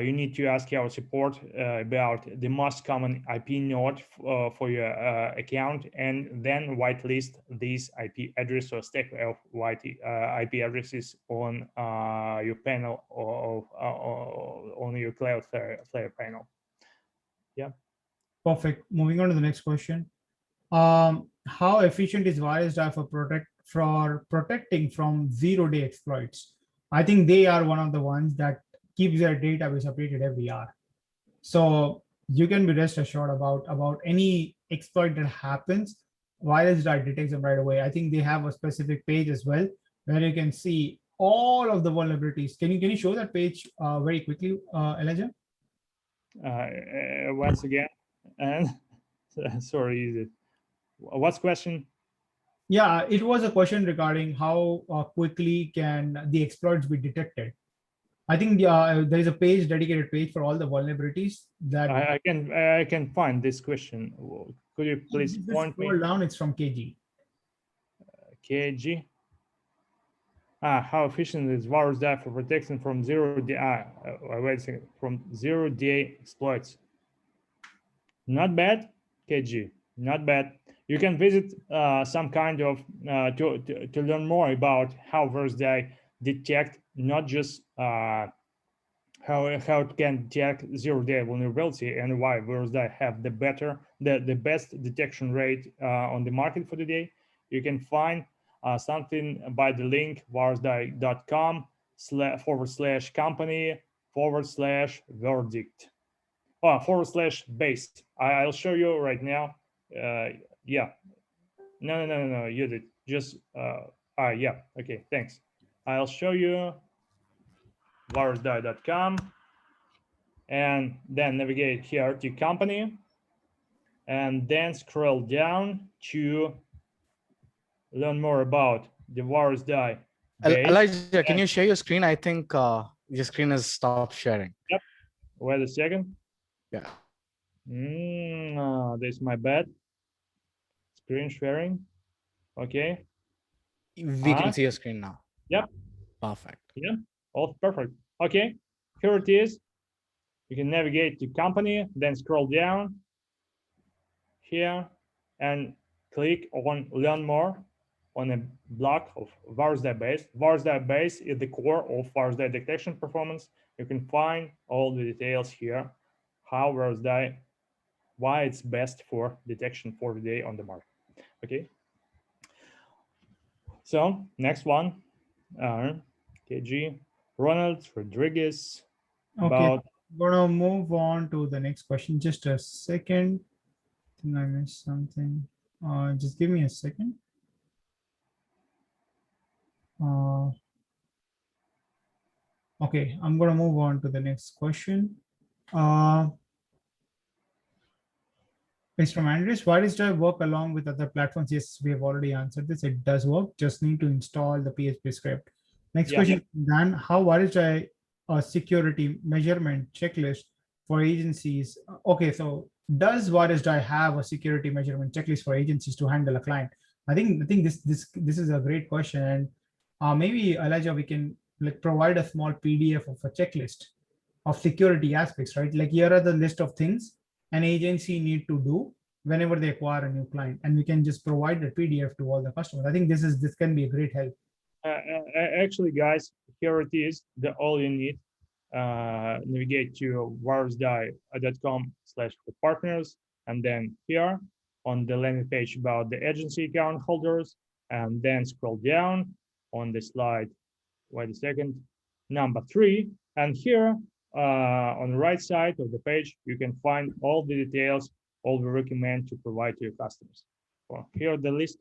you need to ask our support about the most common IP node for your account, and then whitelist these IP address or stack of IP addresses on your panel or on your Cloudflare panel. Yeah. Perfect. Moving on to the next question. How efficient is Virusdie for protecting from zero-day exploits? I think they are one of the ones that keeps their database updated every hour. So you can be rest assured about any exploit that happens, Virusdie detects them right away. I think they have a specific page as well where you can see all of the vulnerabilities. Can you show that page very quickly, Elijah? Once again, and sorry, is it? What's question? Yeah, it was a question regarding how quickly can the exploits be detected. I think there is a page, dedicated page for all the vulnerabilities that I can find this question. Could you please point me? Scroll down. It's from KG. KG. How efficient is Virusdie for protection from zero-day? Wait a second. From zero-day exploits. Not bad, KG. Not bad. You can visit some kind of to learn more about how Virusdie detect not just how it can detect zero-day vulnerability and why Virusdie have the best detection rate on the market for today. You can find something by the link virusdie.com/company/verdict. /base. I'll show you right now. Yeah. No. You did just. Yeah. Okay. Thanks. I'll show you virusdie.com, and then navigate here to company, and then scroll down to learn more about the Virusdie base. Elijah, can you share your screen? I think your screen has stopped sharing. Yep. Wait a second. Yeah. This is my bad. Screen sharing. Okay. We can see your screen now. Yep. Perfect. Yeah. All perfect. Okay. Here it is. You can navigate to company, then scroll down here and click on learn more on a block of Virusdie base. Virusdie base is the core of Virusdie detection performance. You can find all the details here, how Virusdie, why it's best for detection for the day on the market. Okay. So next one, KG, Ronald Rodriguez. Okay, I'm gonna move on to the next question. Just a second. I think I missed something. Just give me a second. Okay, I'm gonna move on to the next question. It's from Andres. Virusdie work along with other platforms? Yes, we have already answered this. It does work. Just need to install the PHP script. Next question, Dan. How Virusdie a security measurement checklist for agencies? Okay, so does Virusdie have a security measurement checklist for agencies to handle a client? I think this is a great question, and maybe Elijah, we can provide a small PDF of a checklist of security aspects, right? Like here are the list of things an agency need to do whenever they acquire a new client, and we can just provide the PDF to all the customers. I think this can be a great help. Actually, guys, here it is. All you need. Navigate to virusdie.com/partners, and then here on the landing page about the agency account holders, and then scroll down on the slide. Wait a second, number 3, and here on the right side of the page, you can find all the details, all we recommend to provide to your customers. Well, here the list.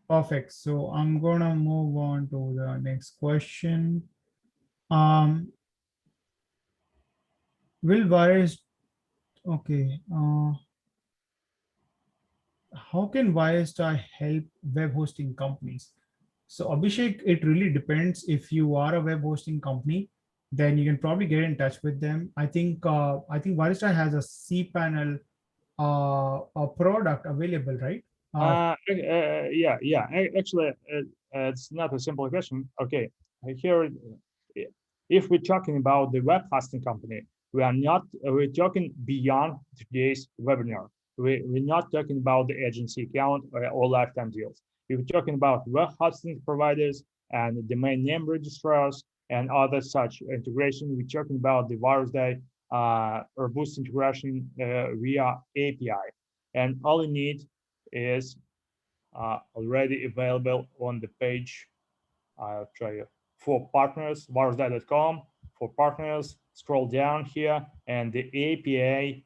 Perfect. So I'm gonna move on to the next question. Will virus? Okay. How can Virusdie help web hosting companies? So Abhishek, it really depends. If you are a web hosting company, then you can probably get in touch with them. I think Virusdie has a cPanel a product available, right? Yeah. Actually, it's not a simple question. Okay, here, if we're talking about the web hosting company, we're talking beyond today's webinar. We're not talking about the agency account or lifetime deals. We're talking about web hosting providers and domain name registrars and other such integration. We're talking about the Virusdie robust integration via API. And all you need is already available on the page. I'll try you for partners, virusdie.com. For partners, scroll down here and the API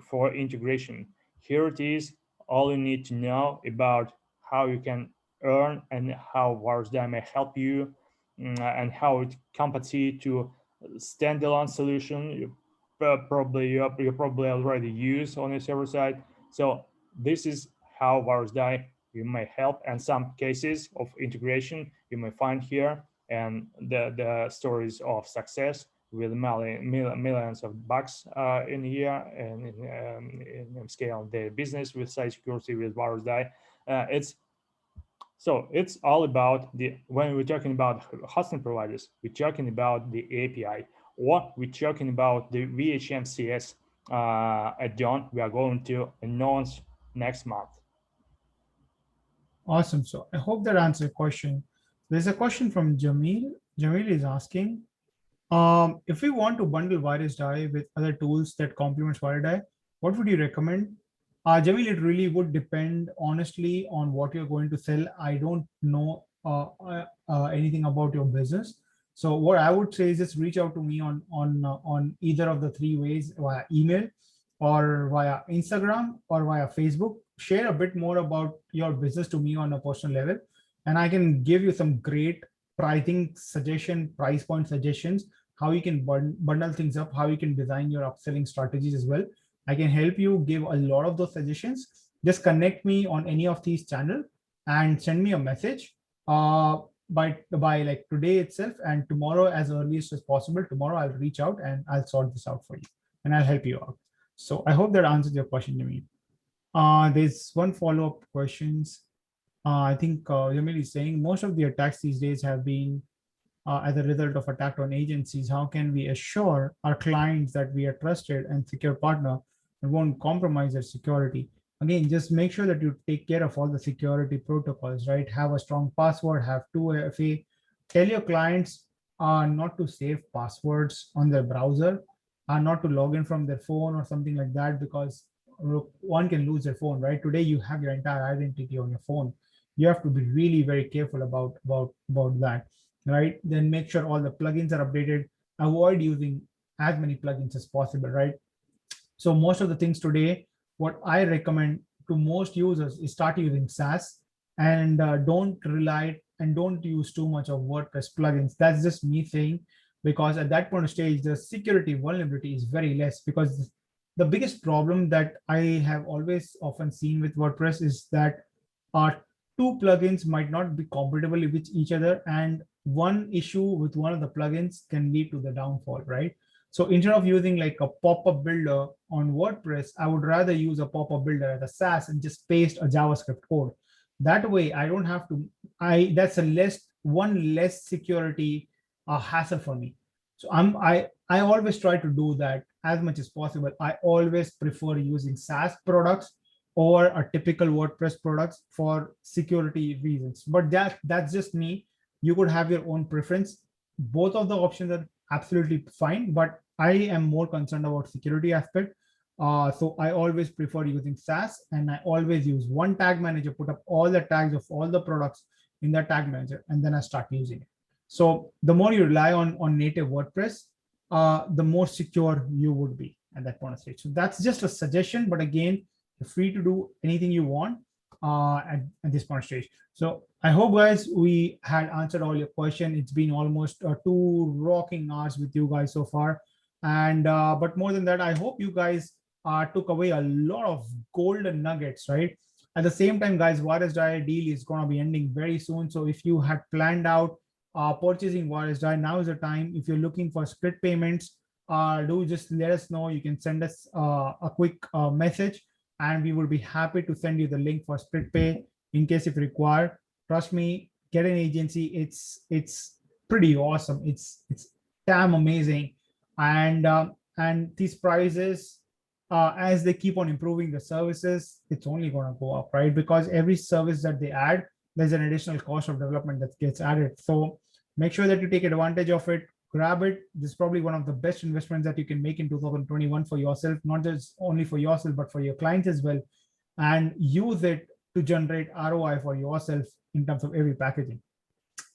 for integration. Here it is. All you need to know about how you can earn and how Virusdie may help you, and how it compensates to standalone solution you probably already use on your server side. So this is how Virusdie you may help, and some cases of integration you may find here, and the stories of success with millions of bucks in here, and in scale their business with site security with Virusdie. It's all about when we're talking about hosting providers, we're talking about the API, or we're talking about the VHMCS add-on we are going to announce next month. Awesome. So I hope that answers your question. There's a question from Jamil. Jamil is asking, if we want to bundle Virusdie with other tools that complements Virusdie, what would you recommend? Jamil, it really would depend honestly on what you're going to sell. I don't know anything about your business. So what I would say is just reach out to me on either of the three ways, via email or via Instagram or via Facebook. Share a bit more about your business to me on a personal level, and I can give you some great pricing suggestion, price point suggestions, how you can bundle things up, how you can design your upselling strategies as well. I can help you give a lot of those suggestions. Just connect me on any of these channels and send me a message by like today itself, and tomorrow as earliest as possible. Tomorrow I'll reach out and I'll sort this out for you and I'll help you out. So I hope that answers your question, Jamil. There's one follow-up questions. I think Jamil is saying most of the attacks these days have been as a result of attack on agencies. How can we assure our clients that we are trusted and secure partner and won't compromise their security? Again, just make sure that you take care of all the security protocols, right? Have a strong password, have 2FA. Tell your clients not to save passwords on their browser, not to log in from their phone or something like that, because one can lose their phone, right? Today you have your entire identity on your phone. You have to be really very careful about that, right? Then make sure all the plugins are updated. Avoid using as many plugins as possible, right? So most of the things today, what I recommend to most users is start using SaaS, and don't rely and don't use too much of WordPress plugins. That's just me saying, because at that point of stage, the security vulnerability is very less. Because the biggest problem that I have always often seen with WordPress is that two plugins might not be compatible with each other, and one issue with one of the plugins can lead to the downfall, right? So instead of using like a pop-up builder on WordPress, I would rather use a pop-up builder as a SaaS and just paste a JavaScript code. That way, I don't have to. That's one less security hassle for me. So I always try to do that as much as possible. I always prefer using SaaS products or a typical WordPress products for security reasons. But that's just me. You could have your own preference. Both of the options are absolutely fine, but I am more concerned about security aspect. So I always prefer using SaaS, and I always use one tag manager, put up all the tags of all the products in the tag manager, and then I start using it. So the more you rely on native WordPress, the more secure you would be at that point of stage. So that's just a suggestion, but again, you're free to do anything you want at this point of stage. So I hope, guys, we had answered all your questions. It's been almost 2 rocking hours with you guys so far. And but more than that, I hope you guys took away a lot of golden nuggets, right? At the same time, guys, Virusdie deal is going to be ending very soon. So if you had planned out purchasing Virusdie, now is the time. If you're looking for split payments, do just let us know. You can send us a quick message. and we would be happy to send you the link for split pay in case if required. Trust me, get an agency. It's pretty awesome. It's damn amazing, and these prices, as they keep on improving the services, it's only going to go up, right? Because every service that they add, there's an additional cost of development that gets added. So make sure that you take advantage of it. Grab it. This is probably one of the best investments that you can make in 2021 for yourself, not just only for yourself, but for your clients as well. And use it to generate ROI for yourself in terms of every packaging.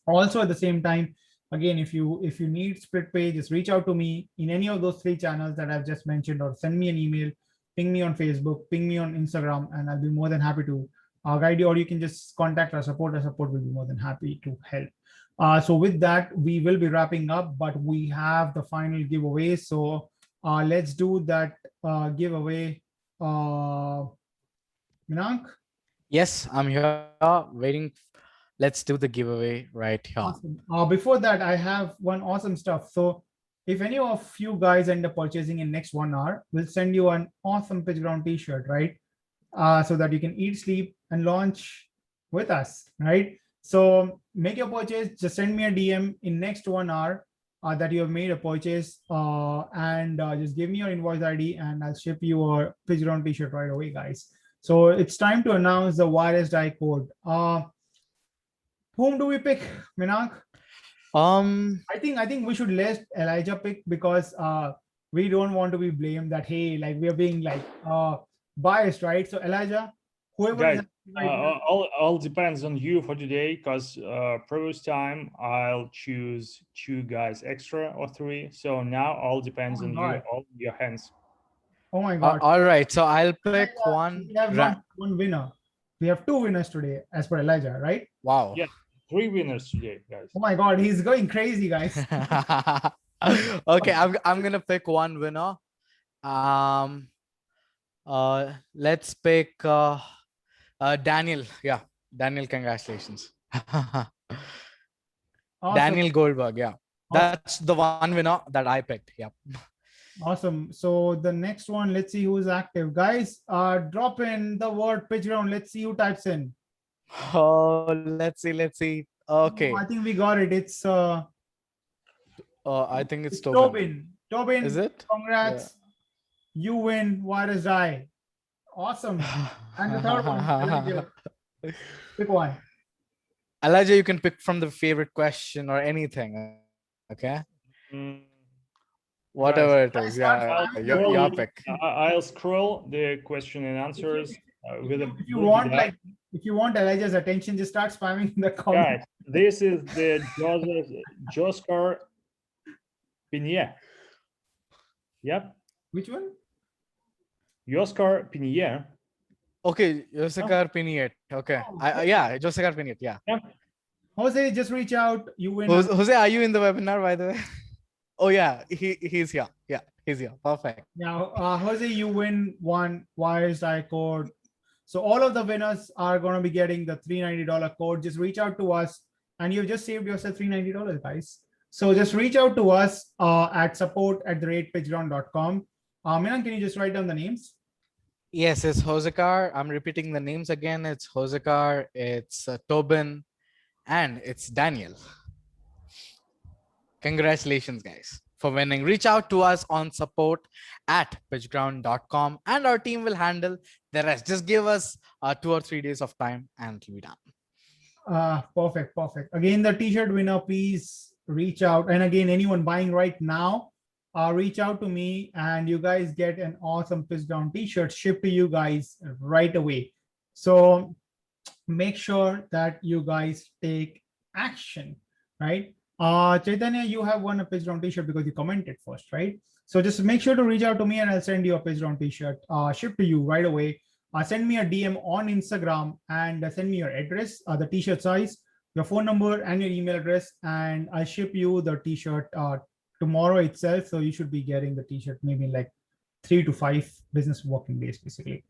Also, at the same time, again, if you need split pay, just reach out to me in any of those 3 channels that I've just mentioned, or send me an email, ping me on Facebook, ping me on Instagram, and I'll be more than happy to guide you, or you can just contact our support. Our support will be more than happy to help. So with that, we will be wrapping up, but we have the final giveaway. So let's do that giveaway. Minank? Yes, I'm here waiting. Let's do the giveaway right here. Awesome. Before that, I have one awesome stuff. So if any of you guys end up purchasing in next 1 hour, we'll send you an awesome PitchGround t-shirt, right? So that you can eat, sleep, and launch with us, right? So make your purchase, just send me a DM in next 1 hour that you have made a purchase, and just give me your invoice ID and I'll ship you a PitchGround t-shirt right away, guys. So it's time to announce the Virusdie code. Whom do we pick, Minank? I think we should let Elijah pick, because we don't want to be blamed that, hey, like we are being like biased, right? So Elijah, whoever Guys, is right now, all depends on you for today, because previous time I'll choose 2 guys extra or 3. So now all depends on you, all in your hands. oh my God. All right, so I'll pick one. We have not one winner. We have 2 winners today, as per Elijah, right? Wow. Yeah. 3 winners today, guys. Oh my God, he's going crazy, guys. Okay, I'm gonna pick one winner. Let's pick Daniel. Yeah, Daniel, congratulations. Awesome. Daniel Goldberg, yeah. That's the one winner that I picked. Yeah. Awesome. So the next one, let's see who's active. Guys, drop in the word PitchGround. Let's see who types in. Oh, let's see. Okay. Oh, I think we got it. It's I think it's Tobin. Tobin, Is it? congrats. Yeah. You win Virusdie. Awesome. And the third one, Elijah. Pick one. Elijah, you can pick from the favorite question or anything. Okay. Whatever it is. Yeah, your pick. I'll scroll the question and answers. If you want Elijah's attention, just start spamming in the comments. Guys, this is the Joscar Pinier. Yep. Which one? Joscar Pinier. Okay, Joscar Piniet. Okay. Yeah, Joscar Piniet. Yeah. Jose, just reach out. You win. Jose, are you in the webinar, by the way? Oh yeah, he's here. Yeah, he's here. Perfect. Now, Jose, you win one Virusdie code. So all of the winners are going to be getting the $390 code. Just reach out to us, and you've just saved yourself $390, guys. So just reach out to us at support@pitchground.com. Minan, can you just write down the names? Yes, it's Josekar. I'm repeating the names again. It's Josekar, it's Tobin, and it's Daniel. Congratulations, guys, for winning. Reach out to us on support@pitchground.com, and our team will handle the rest. Just give us 2 or 3 days of time and it'll be done. Perfect. Again, the t-shirt winner, please reach out. And again, anyone buying right now, reach out to me and you guys get an awesome PitchGround t-shirt shipped to you guys right away. So make sure that you guys take action, right? Chaitanya, you have won a PitchGround t-shirt because you commented first, right? So just make sure to reach out to me and I'll send you a PitchGround t-shirt shipped to you right away. Send me a DM on Instagram and send me your address, the t-shirt size, your phone number and your email address, and I'll ship you the t-shirt tomorrow itself. So you should be getting the t-shirt maybe in like 3 to 5 business working days, basically.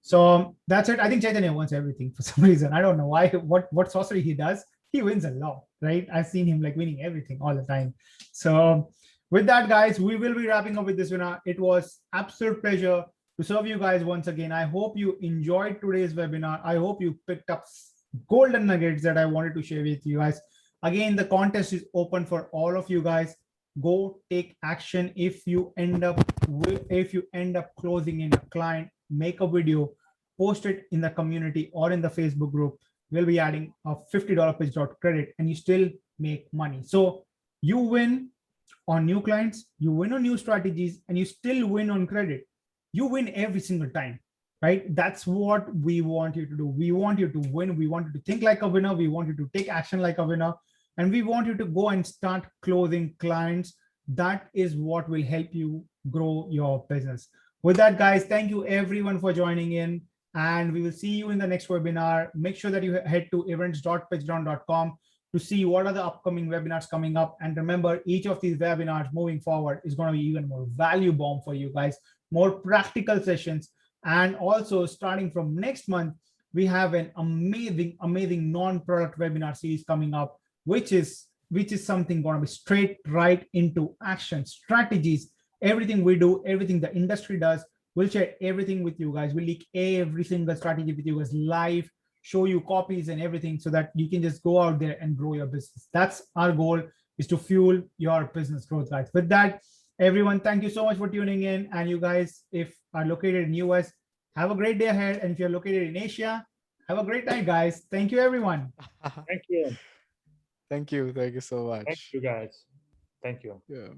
So that's it. I think Chaitanya wants everything for some reason. I don't know why, what sorcery he does. He wins a lot, right? I've seen him like winning everything all the time. So with that, guys, we will be wrapping up with this winner. It was absolute pleasure to to serve you guys once again. I hope you enjoyed today's webinar. I hope you picked up golden nuggets that I wanted to share with you guys. Again, the contest is open for all of you guys. Go take action. If you end up closing in a client, make a video, post it in the community or in the Facebook group. We'll be adding a $50 PitchGround credit, and you still make money. So you win on new clients, you win on new strategies, and you still win on credit. You win every single time, right? That's what we want you to do. We want you to win. We want you to think like a winner. We want you to take action like a winner. And we want you to go and start closing clients. That is what will help you grow your business. With that, guys, thank you everyone for joining in. And we will see you in the next webinar. Make sure that you head to events.pitchground.com to see what are the upcoming webinars coming up. And remember, each of these webinars moving forward is going to be even more value bomb for you guys, more practical sessions. And also starting from next month, we have an amazing non-product webinar series coming up, which is something going to be straight right into action strategies. Everything we do, everything the industry does, we'll share everything with you guys. We'll leak every single strategy with you guys live, show you copies and everything so that you can just go out there and grow your business. That's our goal, is to fuel your business growth, guys. With that, everyone, thank you so much for tuning in. And you guys, if are located in US, have a great day ahead. And if you're located in Asia, have a great night, guys. Thank you, everyone. Thank you. Thank you so much. Thank you, guys. Thank you. Yeah.